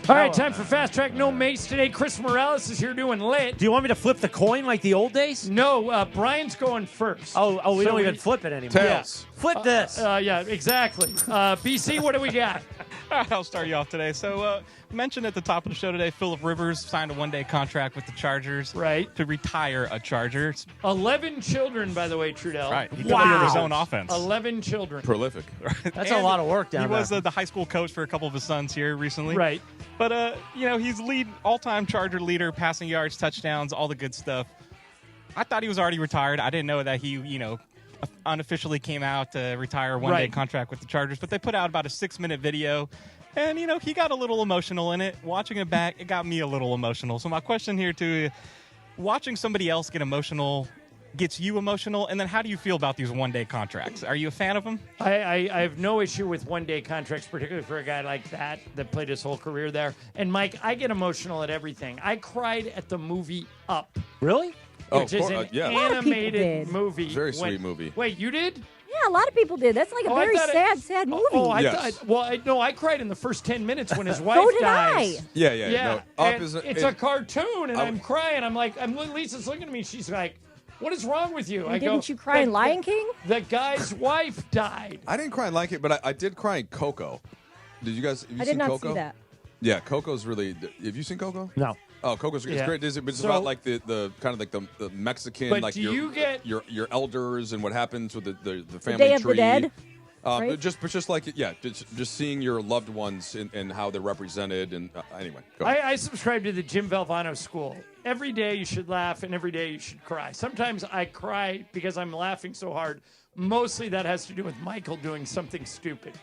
All right, time for Fast Track. No Mace today. Chris Morales is here doing lit. Do you want me to flip the coin like the old days? No, Brian's going first. Oh, we don't even flip it anymore. Tails. Yeah. Flip this. Yeah, exactly. BC, what do we got? All right, I'll start you off today. So, mentioned at the top of the show today, Phillip Rivers signed a one-day contract with the Chargers to retire a Charger. 11 children, by the way, Trudell. Right. He built his own offense. 11 children. Prolific. That's a lot of work down there. He was the high school coach for a couple of his sons here recently. Right. But, he's all-time Charger leader, passing yards, touchdowns, all the good stuff. I thought he was already retired. I didn't know that he, unofficially came out to retire a one-day contract with the Chargers. But they put out about a 6-minute video. And, he got a little emotional in it. Watching it back, it got me a little emotional. So my question here, too, watching somebody else get emotional gets you emotional? And then how do you feel about these one-day contracts? Are you a fan of them? I have no issue with one-day contracts, particularly for a guy like that played his whole career there. And, Mike, I get emotional at everything. I cried at the movie Up. Really? Which is an animated movie. Very sweet movie. Wait, you did? Yeah, a lot of people did. That's like a very sad movie. I cried in the first 10 minutes when his wife So did dies. I. Yeah. No, Up it's a cartoon, and I'm crying. I'm like, Lisa's looking at me. She's like, what is wrong with you? Didn't you cry in Lion King? The guy's wife died. I didn't cry in Lion King, but I did cry in Coco. Did you guys? Have you I seen did not Coco? see that. Yeah, Coco's really. Have you seen Coco? No. Oh, Coco's it's great. It's about like the kind of like the Mexican, But like do you get your elders and what happens with the family Day of tree. the Dead? Right? Just like just seeing your loved ones and how they're represented. And anyway, go ahead. I subscribe to the Jim Valvano school. Every day you should laugh, and every day you should cry. Sometimes I cry because I'm laughing so hard. Mostly that has to do with Michael doing something stupid.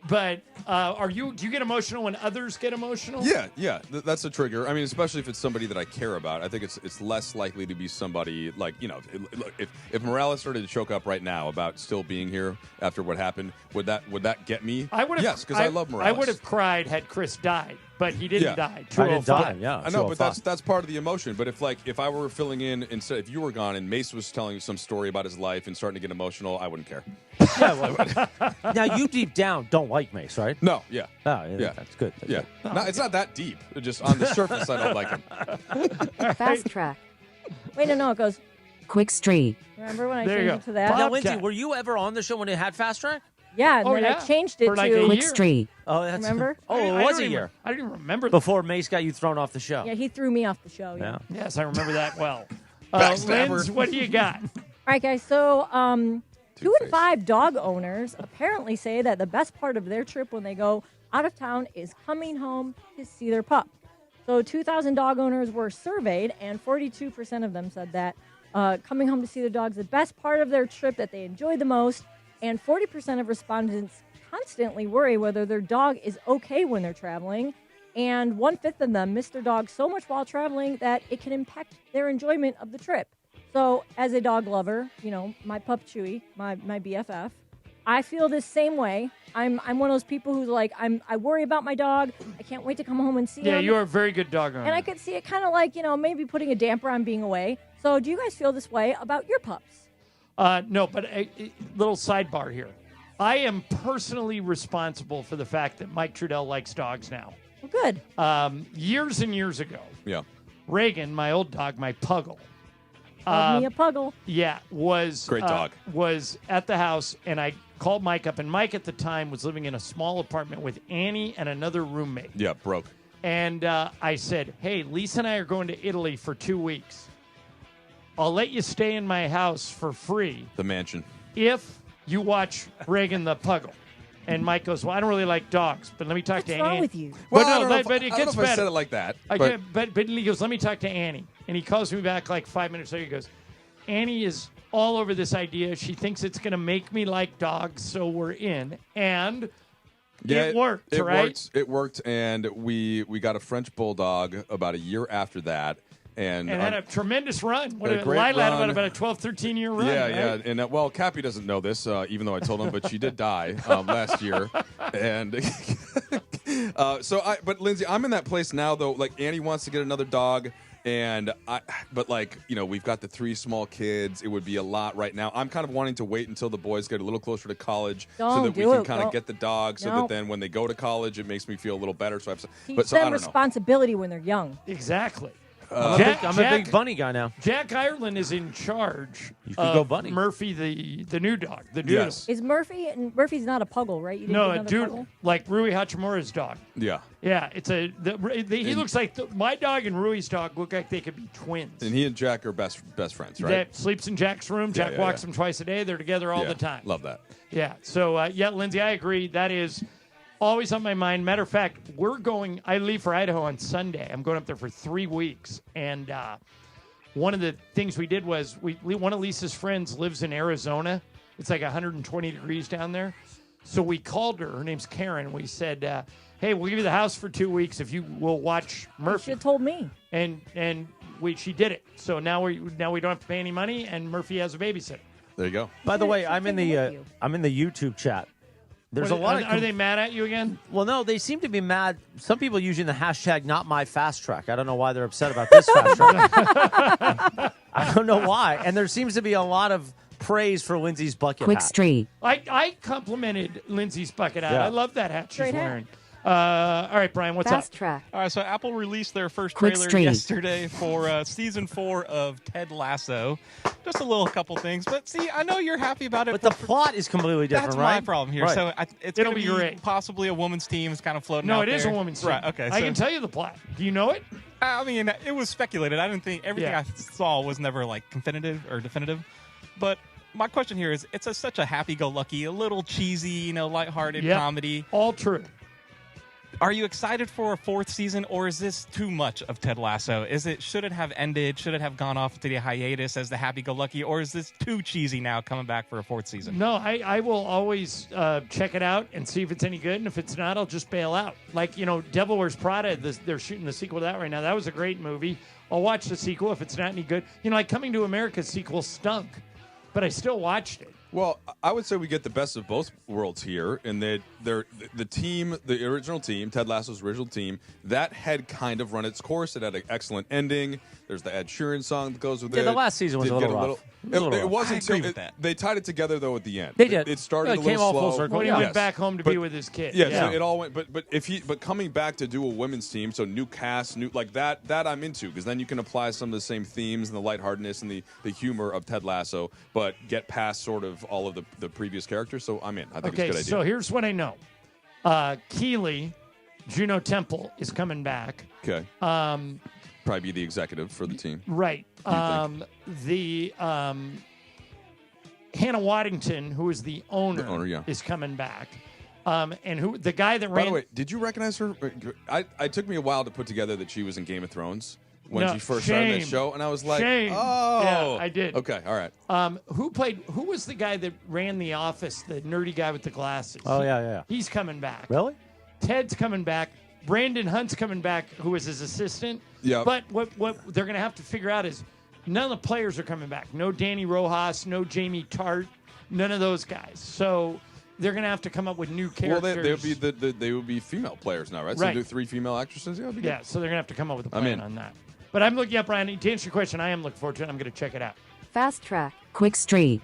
But do you get emotional when others get emotional? Yeah, that's a trigger. I mean, especially if it's somebody that I care about. I think it's less likely to be somebody like, if Morales started to choke up right now about still being here after what happened, would that get me? Yes, because I love Morales. I would have cried had Chris died, but he didn't die. I didn't die. Yeah, I know, but that's part of the emotion. But if I were filling in instead, if you were gone and Mace was telling you some story about his life and starting to get emotional, I wouldn't care. Now you deep down don't like Mace, right? No, yeah. Oh, yeah. That's good. That's Yeah. good. No, it's not that deep. Just on the surface, I don't like him. Fast track. Wait, no, it goes. Quick Street. Remember when I There you changed go. it to that? Now, Lindsay, were you ever on the show when it had Fast Track? Yeah, and Oh, then yeah. I changed it For like to a Quick year. Street. Oh, that's Remember? Oh, I it was don't a even- year I didn't even remember that. before Mace got you thrown off the show. Yeah, he threw me off the show. Yeah. Yes, I remember that well. Backstabber. Linz, what do you got? All right, guys. So, 2 in 5 dog owners apparently say that the best part of their trip when they go out of town is coming home to see their pup. So, 2,000 dog owners were surveyed, and 42% of them said that coming home to see their dog is the best part of their trip that they enjoyed the most. And 40% of respondents constantly worry whether their dog is okay when they're traveling. And 1/5 of them miss their dog so much while traveling that it can impact their enjoyment of the trip. So, as a dog lover, my pup Chewy, my BFF, I feel the same way. I'm one of those people who's like, I worry about my dog. I can't wait to come home and see him. Yeah, you're a very good dog owner. And I could see it kind of like, maybe putting a damper on being away. So, do you guys feel this way about your pups? No, but a little sidebar here. I am personally responsible for the fact that Mike Trudell likes dogs now. Well, good. Years and years ago, Yeah. Reagan, my old dog, my Puggle, Love me a Puggle. yeah, was Great dog. Was at the house, and I called Mike up, and Mike at the time was living in a small apartment with Annie and another roommate. Yeah, broke. And I said, hey, Lisa and I are going to Italy for 2 weeks. I'll let you stay in my house for free The mansion. if you watch Reagan the Puggle. And Mike goes, well, I don't really like dogs, but let me talk to Annie. What's wrong with you? Well, But I no, don't know but if it I gets better. said it like that. But he goes, let me talk to Annie. And he calls me back like 5 minutes later. He goes, Annie is all over this idea. She thinks it's going to make me like dogs, so we're in. And it worked, right? It worked, and we got a French bulldog about a year after that. And had a tremendous run. had a great Lila had run. about a 12, 13-year run. Yeah, right? yeah. And well, Cappy doesn't know this, even though I told him, but she did die last year. And but Lindsay, I'm in that place now, though. Like, Annie wants to get another dog. But we've got the 3 small kids. It would be a lot right now. I'm kind of wanting to wait until the boys get a little closer to college so that we can kind of get the dog so that then when they go to college, it makes me feel a little better. So Teach them responsibility when they're young. Exactly. I'm a big bunny guy now. Jack Ireland is in charge You could go bunny. Murphy, the new dog, the Doodle. Yes. Is Murphy, and Murphy's not a Puggle, right? You didn't No, get a another Doodle, Puggle? like Rui Hachimura's dog. Yeah. Yeah, it's he looks like my dog and Rui's dog look like they could be twins. And he and Jack are best friends, right? Jack sleeps in Jack's room. Jack yeah, walks yeah. him twice a day. They're together all the time. Love that. Yeah. So, Lindsay, I agree. That is always on my mind. Matter of fact, I leave for Idaho on Sunday. I'm going up there for 3 weeks. And one of the things we did was one of Lisa's friends lives in Arizona. It's like 120 degrees down there. So we called her. Her name's Karen. We said, hey, we'll give you the house for 2 weeks if you will watch You Murphy. should have told me. And she did it. So now we don't have to pay any money, and Murphy has a babysitter. There you go. By the way, should I'm in take it with the you. I'm in the YouTube chat. There's a lot of Are they mad at you again? Well, no, they seem to be mad. Some people using the hashtag not my fast track. I don't know why they're upset about this fast track. I don't know why. And there seems to be a lot of praise for Lindsay's bucket Quick hat. Street. I complimented Lindsay's bucket hat. Yeah. I love that hat she's Great hat. wearing. All right, Brian, what's Fast up? track. All right, so Apple released their first Quick trailer Street. yesterday for season 4 of Ted Lasso. Just a couple things, but see, I know you're happy about it. But the plot is completely different, That's right? my problem here. Right. So it's It'll going be to be great. possibly a woman's team is kind of floating No, out it is there. a woman's team. Right, okay. I can tell you the plot. Do you know it? I mean, it was speculated. I didn't think everything Yeah. I saw was never definitive. But My question here is, it's such a happy-go-lucky, a little cheesy, lighthearted comedy. All true. Are you excited for a fourth season, or is this too much of Ted Lasso? Should it have ended? Should it have gone off to the hiatus as the happy-go-lucky, or is this too cheesy now coming back for a fourth season? No, I will always check it out and see if it's any good, and if it's not, I'll just bail out. Like, Devil Wears Prada, they're shooting the sequel to that right now. That was a great movie. I'll watch the sequel if it's not any good. Like Coming to America's sequel stunk, but I still watched it. Well, I would say we get the best of both worlds here, in that the team, the original team, Ted Lasso's original team, that had kind of run its course. It had an excellent ending. There's the Ed Sheeran song that goes with it. Yeah, the last season was a little rough. It wasn't until they tied it together though at the end. They did. It started It a came little all slow. full circle. When he went back home to be with his kid. Yeah, so it all went. But coming back to do a women's team, so new cast, new like that I'm into, because then you can apply some of the same themes and the lightheartedness and the humor of Ted Lasso, but get past sort of all of the previous characters. So I'm in. I think it's a good idea. So here's what I know. Keely, Juno Temple is coming back. Okay. Probably be the executive for the team. Right. Hannah Waddington, who is the owner, is coming back. And who the guy that ran. By the way, did you recognize her? It took me a while to put together that she was in Game of Thrones when she first started that show, and I was like, oh, yeah, I did. Okay, all right. Who was the guy that ran The Office, the nerdy guy with the glasses? Oh, yeah. He's coming back. Really? Ted's coming back. Brandon Hunt's coming back, who was his assistant. Yeah. But what they're going to have to figure out is none of the players are coming back. No Danny Rojas, no Jamie Tart, none of those guys. So they're going to have to come up with new characters. Well, they would be female players now, right? So Right. do 3 female actresses. Yeah, Yeah, so they're going to have to come up with a I'm plan in. on that. But I'm looking up, Ryan, to answer your question, I am looking forward to it. I'm going to check it out. Fast track. Quick Street.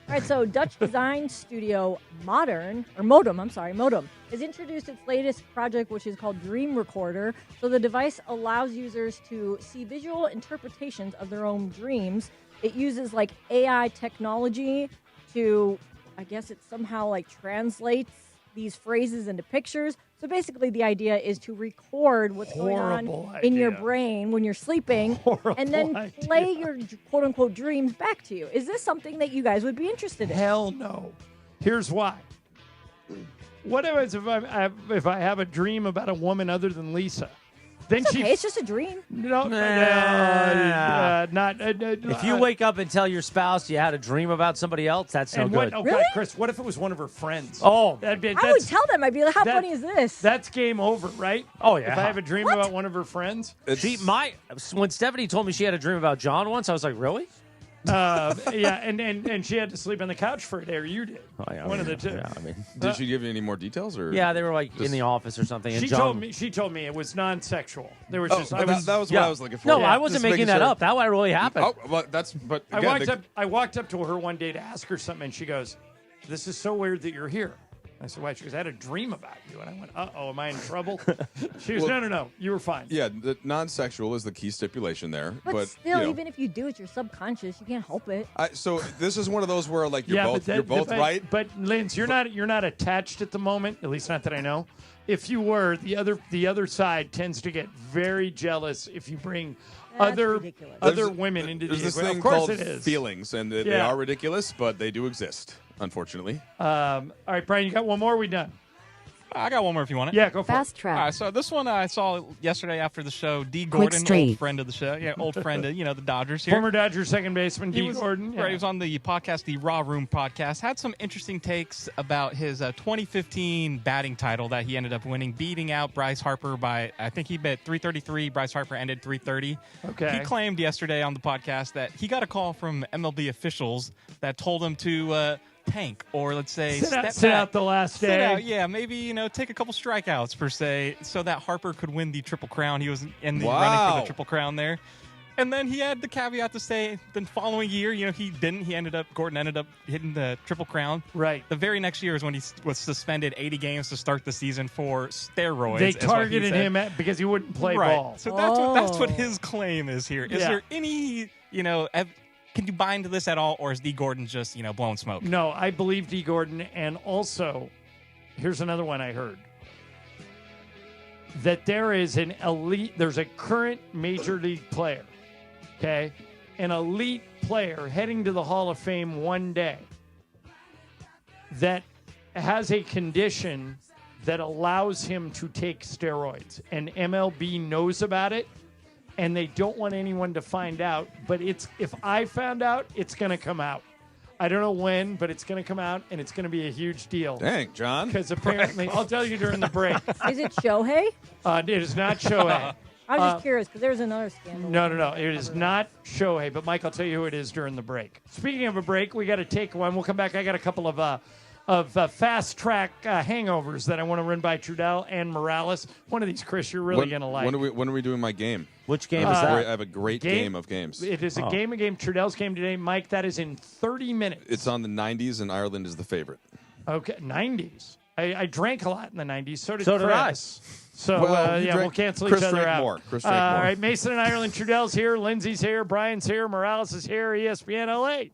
All right, so Dutch design studio Modem, has introduced its latest project, which is called Dream Recorder. So the device allows users to see visual interpretations of their own dreams. It uses like AI technology to, I guess it somehow like translates these phrases into pictures. So basically the idea is to record what's going on in your brain when you're sleeping and then play your quote unquote dreams back to you. Is this something that you guys would be interested in? Hell no. Here's why. What happens if I have a dream about a woman other than Lisa? Then It's okay, it's just a dream. not. If you wake up and tell your spouse you had a dream about somebody else, that's no good. Okay, Chris, what if it was one of her friends? Oh. I would tell them. I'd be like, how funny is this? That's game over, right? Oh, yeah. If I have a dream about one of her friends. When Stephanie told me she had a dream about John once, I was like, really? Yeah, and she had to sleep on the couch for a day, or you did. One of the two. Yeah, Did she give you any more details, or Yeah, they were like in the office or something. And She told me it was non-sexual. There was just that was what I was looking for. No, Yeah. I wasn't Just making making that sure. up. That really happened. Oh, well, but I again, walked up to her one day to ask her something, and she goes, "This is so weird that you're here." I said, "Why?" She goes, "I had a dream about you," and I went, "Uh-oh, am I in trouble?" She goes, Well, "No, you were fine." Yeah, the non-sexual is the key stipulation there. But still, even if you do, it's your subconscious. You can't help it. So this is one of those where like you're but both right. But Linz, you're not attached at the moment. At least not that I know. If you were, the other side tends to get very jealous if you bring other women into the There's this equation. thing Of course called it is. feelings, and they are ridiculous, but they do exist, unfortunately. All right, Brian, you got one more? Are we done? I got one more if you want it. Yeah, go for Fast it. track. So this one I saw yesterday after the show. D. Gordon, Street. old friend of the show. Yeah, old friend of, the Dodgers here. Former Dodgers second baseman D. Gordon. Right, he was on the podcast, the Raw Room podcast. Had some interesting takes about his 2015 batting title that he ended up winning, beating out Bryce Harper by, I think he bet 333. Bryce Harper ended 330. Okay. He claimed yesterday on the podcast that he got a call from MLB officials that told him to tank, or let's say sit out the last Sit day. out, yeah, maybe take a couple strikeouts per se, so that Harper could win the Triple Crown. He was in the running for the Triple Crown there, and then he had the caveat to say the following year, he didn't. Gordon ended up hitting the Triple Crown. Right. The very next year is when he was suspended 80 games to start the season for steroids. They is what he targeted said. him because he wouldn't play right. ball. So that's what his claim is here. Is there any can you buy into this at all, or is D. Gordon just, blowing smoke? No, I believe D. Gordon, and also, here's another one I heard. That there's a current major league player, okay, an elite player heading to the Hall of Fame one day that has a condition that allows him to take steroids, and MLB knows about it, and they don't want anyone to find out. But if I found out, it's going to come out. I don't know when, but it's going to come out, and it's going to be a huge deal. Dang, John. Because apparently, I'll tell you during the break. Is it Shohei? It is not Shohei. I was just curious because there's another scandal. No. It is not Shohei, but Mike, I'll tell you who it is during the break. Speaking of a break, we got to take one. We'll come back. I got a couple of fast track hangovers that I want to run by Trudell and Morales. One of these, Chris, you're really going to like. When are we doing my game? Which game is that? I have a great game of games. It is a game. Trudell's game today, Mike. That is in 30 minutes. It's on the 90s, and Ireland is the favorite. Okay, 90s. I drank a lot in the 90s. So did I. So, we'll cancel Chris each other out. More. Chris drank more. All right, Mason and Ireland, Trudell's here, Lindsay's here, Brian's here, Morales is here, ESPN LA.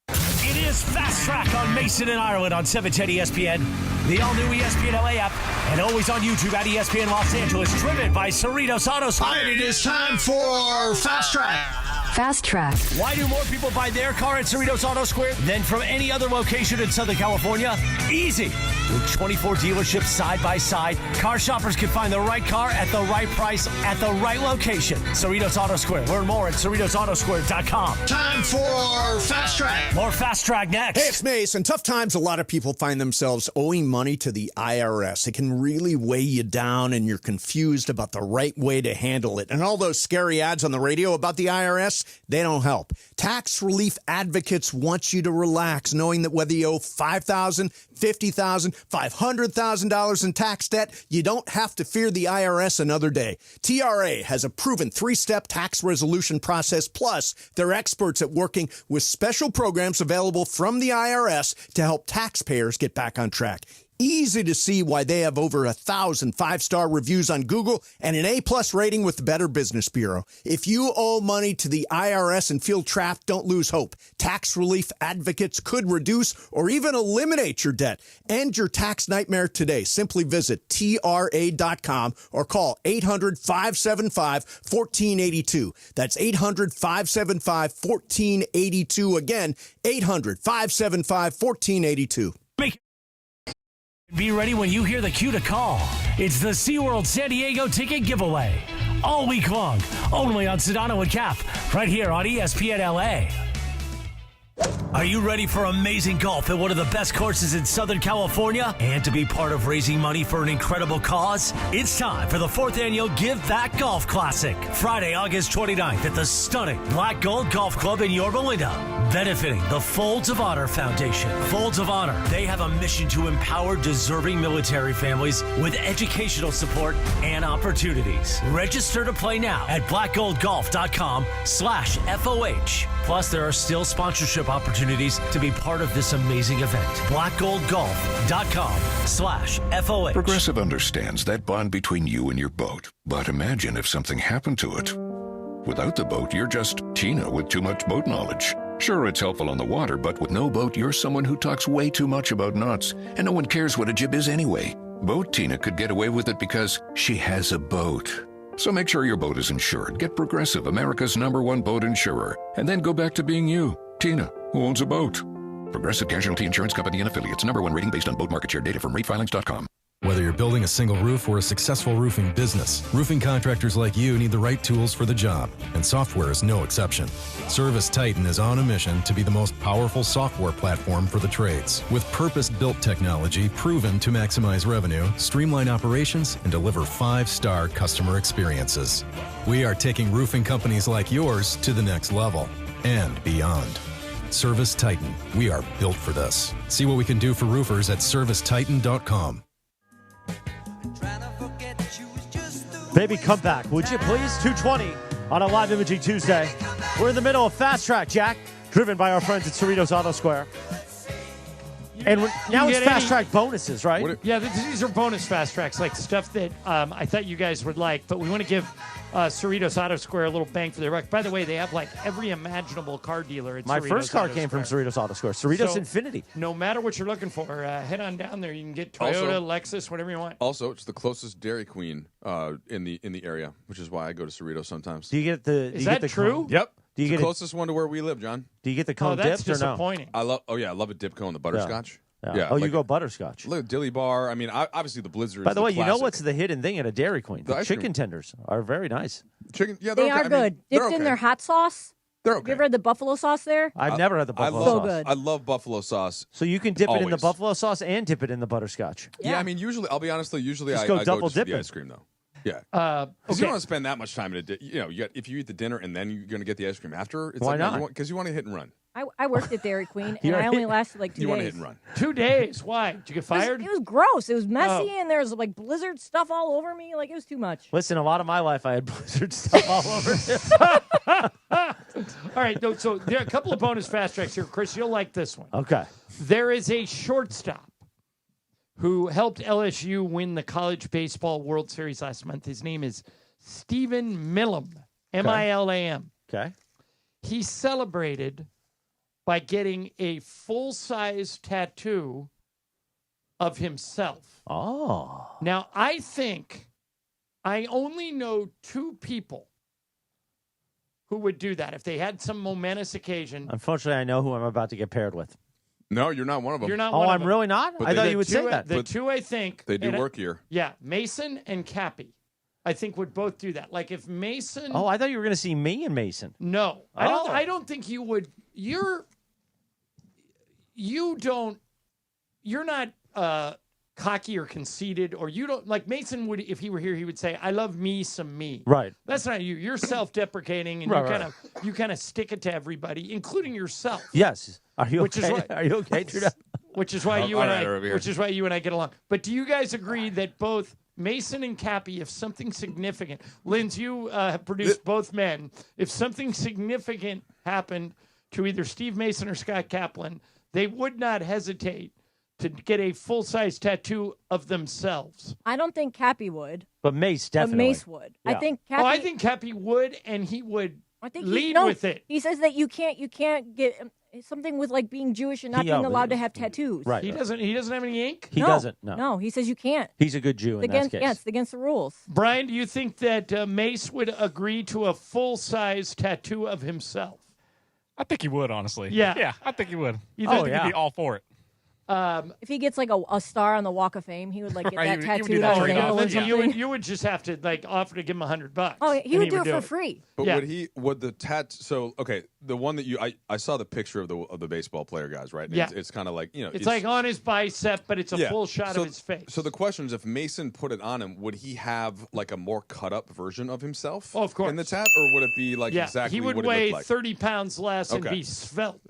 It is Fast Track on Mason and Ireland on 710 ESPN, the all-new ESPN LA app, and always on YouTube at ESPN Los Angeles, driven by Cerritos Auto Square. And it is time for Fast Track. Fast Track. Why do more people buy their car at Cerritos Auto Square than from any other location in Southern California? Easy. With 24 dealerships side by side, car shoppers can find the right car at the right price at the right location. Cerritos Auto Square. Learn more at CerritosAutoSquare.com. Time for Fast Track. More Fast Track next. Hey, it's Mason. Tough times, a lot of people find themselves owing money to the IRS. It can really weigh you down, and you're confused about the right way to handle it. And all those scary ads on the radio about the IRS, they don't help. Tax relief advocates want you to relax, knowing that whether you owe $5,000, $50,000, $500,000 in tax debt, you don't have to fear the IRS another day. TRA has a proven 3-step tax resolution process, plus they're experts at working with special programs available from the IRS to help taxpayers get back on track. Easy to see why they have over 1,000 5-star reviews on Google and an A+ rating with the Better Business Bureau. If you owe money to the IRS and feel trapped, don't lose hope. Tax relief advocates could reduce or even eliminate your debt. End your tax nightmare today. Simply visit TRA.com or call 800-575-1482. That's 800-575-1482. Again, 800-575-1482. Be ready when you hear the cue to call. It's the SeaWorld San Diego ticket giveaway. All week long, only on Sedano and Cap, right here on ESPN LA. Are you ready for amazing golf at one of the best courses in Southern California and to be part of raising money for an incredible cause? It's time for the 4th annual Give Back Golf Classic, Friday, August 29th at the stunning Black Gold Golf Club in Yorba Linda, benefiting the Folds of Honor Foundation. Folds of Honor, they have a mission to empower deserving military families with educational support and opportunities. Register to play now at blackgoldgolf.com/FOH. Plus, there are still sponsorship opportunities to be part of this amazing event. blackgoldgolf.com/FOH. Progressive understands that bond between you and your boat. But imagine if something happened to it. Without the boat, you're just Tina with too much boat knowledge. Sure, it's helpful on the water, but with no boat, you're someone who talks way too much about knots, and no one cares what a jib is anyway. Boat Tina could get away with it because she has a boat. So make sure your boat is insured. Get Progressive, America's #1 boat insurer, and then go back to being you, Tina, who owns a boat. Progressive Casualty Insurance Company and Affiliates. #1 rating based on boat market share data from ratefilings.com. Whether you're building a single roof or a successful roofing business, roofing contractors like you need the right tools for the job, and software is no exception. Service Titan is on a mission to be the most powerful software platform for the trades, with purpose-built technology proven to maximize revenue, streamline operations, and deliver 5-star customer experiences. We are taking roofing companies like yours to the next level and beyond. Service Titan, we are built for this. See what we can do for roofers at servicetitan.com. Baby, come back, would you please? 2:20 on a live imaging Tuesday. We're in the middle of Fast Track, Jack, driven by our friends at Cerritos Auto Square. And now it's Fast Track bonuses, right? Yeah, these are bonus Fast Tracks, like stuff that I thought you guys would like. But we want to give Cerritos Auto Square a little bang for their buck. By the way, they have like every imaginable car dealer at My Cerritos first car Auto came Square. from Cerritos Auto Square. Cerritos So, Infinity. No matter what you're looking for, head on down there. You can get Toyota, Also- Lexus, whatever you want. Also, it's the closest Dairy Queen in the area, which is why I go to Cerritos sometimes. Do you get the? Is that true? Yep. Do you It's the get closest one to where we live, John. Do you get the cone that's dipped or no? disappointing. I love a dip cone, the butterscotch. Yeah. Oh, you go butterscotch. Look, Dilly Bar. I mean, obviously the Blizzard. By is the way, you know classic. what's the hidden thing at a Dairy Queen? The ice cream. chicken tenders are very nice. Chicken, yeah, They are good. Dipped in their hot sauce. They're Have you ever had the buffalo sauce there? I've never had the buffalo So sauce. good. I love buffalo sauce. So you can dip it in the Always. buffalo sauce and dip it in the butterscotch. Yeah, I mean, usually, I'll be honest, though, usually Just I go go double just for the dipping. ice cream, though. Yeah. Okay. Because you don't want to spend that much time in a if you eat the dinner and then you're going to get the ice cream after. It's Why like, not? Because you want to hit and run. I worked at Dairy Queen, You and I already- only lasted like 2 You days. want to hit and run. 2 days. Why? Did you get fired? It was gross. It was messy, Oh. and there was like blizzard stuff all over me. Like, it was too much. Listen, a lot of my life I had blizzard stuff all over. All right. So there are a couple of bonus fast tracks here. Chris, you'll like this one. Okay. There is a shortstop who helped LSU win the College Baseball World Series last month. His name is Stephen Millam, Milam. Okay. He celebrated by getting a full-size tattoo of himself. Oh. Now, I think I only know 2 people who would do that if they had some momentous occasion. Unfortunately, I know who I'm about to get paired with. No, you're not one of them. You're not Oh, one of I'm them. really not? But I they- thought the you would say Two- that. The two, I think. They do and work here. Yeah, Mason and Cappy. I think would both do that. Like if Mason. Oh, I thought you were going to see me and Mason. No, Oh. I don't think you would. You're not cocky or conceited, or you don't like Mason would. If he were here, he would say, "I love me some me." Right. That's not you. You're self-deprecating, and Right, you kind of stick it to everybody, including yourself. Yes. Are you Which is okay? why- Are you okay, Trudell? Which is why Oh, you and all right, I. over here. Which is why you and I get along. But do you guys agree that both Mason and Cappy, if something significant, Linz, you have produced both men. If something significant happened to either Steve Mason or Scott Kaplan, they would not hesitate to get a full-size tattoo of themselves. I don't think Cappy would. But Mace But definitely. Mace would. I Yeah. think Cappy. I think Cappy would, and he would I think lead he, with it. He says that you can't get something with like being Jewish and not He, being allowed to have tattoos. Right. He doesn't have any ink? He doesn't. No. No, he says you can't. He's a good Jew in that case. Yeah, it's against the rules. Brian, do you think that Mace would agree to a full-size tattoo of himself? I think he would, honestly. Yeah. Yeah, I think he would. You I think- think he'd be all for it. If he gets like a star on the Walk of Fame, he would like get Right, that he would do tattooed that on his trade-off. ankle or Lindsay, something. you would just have to like offer to give him $100. Oh, and he would do it for it. free. But Yeah. would the so okay, the one that I saw the picture of the baseball player guys, right? And Yeah. It's kind of like, It's like on his bicep, but it's a yeah. full shot So- of his face. So the question is, if Mason put it on him, would he have like a more cut up version of himself? Oh, of course. In the tat, or would it be like yeah, exactly he would what it weigh looked like? 30 pounds less and Okay. be svelte.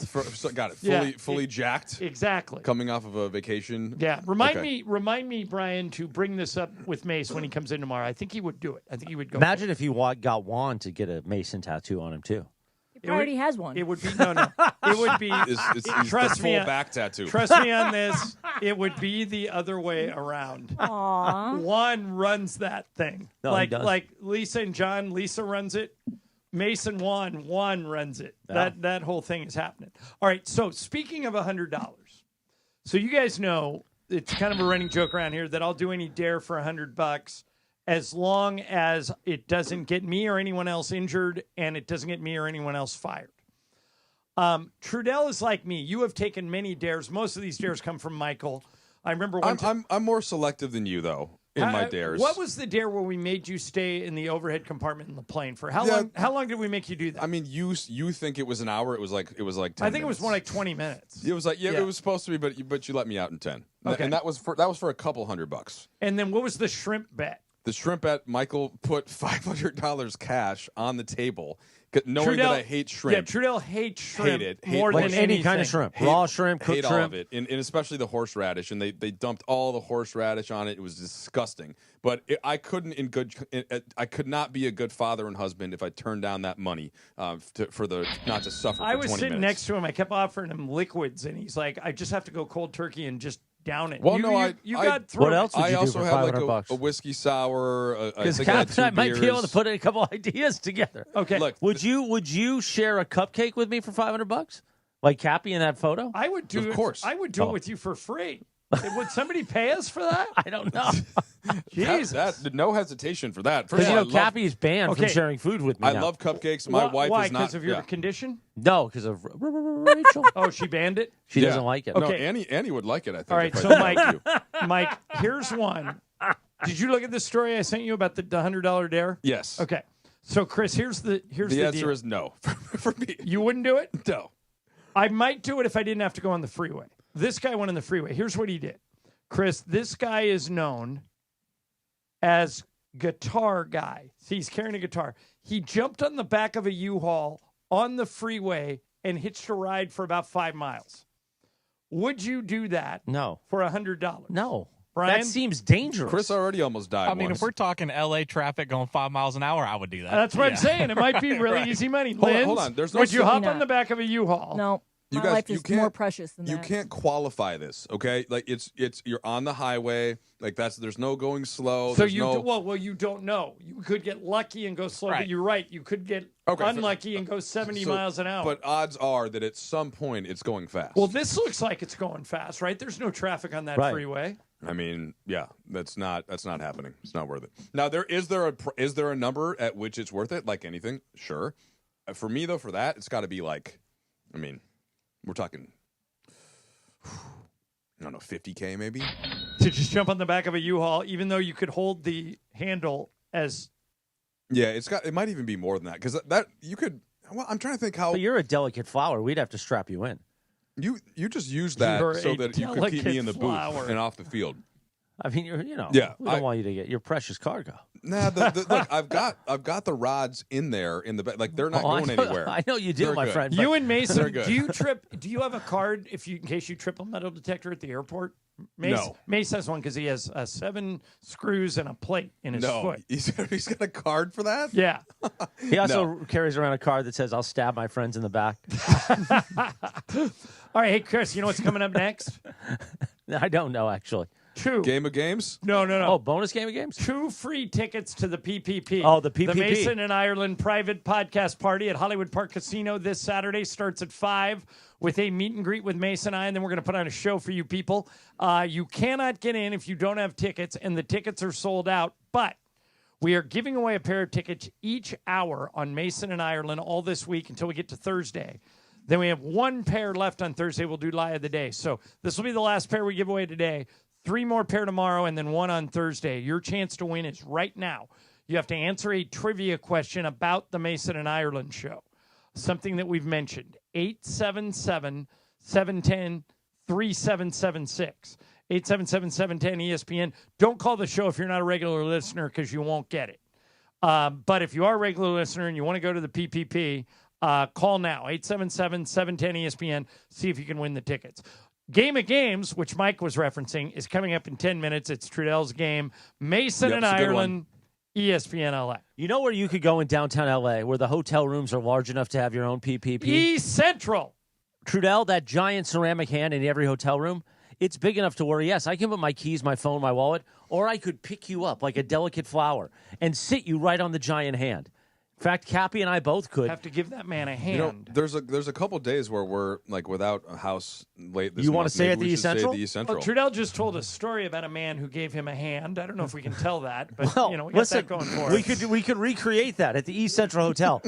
Got it. Yeah. Fully jacked. Exactly. Coming off of a vacation. Yeah, remind me, Brian, to bring this up with Mace when he comes in tomorrow. I think he would do it. I think he would go. Imagine if you got Juan to get a Mason tattoo on him too. He already has one. It would be no. It would be. It's trust the me, full back tattoo. Trust me on this. It would be the other way around. Aww. Juan runs that thing. No, he does. like Lisa and John. Lisa runs it. Mason Juan runs it. Yeah. That whole thing is happening. All right. So speaking of $100, so you guys know it's kind of a running joke around here that I'll do any dare for $100 as long as it doesn't get me or anyone else injured and it doesn't get me or anyone else fired. Trudell is like me. You have taken many dares. Most of these dares come from Michael. I remember one time. I'm more selective than you though in my dares. What was the dare where we made you stay in the overhead compartment in the plane for how long? How long did we make you do that? I mean, you think it was an hour? It was like 10 I think it was minutes. more like 20 minutes. It was like it was supposed to be, but you let me out in 10. Okay. And that was for a couple $100. And then what was the shrimp bet? The shrimp bet, Michael put $500 cash on the table, knowing that I hate shrimp. Yeah, Trudell hates shrimp Hate it. more Like than any anything. kind of shrimp, raw shrimp, cooked Hate all shrimp. of it, and especially the horseradish. And they dumped all the horseradish on it. It was disgusting. But I could not be a good father and husband if I turned down that money not to suffer. I for was 20 sitting minutes. next to him. I kept offering him liquids, and he's like, "I just have to go cold turkey and just down it." Well, you got through. What else would I you do also for have like $500? a whiskey sour. Because I think I had Cap and I 2 might be able to beers. put a couple ideas together. Okay. Look, Would you share a cupcake with me for $500? Like Cappy in that photo? I would do Of it. course. I would do it with you for free. Would somebody pay us for that? I don't know. Jesus. That no hesitation for that. Because Cappy's banned from sharing food with me I now. love cupcakes. My wife why? is not. Because of your condition? No, because of Rachel. Oh, she banned it? She doesn't like it. No, Okay. Annie would like it, I think. All right, if so I told you. Mike, here's one. Did you look at the story I sent you about the $100 dare? Yes. Okay. So, Chris, here's the answer deal. is no for me. You wouldn't do it? No. I might do it if I didn't have to go on the freeway. This guy went on the freeway. Here's what he did. Chris, this guy is known as Guitar Guy. See, he's carrying a guitar. He jumped on the back of a U-Haul on the freeway and hitched a ride for about 5 miles. Would you do that? No. For $100? No. Brian? That seems dangerous. Chris already almost died. I mean, once. if we're talking L.A. traffic going 5 miles an hour, I would do that. That's what I'm saying. It might be really Right. easy money. Hold on. Linz, There's no would you hop Maybe on not. the back of a U-Haul? No. You My guys, life you is can't, more precious than you that. can't qualify this, okay? Like it's you're on the highway, like there's no going slow. So there's you no, well, you don't know. You could get lucky and go slow, but Right. you're right. You could get Okay, unlucky and go 70 so- miles an hour. But odds are that at some point it's going fast. Well, this looks like it's going fast, right? There's no traffic on that Right. freeway. I mean, yeah, that's not happening. It's not worth it. Now, is there a number at which it's worth it? Like anything, sure. For me though, for that, it's got to be like, I mean, we're talking, I don't know, 50K maybe. To just jump on the back of a U-Haul, even though you could hold the handle as. Yeah, it might even be more than that because that you could. Well, I'm trying to think how But you're a delicate flower. We'd have to strap you in. you just use that You're so a that you could keep me in the flower. booth and off the field. I mean, Yeah, we don't want you to get your precious cargo. Nah, look, I've got the rods in there in the back. Like they're not going anywhere. I know you do, They're my good. friend. You and Mason, They're good. do you have a card in case you trip a metal detector at the airport? No. Mace has one because he has 7 screws and a plate in his foot. He's got a card for that? Yeah. He also carries around a card that says, "I'll stab my friends in the back." All right, hey, Chris, you know what's coming up next? I don't know, actually. 2. Game of games? No. Oh, bonus game of games? 2 free tickets to the PPP. Oh, the PPP. The Mason and Ireland private podcast party at Hollywood Park Casino this Saturday starts at 5 with a meet and greet with Mason and I, and then we're going to put on a show for you people. You cannot get in if you don't have tickets, and the tickets are sold out, but we are giving away a pair of tickets each hour on Mason and Ireland all this week until we get to Thursday. Then we have 1 pair left on Thursday. We'll do Lie of the Day. So this will be the last pair we give away today. 3 more pair tomorrow, and then 1 on Thursday. Your chance to win is right now. You have to answer a trivia question about the Mason and Ireland show, something that we've mentioned. 877-710-3776. 877-710-ESPN. Don't call the show if you're not a regular listener because you won't get it. But if you are a regular listener and you want to go to the PPP, call now. 877-710-ESPN. See if you can win the tickets. Game of Games, which Mike was referencing, is coming up in 10 minutes. It's Trudell's game. Mason and it's a good Ireland, ESPN LA. You know where you could go in downtown LA where the hotel rooms are large enough to have your own PPP? East Central. Trudell, that giant ceramic hand in every hotel room, it's big enough to where, yes, I can put my keys, my phone, my wallet, or I could pick you up like a delicate flower and sit you right on the giant hand. In fact, Cappy and I both could. Have to give that man a hand. You know, there's a couple days where we're like without a house late this You want month. to stay Maybe at the we East should stay at Central? the East Central. Well, Trudell just told a story about a man who gave him a hand. I don't know if we can tell that, but Well, we got listen, that going for we us. could recreate that at the East Central Hotel,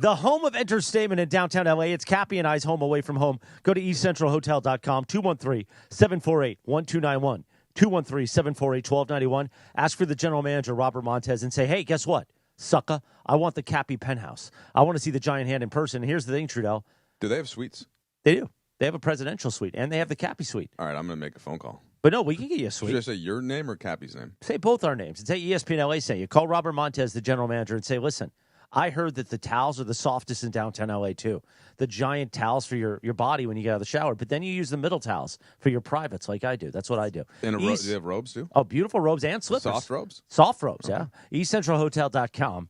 the home of entertainment in downtown LA. It's Cappy and I's home away from home. Go to eastcentralhotel.com. 213-748-1291. 213-748-1291. Ask for the general manager, Robert Montez, and say, "Hey, guess what, sucker? I want the Cappy penthouse. I want to see the giant hand in person." And here's the thing, Trudell. Do they have suites? They do. They have a presidential suite, and they have the Cappy suite. All right, I'm going to make a phone call. But no, we can get you a suite. Should I say your name or Cappy's name? Say both our names. And say ESPN LA say you. Call Robert Montez, the general manager, and say, "Listen, I heard that the towels are the softest in downtown LA too. The giant towels for your body when you get out of the shower, but then you use the middle towels for your privates like I do. That's what I do." And do they have robes too? Oh, beautiful robes and slippers. Soft robes? Soft robes, yeah. EastCentralHotel.com.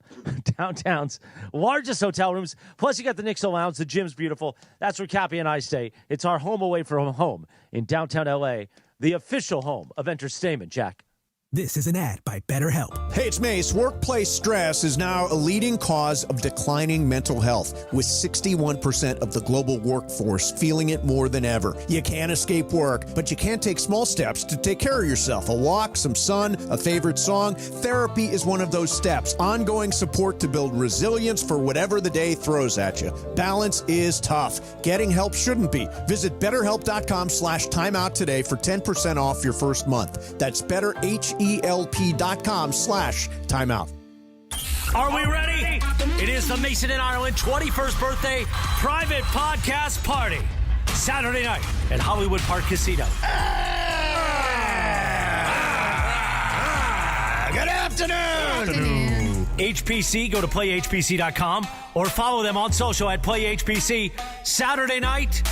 Downtown's largest hotel rooms. Plus, you got the Nixon Lounge. The gym's beautiful. That's where Cappy and I stay. It's our home away from home in downtown LA, the official home of entertainment, Jack. This is an ad by BetterHelp. Hey, it's Mace. Workplace stress is now a leading cause of declining mental health, with 61% of the global workforce feeling it more than ever. You can't escape work, but you can take small steps to take care of yourself. A walk, some sun, a favorite song. Therapy is one of those steps. Ongoing support to build resilience for whatever the day throws at you. Balance is tough. Getting help shouldn't be. Visit BetterHelp.com/timeout today for 10% off your first month. That's BetterHelp.com/timeout. Are we ready? It is the Mason and Ireland 21st birthday private podcast party. Saturday night at Hollywood Park Casino. Good afternoon. HPC, go to playhpc.com or follow them on social at playhpc. Saturday night,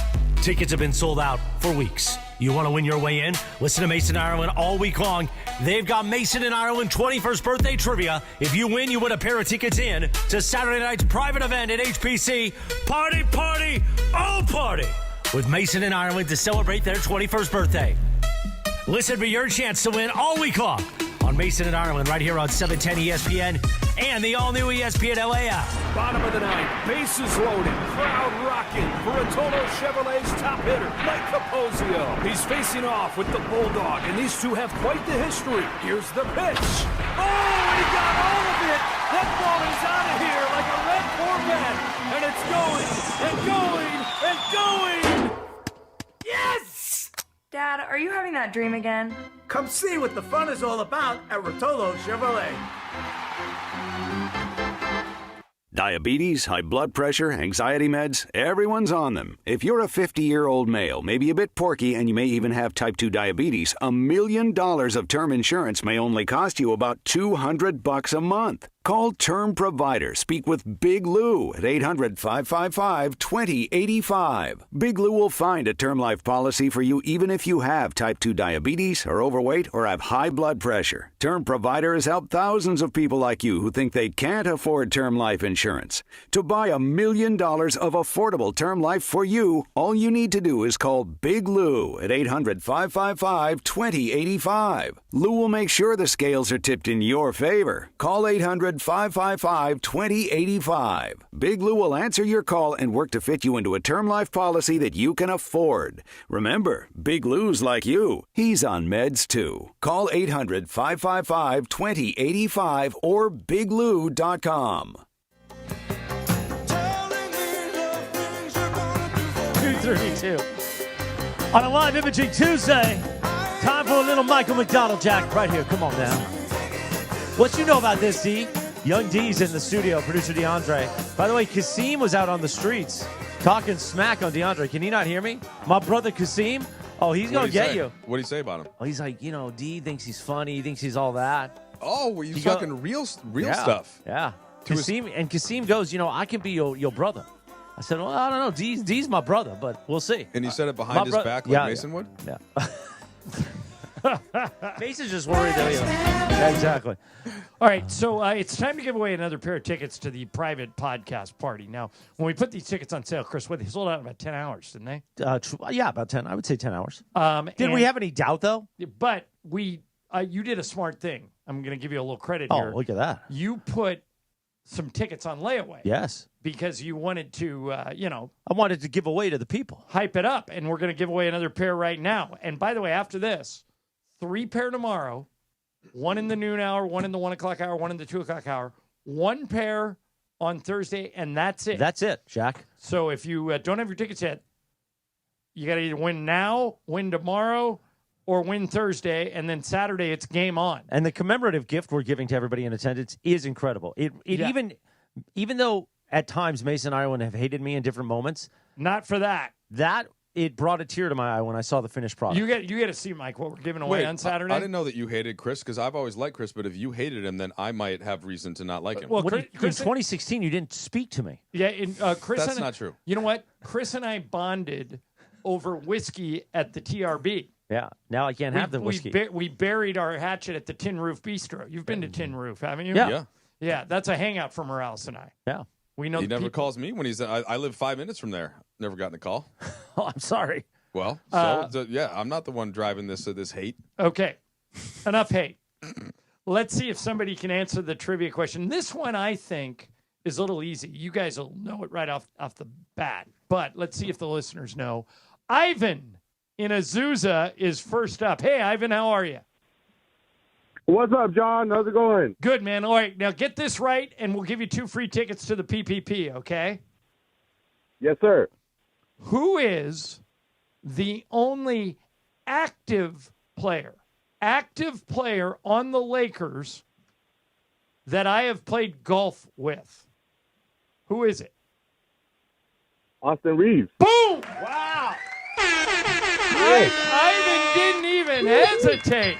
tickets have been sold out for weeks. You want to win your way in? Listen to Mason and Ireland all week long. They've got Mason and Ireland 21st birthday trivia. If you win, you win a pair of tickets in to Saturday night's private event at HPC. Party, party, oh party! With Mason and Ireland to celebrate their 21st birthday. Listen for your chance to win all week long on Mason and Ireland right here on 710 ESPN and the all-new ESPN LA app. Bottom of the ninth, bases loaded, crowd rocking for Rotolo Chevrolet's top hitter, Mike Capozio. He's facing off with the Bulldog, and these two have quite the history. Here's the pitch. Oh, and he got all of it. That ball is out of here like a red Corvette, and it's going, and going, and going. Yes! Dad, are you having that dream again? Come see what the fun is all about at Rotolo Chevrolet. Diabetes, high blood pressure, anxiety meds, everyone's on them. If you're a 50-year-old male, maybe a bit porky, and you may even have type 2 diabetes, $1 million of term insurance may only cost you about $200 a month. Call Term Provider. Speak with Big Lou at 800-555-2085. Big Lou will find a term life policy for you even if you have type 2 diabetes, are overweight, or have high blood pressure. Term Provider has helped thousands of people like you who think they can't afford term life insurance. To buy $1 million of affordable term life for you, all you need to do is call Big Lou at 800-555-2085. Lou will make sure the scales are tipped in your favor. Call 800-555-2085. Big Lou will answer your call and work to fit you into a term life policy that you can afford. Remember, Big Lou's like you. He's on meds too. Call 800-555-2085 or biglou.com. 2:32 on a live imaging Tuesday. Time for a little Michael McDonald, Jack, right here. Come on now. What you know about this, D? Young D's in the studio, producer DeAndre. By the way, Kasim was out on the streets talking smack on DeAndre. Can he not hear me? My brother Kasim, oh, he's going to get you. What did he say about him? Oh, he's like, D thinks he's funny. He thinks he's all that. Oh, were you talking real stuff? Yeah. Kasim goes, I can be your brother. I said, well, I don't know. D's my brother, but we'll see. And he said it behind his back like Mason would? Yeah. Mason's just worried that Yeah, exactly. All right, so it's time to give away another pair of tickets to the private podcast party. Now, when we put these tickets on sale, Chris, they sold out in about 10 hours, didn't they? Yeah, about 10. I would say 10 hours. Did we have any doubt, though? But you did a smart thing. I'm going to give you a little credit here. Oh, look at that. You put some tickets on layaway. Yes. Because you wanted to, I wanted to give away to the people. Hype it up, and we're going to give away another pair right now. And by the way, after this, 3 pair tomorrow, 1 in the noon hour, 1 in the 1 o'clock hour, 1 in the 2 o'clock hour, 1 pair on Thursday, and that's it. That's it, Jack. So if you don't have your tickets yet, you got to either win now, win tomorrow, or win Thursday, and then Saturday it's game on. And the commemorative gift we're giving to everybody in attendance is incredible. Even though at times Mason and Ireland have hated me in different moments. Not for that. It brought a tear to my eye when I saw the finished product. You get to see, Mike, what we're giving away on Saturday. I didn't know that you hated Chris because I've always liked Chris, but if you hated him, then I might have reason to not like him. Well, in 2016, you didn't speak to me. Yeah, Chris. That's not true. You know what? Chris and I bonded over whiskey at the TRB. Yeah, now I can't have the whiskey. We buried our hatchet at the Tin Roof Bistro. You've been to Tin Roof, haven't you? Yeah. Yeah, that's a hangout for Morales and I. Yeah. We know he never calls me when he's. I live 5 minutes from there. Never gotten a call. Oh, I'm sorry. Well, I'm not the one driving this hate. Okay, enough hate. Let's see if somebody can answer the trivia question. This one, I think, is a little easy. You guys will know it right off the bat. But let's see if the listeners know. Ivan in Azusa is first up. Hey, Ivan, how are you? What's up, John? How's it going? Good, man. All right, now get this right, and we'll give you 2 free tickets to the PPP, okay? Yes, sir. Who is the only active player on the Lakers that I have played golf with? Who is it? Austin Reeves. Boom! Wow. Ivan didn't even hesitate.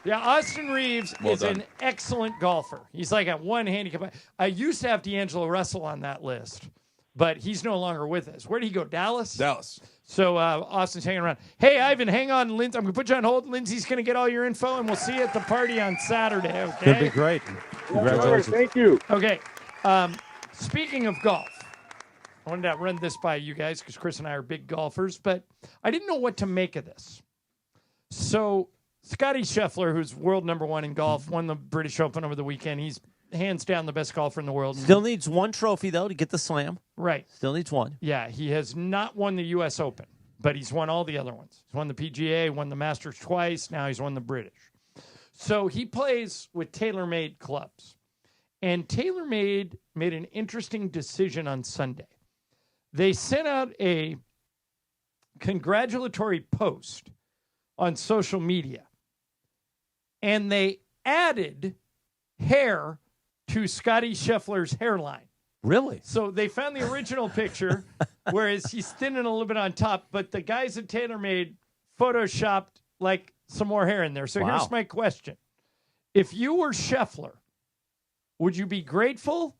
Yeah, Austin Reeves is an excellent golfer. He's like at one handicap. I used to have D'Angelo Russell on that list, but he's no longer with us. Where did he go? Dallas? Dallas. So Austin's hanging around. Hey, Ivan, hang on. I'm going to put you on hold. Lindsay's going to get all your info, and we'll see you at the party on Saturday, okay? It'll be great. Congratulations. Thank you. Okay. Speaking of golf, I wanted to run this by you guys because Chris and I are big golfers, but I didn't know what to make of this. So Scotty Scheffler, who's world number 1 in golf, won the British Open over the weekend. He's hands down the best golfer in the world. Still needs 1 trophy, though, to get the slam. Right. Still needs 1. Yeah, he has not won the U.S. Open, but he's won all the other ones. He's won the PGA, won the Masters twice. Now he's won the British. So he plays with TaylorMade clubs. And TaylorMade made an interesting decision on Sunday. They sent out a congratulatory post on social media, and they added hair to Scotty Scheffler's hairline. Really? So they found the original picture, whereas he's thinning a little bit on top, but the guys at TaylorMade photoshopped like some more hair in there. So here's my question. If you were Scheffler, would you be grateful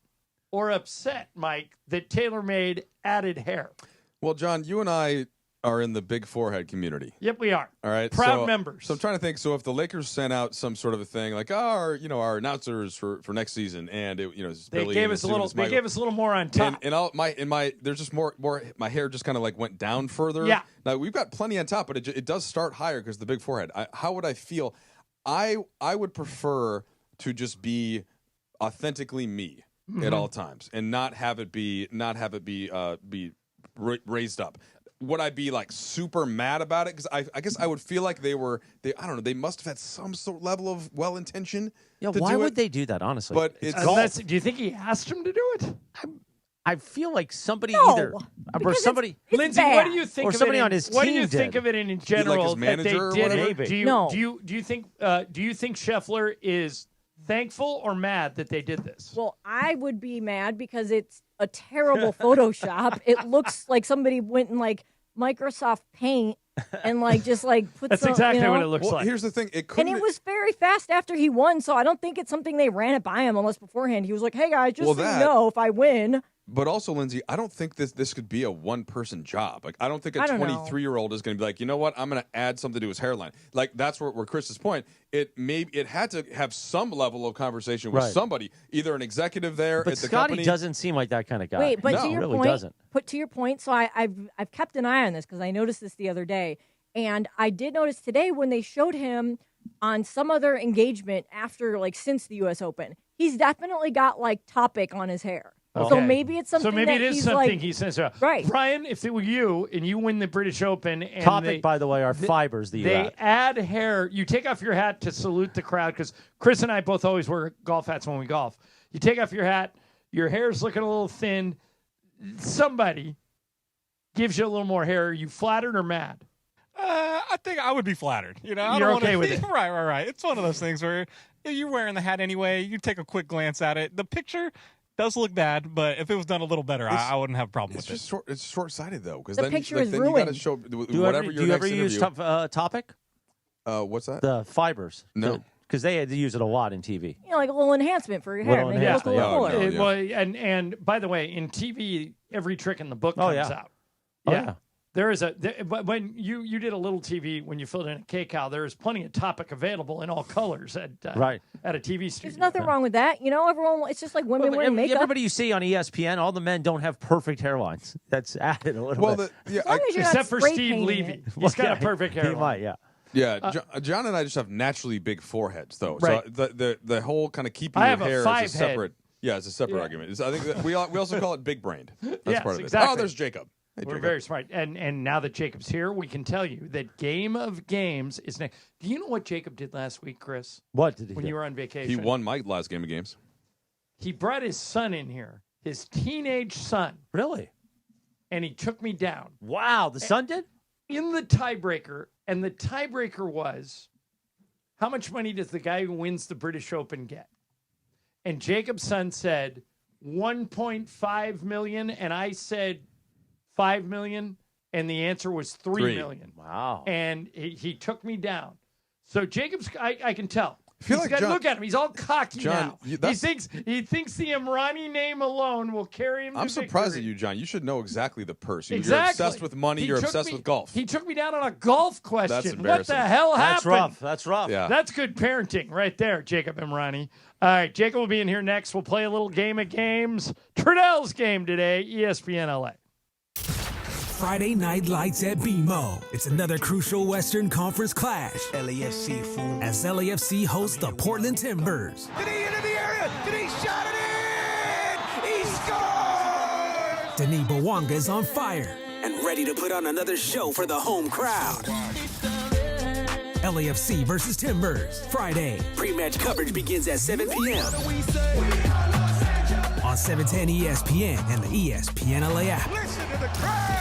or upset, Mike, that TaylorMade added hair? Well, John, you and I are in the big forehead community. Yep, we are. All right. Proud members. So I'm trying to think. So if the Lakers sent out some sort of a thing like, our announcers for next season, and they gave us a little more on top. And there's just more. My hair just kind of like went down further. Yeah. Now we've got plenty on top, but it does start higher because the big forehead. How would I feel? I would prefer to just be authentically me at all times and not have it be raised up. Would I be like super mad about it? Because I guess I would feel like they must have had some sort of level of well-intention. Yeah, why would they do that, honestly? But do you think he asked him to do it? I feel like somebody Lindsay, what do you think or of somebody it on his team what do you did? think of it in general like his manager that they did or it? whatever? Do you think Scheffler is thankful or mad that they did this? Well, I would be mad because it's a terrible Photoshop. It looks like somebody went in like Microsoft Paint and just put That's exactly what it looks like. Here's the thing. And it was very fast after he won, so I don't think it's something they ran it by him unless beforehand he was like, hey guys, just so you know, if I win. But also, Lindsay, I don't think this could be a one-person job. Like, I don't think a 23-year-old is going to be like, you know what, I'm going to add something to his hairline. Like, that's where Chris's point. It had to have some level of conversation with somebody, either an executive there but at the Scotty company. doesn't seem like that kind of guy. Wait, but no, to your really point, doesn't. To your point, so I've kept an eye on this because I noticed this the other day, and I did notice today when they showed him on some other engagement after since the U.S. Open, he's definitely got Topic on his hair. Okay. So maybe it's something. So maybe it is something he says. Right, Brian. If it were you and you win the British Open, and Topic, by the way, are fibers. They add hair. You take off your hat to salute the crowd because Chris and I both always wear golf hats when we golf. You take off your hat. Your hair's looking a little thin. Somebody gives you a little more hair. Are you flattered or mad? I think I would be flattered. You're okay with it. Right. It's one of those things where if you're wearing the hat anyway, you take a quick glance at it. The picture does look bad, but if it was done a little better, I wouldn't have a problem with it. It's short-sighted though, because the then picture is then ruined. you got to show whatever your do you next ever use Topic? What's that? The fibers. No. Because they had to use it a lot in TV. Like a little enhancement for your hair. Make it look a little fuller. Well, and by the way, in TV, every trick in the book comes out. Yeah. There is when you did a little TV when you filled in a K-Cow, there is plenty of Topic available in all colors at a TV studio. There's nothing wrong with that. Everyone, it's just like women wearing makeup. Everybody you see on ESPN, all the men don't have perfect hairlines. That's added a little bit. Except for Steve Levy. He's got a perfect hairline. He might, yeah. Yeah, John and I just have naturally big foreheads, though. Right. So the whole kind of keeping I your have a hair is five a separate. head. Yeah, it's a separate argument. I think that we also call it big brained. That's Yes, part of it. exactly. Oh, there's Jacob. Hey, We're Jacob. very smart. And now that Jacob's here, we can tell you that Game of Games is next. Do you know what Jacob did last week, Chris? What did he When do? you were on vacation? He won my last game of games. He brought his son in here, his teenage son. Really? And he took me down. Wow, the son did? In the tiebreaker. And the tiebreaker was, how much money does the guy who wins the British Open get? And Jacob's son said, 1.5 million. And I said, 5 million. And the answer was 3 million. Wow. And he took me down. So Jacob's, I can tell. feel like John- look at him. He's all cocky John, now. you- He that's- thinks the Imrani name alone will carry him to I'm surprised victory. at you, John. You should know exactly the purse. You're Exactly. obsessed with money. He You're took obsessed me- with golf. He took me down on a golf question. That's What the embarrassing. hell That's happened? rough. That's rough. Yeah. That's good parenting right there, Jacob Imrani. All right, Jacob will be in here next. We'll play a little game of games. Trudell's game today, ESPN LA. Friday Night Lights at BMO. It's another crucial Western Conference clash. LAFC, fool. As LAFC hosts the Portland Timbers. Did he into the area? Did he shot it in? He scored! Denis Bouanga is on fire and ready to put on another show for the home crowd. LAFC versus Timbers. Friday. Pre-match coverage begins at 7 p.m. on 710 ESPN and the ESPN LA app. Listen to the crowd!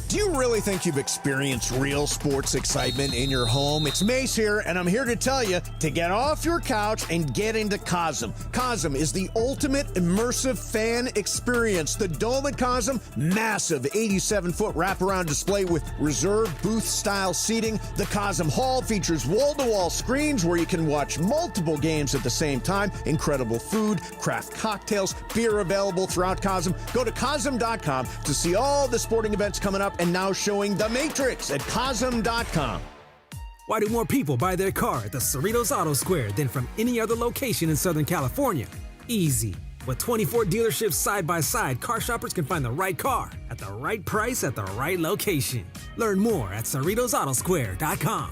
Do you really think you've experienced real sports excitement in your home? It's Mace here, and I'm here to tell you to get off your couch and get into Cosm. Cosm is the ultimate immersive fan experience. The Dome at Cosm, massive 87-foot wraparound display with reserved booth-style seating. The Cosm Hall features wall-to-wall screens where you can watch multiple games at the same time. Incredible food, craft cocktails, beer available throughout Cosm. Go to Cosm.com to see all the sporting events coming up, and now showing The Matrix at Cosm.com. Why do more people buy their car at the Cerritos Auto Square than from any other location in Southern California? Easy. With 24 dealerships side by side, car shoppers can find the right car at the right price at the right location. Learn more at CerritosAutoSquare.com.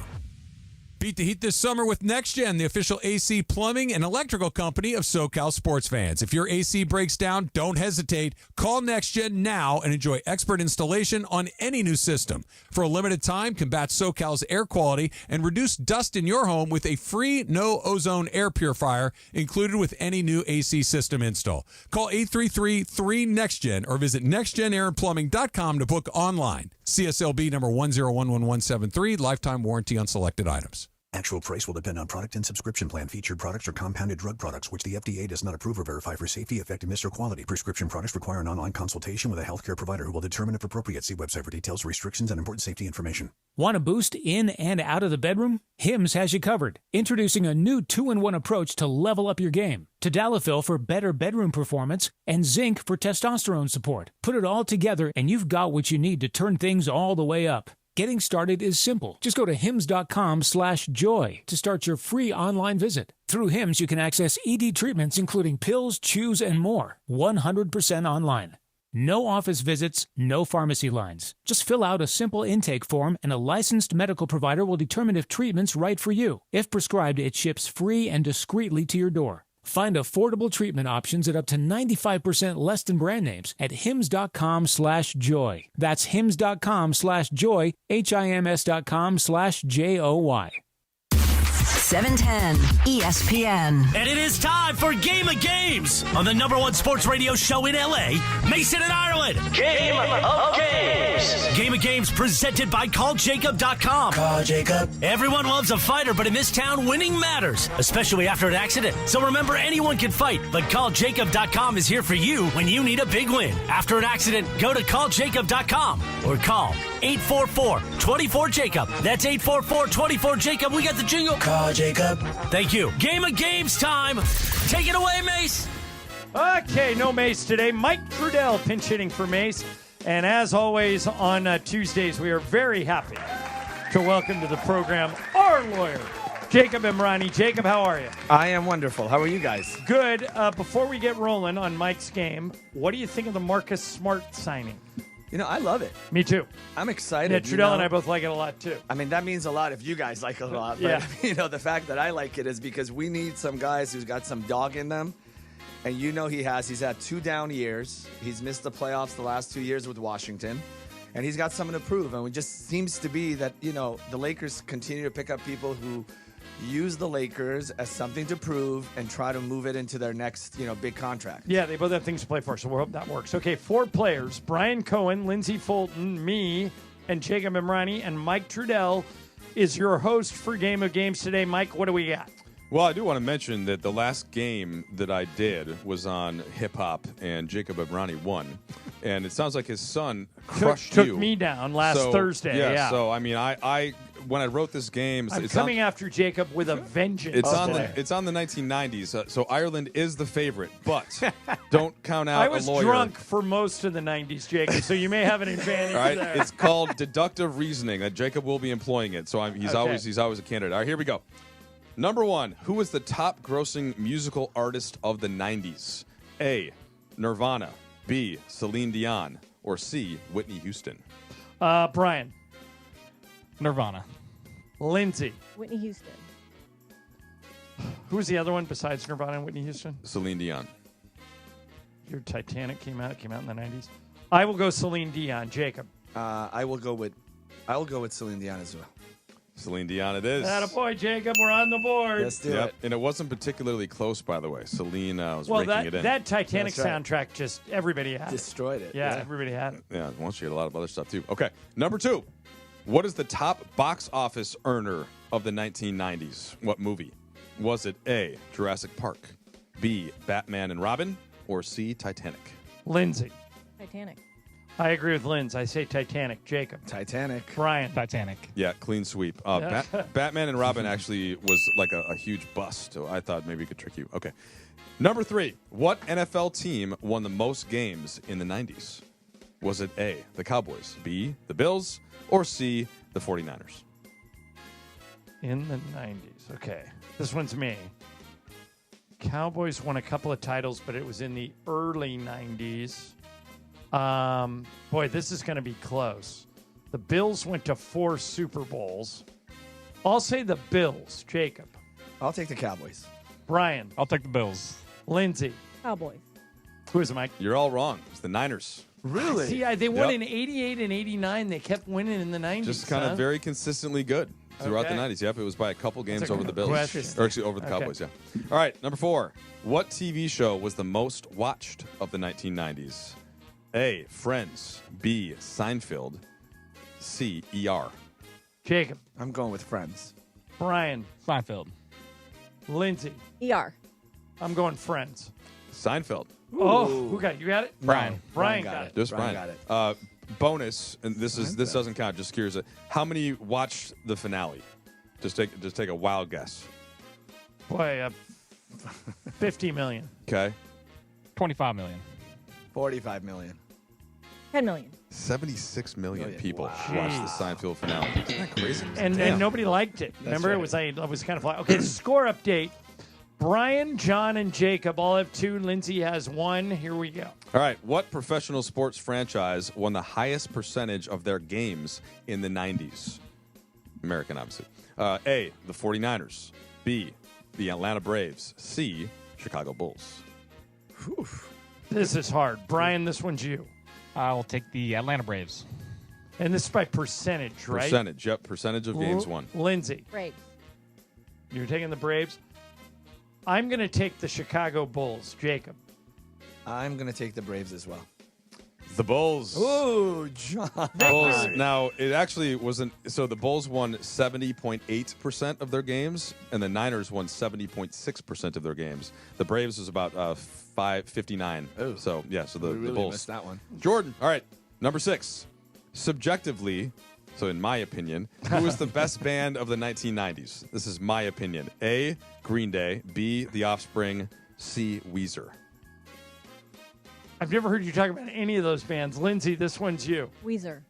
Beat the heat this summer with NextGen, the official AC plumbing and electrical company of SoCal sports fans. If your AC breaks down, don't hesitate. Call NextGen now and enjoy expert installation on any new system. For a limited time, combat SoCal's air quality and reduce dust in your home with a free no-ozone air purifier included with any new AC system install. Call 833-3NEXTGen or visit nextgenairandplumbing.com to book online. CSLB number 1011173, lifetime warranty on selected items. Actual price will depend on product and subscription plan. Featured products are compounded drug products, which the FDA does not approve or verify for safety, effectiveness, or quality. Prescription products require an online consultation with a healthcare provider who will determine if appropriate. See website for details, restrictions, and important safety information. Want a boost in and out of the bedroom? Hims has you covered. Introducing a new 2-in-1 approach to level up your game. Tadalafil for better bedroom performance and zinc for testosterone support. Put it all together and you've got what you need to turn things all the way up. Getting started is simple. Just go to hims.com/joy to start your free online visit. Through Hims, you can access ED treatments including pills, chews, and more. 100% online. No office visits, no pharmacy lines. Just fill out a simple intake form and a licensed medical provider will determine if treatment's right for you. If prescribed, it ships free and discreetly to your door. Find affordable treatment options at up to 95% less than brand names at hims.com/joy. That's hims.com/joy, HIMS.com/JOY. 710 ESPN. And it is time for Game of Games on the #1 sports radio show in LA, Mason and Ireland. Game of Games. Game of Games presented by CallJacob.com. Call Jacob. Everyone loves a fighter, but in this town, winning matters, especially after an accident. So remember, anyone can fight, but CallJacob.com is here for you when you need a big win. After an accident, go to CallJacob.com or call 844-24-JACOB. That's 844-24-JACOB. We got the jingle. Call Jacob. Thank you. Game of Games time. Take it away, Mace. Okay, no Mace today. Mike Trudell pinch hitting for Mace. And as always on Tuesdays, we are very happy to welcome to the program our lawyer, Jacob Imrani. Jacob, how are you? I am wonderful. How are you guys? Good. Before we get rolling on Mike's game, what do you think of the Marcus Smart signing? I love it. Me too. I'm excited. Yeah, Trudell and I both like it a lot too. I mean, that means a lot if you guys like it a lot. But, the fact that I like it is because we need some guys who's got some dog in them. And he has. He's had 2 down years. He's missed the playoffs the last 2 years with Washington. And he's got something to prove. And it just seems to be that, the Lakers continue to pick up people who use the Lakers as something to prove and try to move it into their next, big contract. Yeah, they both have things to play for, so we hope that works. Okay, 4 players. Brian Cohen, Lindsey Fulton, me, and Jacob Imrani, and Mike Trudell is your host for Game of Games today. Mike, what do we got? Well, I do want to mention that the last game that I did was on hip-hop, and Jacob Imrani won. And it sounds like his son crushed took me down last Thursday. Yeah, so, I mean, I when I wrote this game... I'm coming after Jacob with a vengeance. It's on the 1990s, so Ireland is the favorite, but don't count out a lawyer. I was drunk for most of the 90s, Jacob, so you may have an advantage All right, there. it's called deductive reasoning. Jacob will be employing it, so he's always a candidate. All right, here we go. Number 1, who was the top grossing musical artist of the 90s? A, Nirvana, B, Celine Dion, or C, Whitney Houston? Brian. Nirvana. Lindsay. Whitney Houston. Who was the other one besides Nirvana and Whitney Houston? Celine Dion. Your Titanic came out in the 90s. I will go Celine Dion. Jacob. I will go with Celine Dion as well. Celine Dion it is. Attaboy, Jacob. We're on the board. Let's do it. And it wasn't particularly close, by the way. Celine was raking it in. That Titanic soundtrack, just everybody had destroyed it. Yeah, everybody had it. Yeah, once you get a lot of other stuff, too. Okay, number 2. What is the top box office earner of the 1990s? What movie? Was it A, Jurassic Park, B, Batman and Robin, or C, Titanic? Lindsay. Titanic. I agree with Linz. I say Titanic. Jacob. Titanic. Brian. Titanic. Yeah, clean sweep. Batman and Robin actually was like a huge bust, so I thought maybe it could trick you. Okay. Number 3. What NFL team won the most games in the 90s? Was it A, the Cowboys, B, the Bills, or C, the 49ers? In the 90s. Okay. This one's me. Cowboys won a couple of titles, but it was in the early 90s. Boy, this is going to be close. The Bills went to 4 Super Bowls. I'll say the Bills. Jacob. I'll take the Cowboys. Brian. I'll take the Bills. Lindsay. Cowboys. Who is it, Mike? You're all wrong. It's the Niners. Really? See, they won in 88 and 89. They kept winning in the 90s. Just kind of very consistently good throughout the 90s. Yep, it was by a couple games over the Bills. Or actually, over the Cowboys, yeah. All right, number 4. What TV show was the most watched of the 1990s? A, Friends. B, Seinfeld. C, ER. Jacob. I'm going with Friends. Brian. Seinfeld. Lindsay. ER. I'm going Friends. Seinfeld. Oh, who got it? You got it? Brian. No, Brian got it. Just Brian got it. Bonus, and this doesn't count. Just curious. How many watched the finale? Just take a wild guess. Boy, 50 million. Okay. 25 million. 45 million. 10 million. 76 million people watched the Seinfeld finale. Isn't that crazy? And nobody liked it. Remember, it was kind of like, okay, score update. Brian, John, and Jacob all have 2. Lindsay has 1. Here we go. All right. What professional sports franchise won the highest percentage of their games in the 90s? American, obviously. A, the 49ers. B, the Atlanta Braves. C, Chicago Bulls. Whew. This is hard. Brian, this one's you. I will take the Atlanta Braves. And this is by percentage, right? Percentage, yep. Percentage of games won. Lindsay. Braves. You're taking the Braves? I'm going to take the Chicago Bulls. Jacob. I'm going to take the Braves as well. The Bulls. Ooh, John. Bulls. Now, it actually wasn't. So the Bulls won 70.8% of their games, and the Niners won 70.6% of their games. The Braves was about 59. Oh. So, yeah, so the really Bulls. missed that one. Jordan. All right. Number 6. Subjectively, so in my opinion, who was the best band of the 1990s? This is my opinion. A, Green Day. B, The Offspring. C, Weezer. I've never heard you talk about any of those bands. Lindsay, this one's you. Weezer.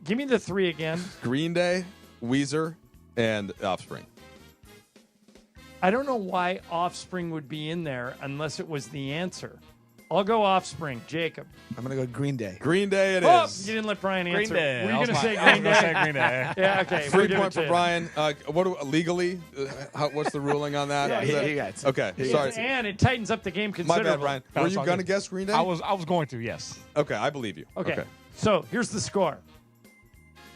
Give me the 3 again. Green Day, Weezer, and Offspring. I don't know why Offspring would be in there unless it was the answer. I'll go Offspring. Jacob. I'm going to go Green Day. Green Day it Oh, is. you didn't let Brian Green answer. Day. Were you I was going to say I was Green gonna Day? say Green Day. Yeah, okay. 3 we'll give point it for to Brian. Legally, what's the ruling on that? Yeah, Is that- he got it. Okay, you. sorry. And it tightens up the game My considerably. bad, Brian. Were you going to guess Green Day? I was going to, yes. Okay, I believe you. Okay. So here's the score.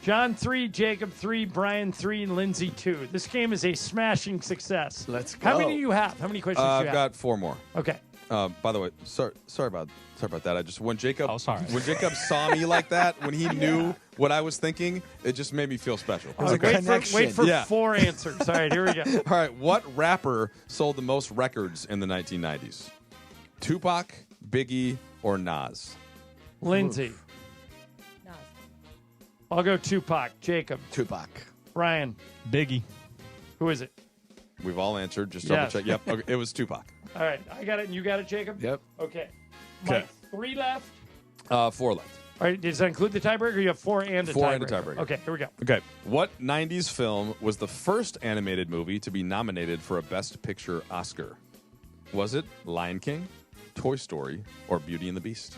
John 3, Jacob 3, Brian 3, and Lindsay 2. This game is a smashing success. Let's go. How many do you have? How many questions do you I've have? got 4 more. Okay. By the way, sorry about that. I just when Jacob sorry. when Jacob saw me like that, when he knew what I was thinking, it just made me feel special. Wait for 4 answers. All right, here we go. All right, what rapper sold the most records in the 1990s? Tupac, Biggie, or Nas? Lindsay. I'll go Tupac. Jacob. Tupac. Brian. Biggie. Who is it? We've all answered. Just Yes. double check. Yep, okay, it was Tupac. All right, I got it, and you got it, Jacob? Yep. Okay. Okay. Mike, 3 left. 4 left. All right, does that include the tiebreaker, or you have 4 and a 4 tiebreaker? and a tiebreaker. Okay, here we go. Okay. What 90s film was the first animated movie to be nominated for a Best Picture Oscar? Was it Lion King, Toy Story, or Beauty and the Beast?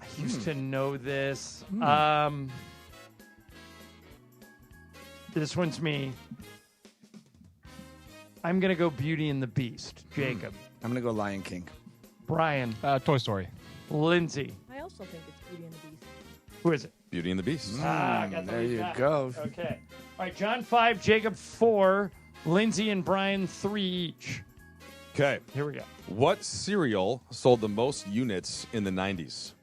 I used to know this. This one's me. I'm going to go Beauty and the Beast. Jacob. I'm going to go Lion King. Brian. Toy Story. Lindsay. I also think it's Beauty and the Beast. Who is it? Beauty and the Beast. I got the there lead you back. go. Okay. All right, John 5, Jacob 4, Lindsay and Brian 3 each. Okay. Here we go. What cereal sold the most units in the 90s?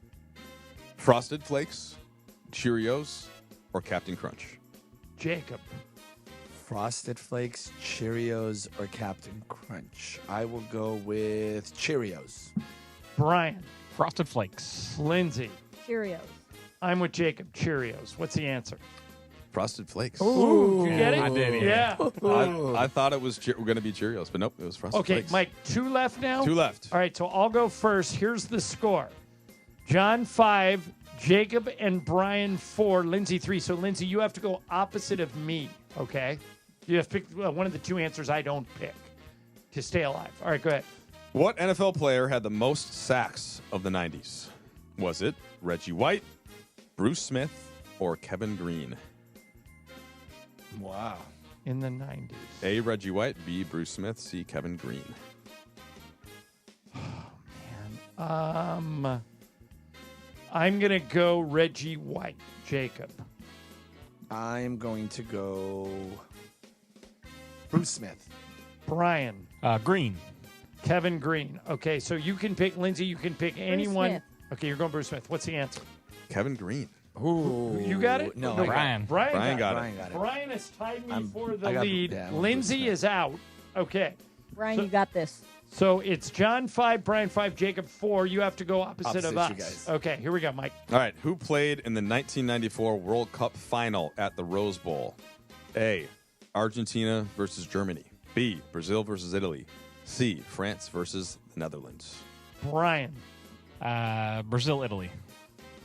Frosted Flakes, Cheerios, or Captain Crunch? Jacob. Frosted Flakes, Cheerios, or Captain Crunch. I will go with Cheerios. Brian. Frosted Flakes. Lindsay. Cheerios. I'm with Jacob. Cheerios. What's the answer? Frosted Flakes. Ooh, you get it? I did, yeah. I thought it was going to be Cheerios, but nope, it was Frosted Okay, Flakes. Mike, 2 left now? 2 left. All right, so I'll go first. Here's the score. John 5, Jacob and Brian 4, Lindsay 3. So, Lindsay, you have to go opposite of me, okay? You have to pick one of the 2 answers I don't pick to stay alive. All right, go ahead. What NFL player had the most sacks of the 90s? Was it Reggie White, Bruce Smith, or Kevin Green? Wow. In the 90s. A, Reggie White, B, Bruce Smith, C, Kevin Green. I'm going to go Reggie White. Jacob. I'm going to go Bruce Smith. Brian. Green. Kevin Green. Okay, so you can pick Lindsay. You can pick anyone. Smith. Okay, you're going Bruce Smith. What's the answer? Kevin Green. Ooh. You got it? No, Or Brian. Brian got it. Brian got it. Brian has tied me for I the got- lead. yeah, I'm with Lindsay Bruce Smith. is out. Okay. Brian, So- you got this. So it's John 5, Brian 5, Jacob 4. You have to go opposite of us. Opposite you guys. Okay, here we go, Mike. All right, who played in the 1994 World Cup final at the Rose Bowl? A, Argentina versus Germany. B, Brazil versus Italy. C, France versus the Netherlands. Brian. Brazil, Italy.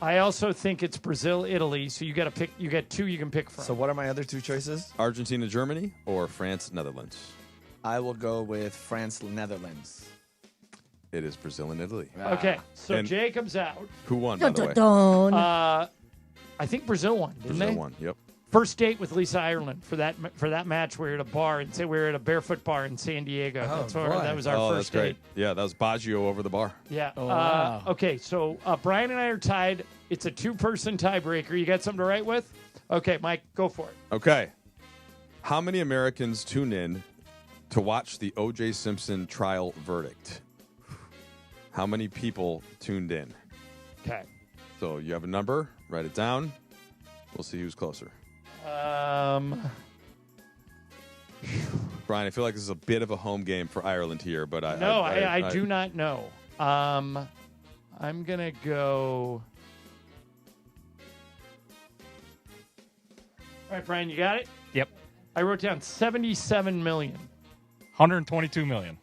I also think it's Brazil, Italy. So you got to pick. You got 2 you can pick from. So what are my other 2 choices? Argentina, Germany, or France, Netherlands? I will go with France, Netherlands. It is Brazil and Italy. Okay, so And Jacob's out. Who won, by the way? I think Brazil won, didn't Brazil they? won, yep. First date with Lisa Ireland for that match. We were at a bar and say we were at a barefoot bar in San Diego. That was our first that's great. date. Yeah, that was Baggio over the bar. Yeah. Oh, wow. Okay, so Brian and I are tied. It's a 2-person tiebreaker. You got something to write with? Okay, Mike, go for it. Okay. How many Americans tune in to watch the O.J. Simpson trial verdict? How many people tuned in? Okay. So you have a number. Write it down. We'll see who's closer. Brian, I feel like this is a bit of a home game for Ireland here, but I do not know. I'm gonna go. All right, Brian, you got it? Yep. I wrote down 77 million. 122 million.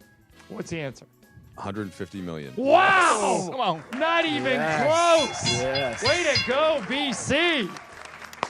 What's the answer? 150 million. Wow! Come on. Not even Yes. close. Yes. Way to go, BC.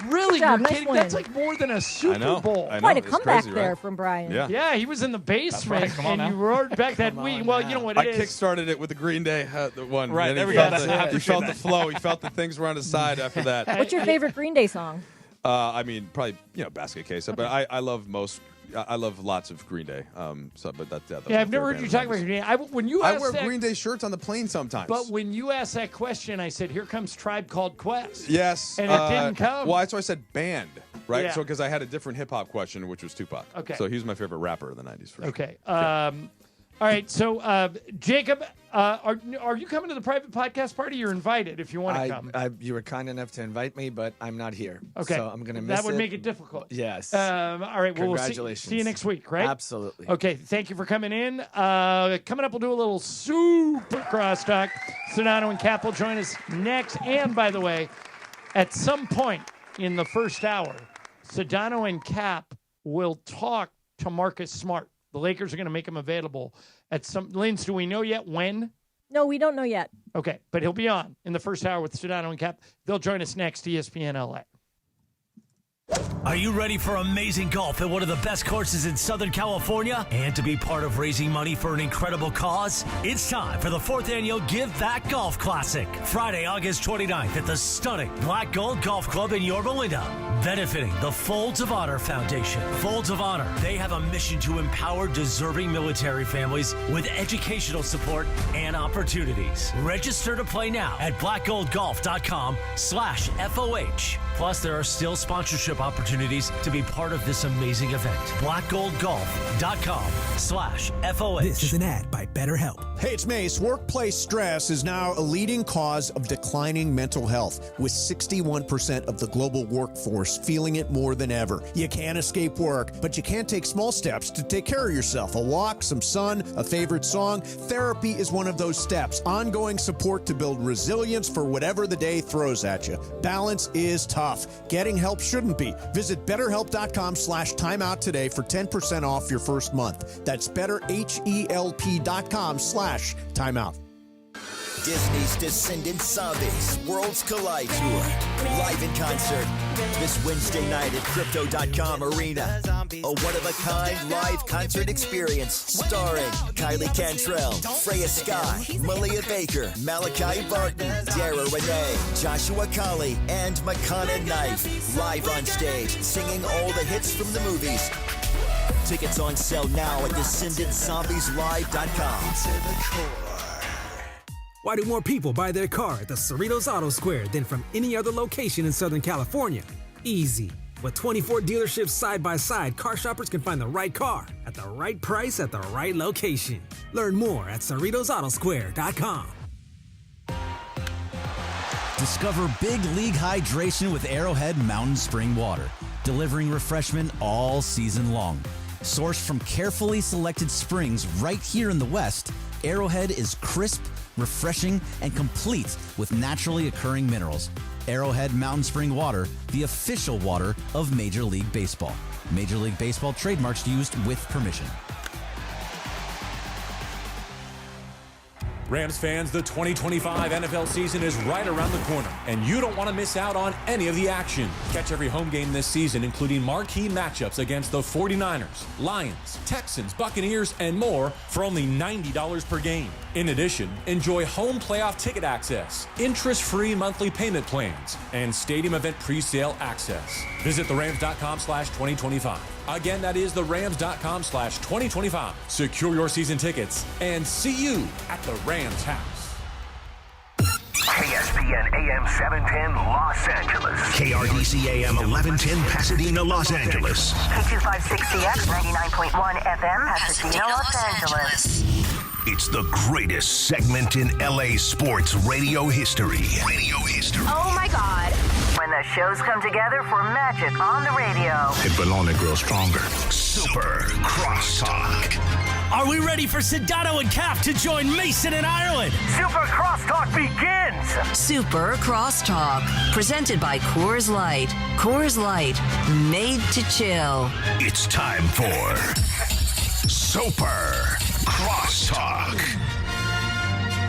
Really? Good job. You're Nice kidding? win. That's like more than a Super Bowl. Quite a comeback there from Brian. Yeah, he was in the basement right. Come on and you now. roared back that week. Well, you know what I it is. kickstarted it with the Green Day the one. Right, And there he we felt go. the- That's it. He felt the flow. He felt that things were on his side after that. What's your favorite Green Day song? I mean, probably Basket Case, but I love most. I love lots of Green Day. But that's those Yeah, are I've never my heard you favorite talk about bands. Green Day. When you I asked wear that, Green Day shirts on the plane sometimes. but when you asked that question, I said, "Here comes Tribe Called Quest." Yes, and it didn't come. Well, that's why I said band, right? Yeah. So because I had a different hip hop question, which was Tupac. Okay. So he was my favorite rapper of the '90s for sure. Okay. All right. So, Jacob, are you coming to the private podcast party? You're invited if you want to come. You were kind enough to invite me, but I'm not here. Okay. So I'm going to miss That would it. make it difficult. Yes. All right. Well, we'll Congratulations. see you next week, right? Absolutely. Okay. Thank you for coming in. Coming up, we'll do a little super crosstalk. Sedano and Cap will join us next. And by the way, at some point in the first hour, Sedano and Cap will talk to Marcus Smart. The Lakers are going to make him available at some. Linz, do we know yet when? No, we don't know yet. Okay, but he'll be on in the first hour with Sedano and Cap. They'll join us next, ESPN LA. Are you ready for amazing golf at one of the best courses in Southern California and to be part of raising money for an incredible cause? It's time for the 4th annual Give Back Golf Classic, Friday, August 29th at the stunning Black Gold Golf Club in Yorba Linda, benefiting the Folds of Honor Foundation. Folds of Honor, they have a mission to empower deserving military families with educational support and opportunities. Register to play now at blackgoldgolf.com/FOH. Plus, there are still sponsorship opportunities to be part of this amazing event. blackgoldgolf.com/FOH. This is an ad by BetterHelp. Hey, it's Mace. Workplace stress is now a leading cause of declining mental health, with 61% of the global workforce feeling it more than ever. You can't escape work, but you can take small steps to take care of yourself. A walk, some sun, a favorite song. Therapy is one of those steps. Ongoing support to build resilience for whatever the day throws at you. Balance is tough. Getting help shouldn't be. Visit betterhelp.com/timeout today for 10% off your first month. That's betterhelp.com/timeout. Disney's Descendant Zombies Worlds Collide Tour. Live in concert this Wednesday night at Crypto.com Arena. A one-of-a-kind live concert experience starring Kylie Cantrell, Freya Sky, Malia Baker, Malachi Barton, Dara Renee, Joshua Colley, and Makana Knife. Live on stage, singing all the hits from the movies. Tickets on sale now at DescendantZombiesLive.com. Why do more people buy their car at the Cerritos Auto Square than from any other location in Southern California? Easy. With 24 dealerships side by side, car shoppers can find the right car at the right price at the right location. Learn more at CerritosAutoSquare.com. Discover Big League Hydration with Arrowhead Mountain Spring Water, delivering refreshment all season long. Sourced from carefully selected springs right here in the West, Arrowhead is crisp, refreshing, and complete with naturally occurring minerals. Arrowhead Mountain Spring Water, the official water of Major League Baseball. Major League Baseball trademarks used with permission. Rams fans, the 2025 NFL season is right around the corner, and you don't want to miss out on any of the action. Catch every home game this season, including marquee matchups against the 49ers, Lions, Texans, Buccaneers, and more for only $90 per game. In addition, enjoy home playoff ticket access, interest-free monthly payment plans, and stadium event pre-sale access. Visit therams.com/2025. Again, that is therams.com/2025. Secure your season tickets and see you at the Rams house. KSPN AM 710 Los Angeles. KRDC AM 1110 Pasadena, Los Angeles. K256CX 99.1 FM Pasadena, Los Angeles. It's the greatest segment in LA sports radio history. Oh my God. When the shows come together for magic on the radio. It will only grow stronger. Super Crosstalk. Are we ready for Sedano and Cap to join Mason in Ireland? Super Crosstalk begins. Super Crosstalk, presented by Coors Light. Coors Light, made to chill. It's time for Super Crosstalk.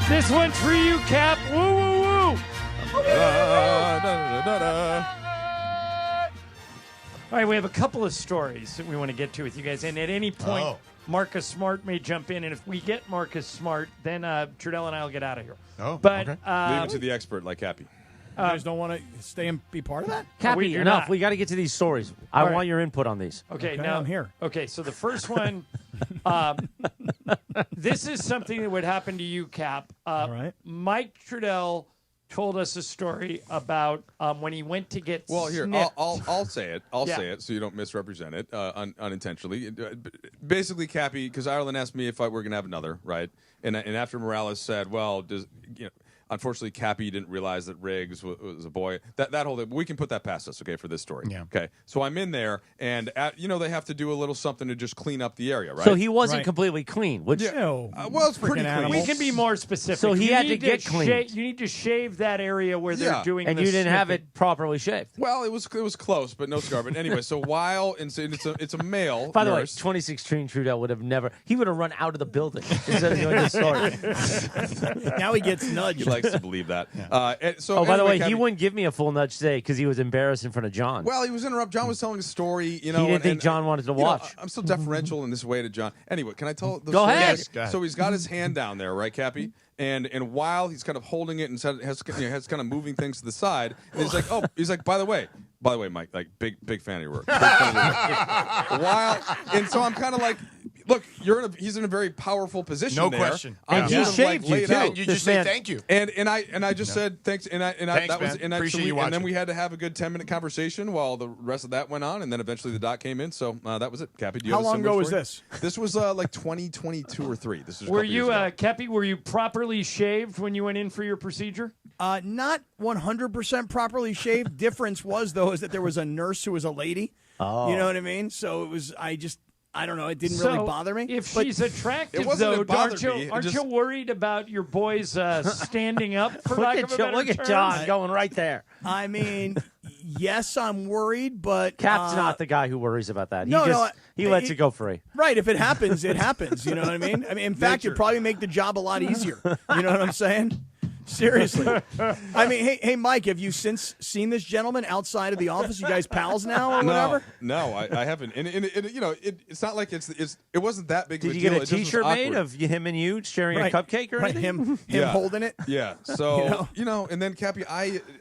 This one's for you, Cap. Woo, woo, woo. All right, we have a couple of stories that we want to get to with you guys, and at any point, Marcus Smart may jump in, and if we get Marcus Smart, then Trudell and I will get out of here. But leave it to the expert like Cappy. You guys don't want to stay and be part of that? Cappy, enough. We got to get to these stories. I want your input on these. Okay, now I'm here. Okay, so the first one, this is something that would happen to you, Cap. All right. Mike Trudell told us a story about when he went to get Well, here, snipped. I'll say it. I'll Yeah. say it so you don't misrepresent it unintentionally. Basically, Cappy, because Ireland asked me if we're going to have another, right? And after Morales said, well, unfortunately, Cappy didn't realize that Riggs was a boy. That whole thing, we can put that past us, okay, for this story. Yeah. Okay, so I'm in there, and they have to do a little something to just clean up the area, right? So he wasn't completely clean, which well, it's pretty clean. We can be more specific. So he You had to need get cleaned. You need to shave that area where they're doing and the you didn't have snipping. it properly shaved. Well, it was close, but no scar. But anyway, so while it's a male. By the way, nurse. 2016 Trudell would have never. He would have run out of the building instead of doing this story. Now he gets nudged. He likes to believe that. So, by the way, he wouldn't give me a full nudge today because he was embarrassed in front of John. Well, he was interrupted. John was telling a story. He didn't think John wanted to watch. I'm still deferential in this way to John. Anyway, can I tell the Go story? ahead. Yes. So he's got his hand down there, right, Cappy? And while he's kind of holding it and has kind of moving things to the side, and he's like, by the way, Mike, like big fan of your work. Big fan of your work. And so I'm kind of like, look, he's in a very powerful position. No there. question. And he shaved you too. You just say thank you. And I just said thanks. Appreciate you watching. And then we had to have a good 10-minute conversation while the rest of that went on, and then eventually the doc came in. So that was it. Cappy, do you How have a long similar ago was story? this? This was like 2022 or 3. This was. Were you, Cappy? Were you properly shaved when you went in for your procedure? Not 100% properly shaved. Difference was, though, is that there was a nurse who was a lady. Oh. You know what I mean? So it was, I don't know. It didn't really bother me. If but she's attractive, It wasn't though, it bothered aren't you, me. It aren't just- you worried about your boys standing up, for lack of a better Look at term? John going right there. I mean, yes, I'm worried, but Cap's not the guy who worries about that. No, he lets it go free. Right. If it happens, it happens. You know what I mean? In fact, it'd probably make the job a lot easier. You know what I'm saying? Seriously. I mean, hey, Mike, have you since seen this gentleman outside of the office? You guys pals now or whatever? No, I haven't. And it's not like it wasn't that big Did of a you deal. get a It just was T-shirt made awkward. of him and you sharing a cupcake or right, anything? him holding it. Yeah. So and then Cappy,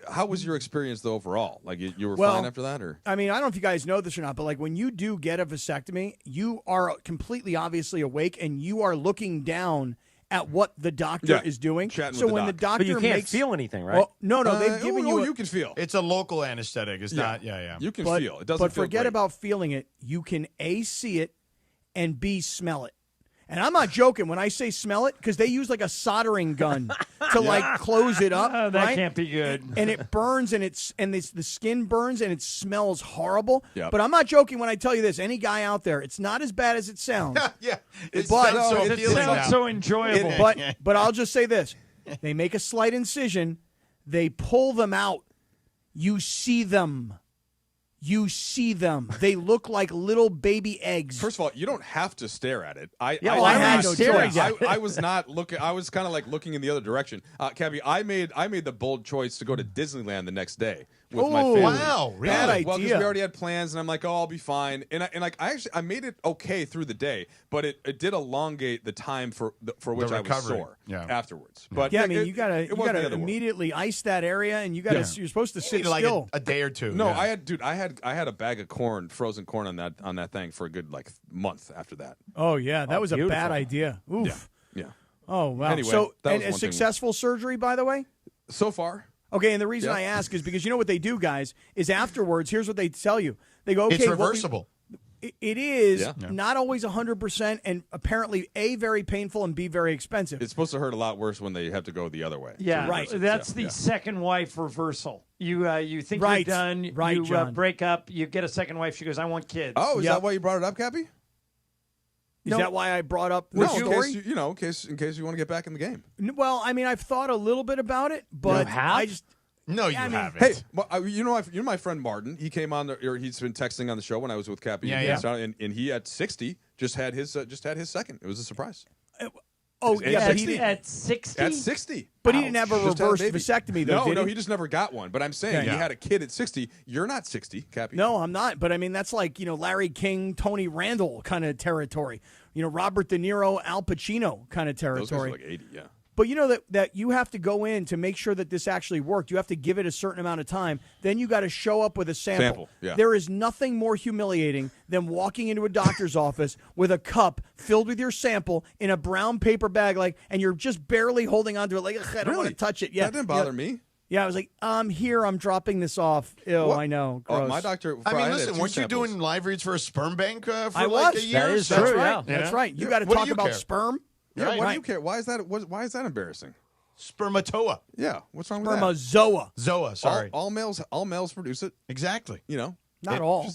how was your experience though overall? Like you were fine after that, or? I mean, I don't know if you guys know this or not, but like when you do get a vasectomy, you are completely obviously awake and you are looking down at what the doctor is doing. Chatting So with the when the doc. doctor But you can't makes feel anything, right? Well, no, they've given you. You can feel. It's a local anesthetic. It's not. Yeah. You can but, feel. It doesn't. But feel forget great. about feeling it. You can A, see it, and B, smell it. And I'm not joking when I say smell it, because they use like a soldering gun to like close it up. That right? can't be good. And it burns, and the skin burns, and it smells horrible. Yep. But I'm not joking when I tell you this. Any guy out there, it's not as bad as it sounds. Yeah. It But- sounds so It appealing sounds now. so enjoyable. But I'll just say this: they make a slight incision, they pull them out. You see them. You see them. They look like little baby eggs. First of all, you don't have to stare at it. I had no choice. I was not looking. I was kind of like looking in the other direction. Cappy, I made the bold choice to go to Disneyland the next day with my family. Wow, really? Bad Well, because idea. we already had plans, and I'm like, I'll be fine. And I made it okay through the day, but it did elongate the time for which I was recovery. sore Yeah. afterwards. But Yeah, I mean, it you gotta wasn't the end of the world. immediately ice that area, and you gotta. Yeah. You're supposed to sit Like still. a day or two. No, yeah. I had a bag of corn, frozen corn on that thing for a good like month after that. Oh yeah, that was a beautiful. bad idea. Oof. Yeah. Oh wow. Anyway, so that and was a one thing. successible surgery, by the way. So far, Okay, and the reason Yep. I ask is because you know what they do, guys, is afterwards. Here's what they tell you. They go, okay, It's reversible. It is Yeah. not always 100%, and apparently A, very painful, and B, very expensive. it's supposed to hurt a lot worse when they have to go the other way. Yeah, So right. That's yeah, the yeah. second wife reversal. You think Right. you're done. Right, you John. break up. You get a second wife. She goes, I want kids. Oh, is Yep. that why you brought it up, Cappy? Is No. that why I brought up the No, story? in case you want to get back in the game. Well, I mean, I've thought a little bit about it, but have? I just No, you Yeah, I mean- haven't. Hey, well, you know my friend Martin. He came on, or he's been texting on the show when I was with Cappy. Yeah, and yeah. and he at 60 just had his second. It was a surprise. Oh, yeah, but he didn't. At 60? At 60. But he didn't have a Just had reverse baby. vasectomy, though, No, did he just never got one. But I'm saying Okay. he had a kid at 60. You're not 60, Cappy. No, I'm not. But I mean, that's like, Larry King, Tony Randall kind of territory. Robert De Niro, Al Pacino kind of territory. Those guys are like 80, yeah. But that you have to go in to make sure that this actually worked. You have to give it a certain amount of time. Then you got to show up with a sample. Yeah. There is nothing more humiliating than walking into a doctor's office with a cup filled with your sample in a brown paper bag, and you're just barely holding onto it, like, I don't want to touch it. Yeah, That didn't bother me. Yeah, I was like, I'm dropping this off. Ew, I know. Gross. My doctor. I mean, had listen, two weren't you samples. doing live reads for a sperm bank for I like was. a year? That is That's true, right. yeah. That's right. You got to What do talk you about care? sperm. Yeah, Right. why do you care? Why is that embarrassing? Spermatoa. Yeah, what's wrong with that? Spermazoa. Zoa, sorry. All males produce it. Exactly. Not all.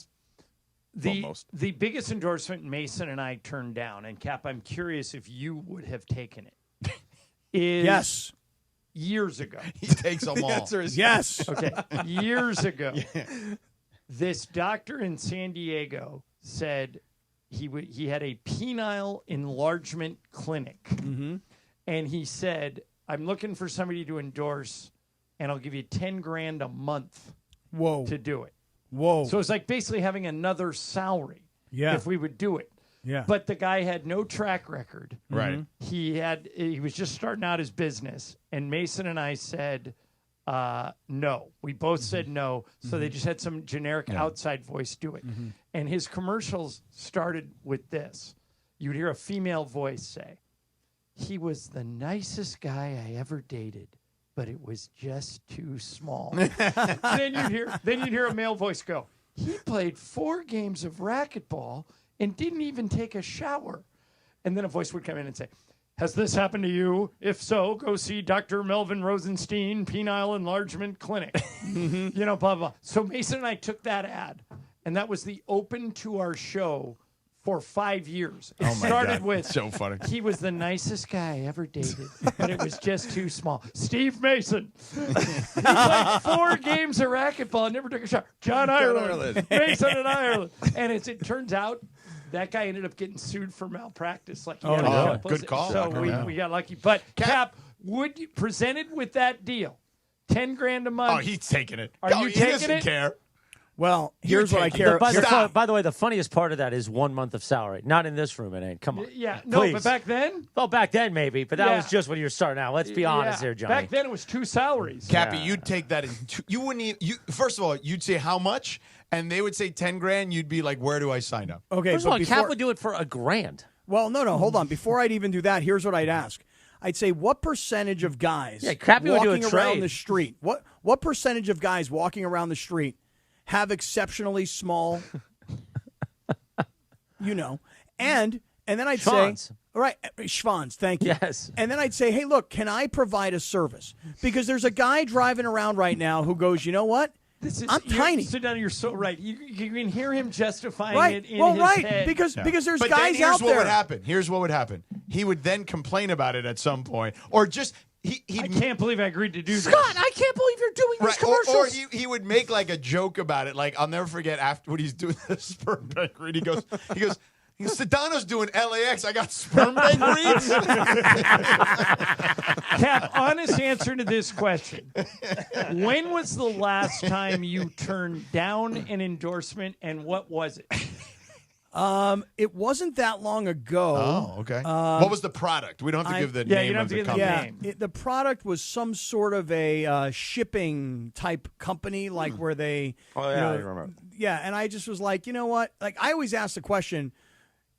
The biggest endorsement Mason and I turned down, and Cap, I'm curious if you would have taken it, is yes. Years ago. He takes them all. The answer is yes. Okay, years ago, this doctor in San Diego said he had a penile enlargement clinic, and he said, I'm looking for somebody to endorse, and I'll give you $10,000 a month to do it. Whoa. So it's like basically having another salary if we would do it. Yeah. But the guy had no track record. Right. He was just starting out his business, and Mason and I said no. We both said no, so they just had some generic outside voice do it. And his commercials started with this. You'd hear a female voice say, "He was the nicest guy I ever dated, but it was just too small." Then you'd hear a male voice go, "He played 4 games of racquetball and didn't even take a shower." And then a voice would come in and say, "Has this happened to you? If so, go see Dr. Melvin Rosenstein, Penile Enlargement Clinic." Blah, blah. So Mason and I took that ad, and that was the open to our show for 5 years. It started with, so funny. "He was the nicest guy I ever dated, but it was just too small." Steve Mason. He played 4 games of racquetball and never took a shot. John Ireland. Mason in Ireland. And it turns out that guy ended up getting sued for malpractice. Good call. So we got lucky. But Cap, would you presented with that deal, $10,000 a month? Oh, he's taking it. Are you he taking doesn't it? care. Well, here's what I care. By the way, the funniest part of that is 1 month of salary. Not in this room, it ain't. Come on. Yeah, no, Please. but back then? Oh, back then maybe, but that Yeah. was just when you were starting out. Let's be honest here, Johnny. Back then it was 2 salaries. Cappy, you'd take that. You wouldn't even. First of all, you'd say how much, and they would say $10,000. You'd be like, "Where do I sign up?" Okay, First of but all, Cap would do it for $1,000. Well, no, hold on. Before I'd even do that, here's what I'd ask. I'd say, what percentage of guys Cappy would do a walking around trade. the street, what percentage of guys walking around the street have exceptionally small, and then I'd Schwanz. say, all right, Schwanz, thank you. Yes. And then I'd say, hey, look, can I provide a service? Because there's a guy driving around right now who goes, you know what? I'm tiny. Sit down. You're so right. You can hear him justifying Right. it in Well, his right. head. Because there's But guys then here's out what there. would happen. Here's what would happen. He would then complain about it at some point, or just I can't believe I agreed to do Scott, this. I can't believe you're doing these Right, or commercials. he would make like a joke about it. Like I'll never forget after when he's doing the sperm bank read. He goes, Sedano's doing LAX. I got sperm bank reads. Cap, honest answer to this question. When was the last time you turned down an endorsement, and what was it? It wasn't that long ago. Oh, okay. What was the product? We don't have to give the you name don't of have to the give the company. name. The product was some sort of a shipping type company, like where they. Oh, yeah, I remember. Yeah, and I just was like, you know what? Like, I always ask the question,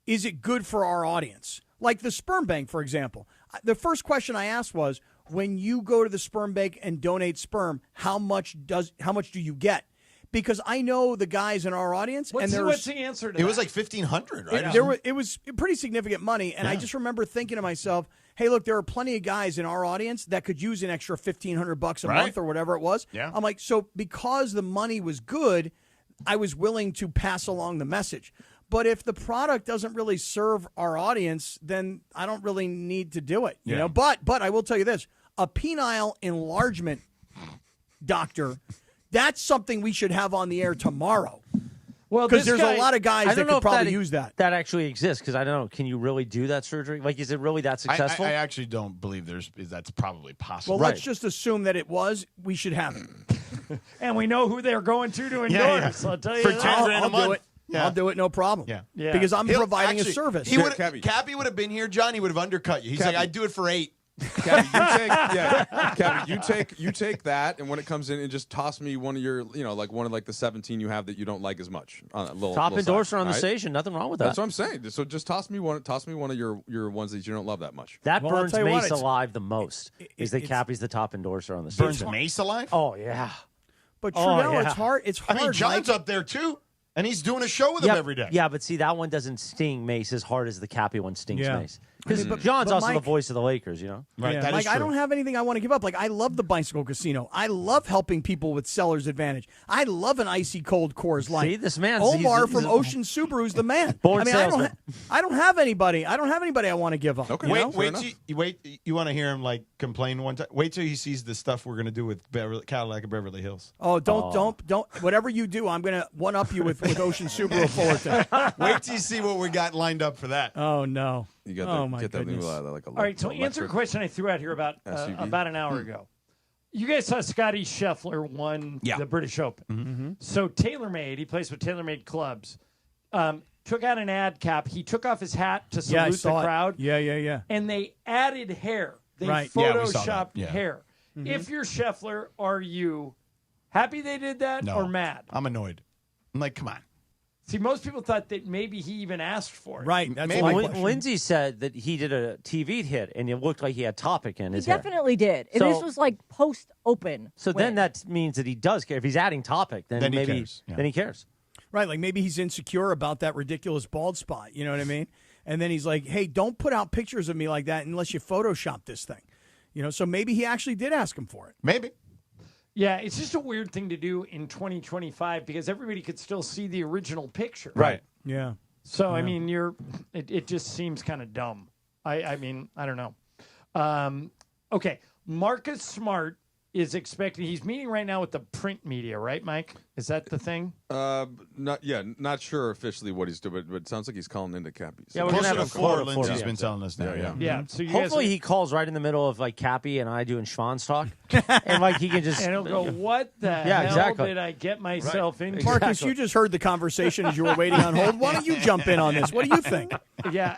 is it good for our audience? Like the sperm bank, for example. The first question I asked was, when you go to the sperm bank and donate sperm, how much do you get? Because I know the guys in our audience, What's and the answer to It that? was like $1,500, right? it was pretty significant money, and I just remember thinking to myself, hey, look, there are plenty of guys in our audience that could use an extra $1,500 a month or whatever it was. Yeah. I'm like, so because the money was good, I was willing to pass along the message. But if the product doesn't really serve our audience, then I don't really need to do it. You know. But I will tell you this: a penile enlargement doctor, that's something we should have on the air tomorrow. Well, because this there's guy- a lot of guys I that don't know could if probably use that. That actually exists because I don't know. Can you really do that surgery? Like, is it really that successful? I actually don't believe that's probably possible. Well, let's just assume that it was. We should have it. And we know who they're going to endorse. I'll tell you For that. 10 grand a I'll do month. it. Yeah. I'll do it, no problem. Yeah. Because I'm He'll- providing actually, a service. Cappy would have been here, John. He would have undercut you. He's Cappy. like, I'd do it for 8. Cappy, you take that, and when it comes in, and just toss me one of your, like one of like the 17 you have that you don't like as much. On a little, Top little endorser side, on the right? station. Nothing wrong with that. That's what I'm saying. So just toss me one of your ones that you don't love that much. That Well, I'll burns tell you what, Mace it's- alive the most. Is that it's- Cappy's the top endorser on the Burns station? Mace alive? Oh yeah. But Oh, Trudell, yeah. it's hard. It's I hard. mean, John's Mike. up there too, and he's doing a show with him every day. Yeah, but see, that one doesn't sting Mace as hard as the Cappy one stings Yeah. Mace. Because I mean, but- John's but also the Mike- voice of the Lakers, you know? Right, Yeah, that Mike, is I true. don't have anything I want to give up. Like, I love the bicycle casino. I love helping people with seller's advantage. I love an icy cold Coors Light. See, this man's- Omar he's from a- Ocean Subaru's the man. Born I mean, salesman. I don't have anybody. I don't have anybody I want to give up. Okay. you know? Wait. You want to hear him like complain one time? Wait till he sees the stuff we're gonna do with Cadillac of Beverly Hills. Oh, don't. Whatever you do, I'm gonna one up you with Ocean Subaru Fullerton. Wait till you see what we got lined up for that. Oh no. You got Oh, my get that goodness. like a All right, so little answer a electric question I threw out here about SUV. an hour ago. You guys saw Scotty Scheffler won the British Open. Mm-hmm. So TaylorMade, he plays with TaylorMade clubs, took out an ad cap. He took off his hat to Yeah, I salute saw the it. crowd. Yeah. And they added hair. They Right. Yeah, we saw that. photoshopped Yeah. hair. Mm-hmm. If you're Scheffler, are you happy they did that No. or mad? I'm annoyed. I'm like, come on. See, most people thought that maybe he even asked for it. Right. That's Maybe. my Well, question. Lindsay said that he did a TV hit, and it looked like he had Topic in He his hair. definitely did. So- This was like post open. So then that means that he does care. If he's adding Topic, then Then he maybe cares, yeah. then he cares. Right, like maybe he's insecure about that ridiculous bald spot. You know what I mean? And then he's like, "Hey, don't put out pictures of me like that unless you Photoshop this thing." You know, so maybe he actually did ask him for it. Maybe. Yeah, it's just a weird thing to do in 2025 because everybody could still see the original picture. Right. Yeah. So I mean, it just seems kind of dumb. I mean, I don't know. Okay, Marcus Smart is expecting. He's meeting right now with the print media, right, Mike? Is that the thing? Not sure officially what he's doing, but it sounds like he's calling into Cappy. Yeah, we're Closer gonna to have a 4, quota for Lindsay's him. been telling us now. Yeah. Yeah. So you Hopefully guys, he calls right in the middle of like Cappy and I doing Schwann's talk, and like he can just and he'll go, "What the Yeah, hell exactly. did I get myself into?" Marcus, Exactly. you just heard the conversation as you were waiting on hold. Why don't you jump in on this? What do you think? Yeah.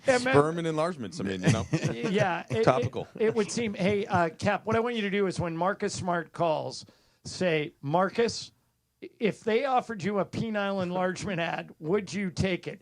Sperm and enlargements. I mean, Yeah, topical. It would seem. Hey, Cap, what I want you to do is when Marcus Smart calls, say, Marcus, if they offered you a penile enlargement ad, would you take it?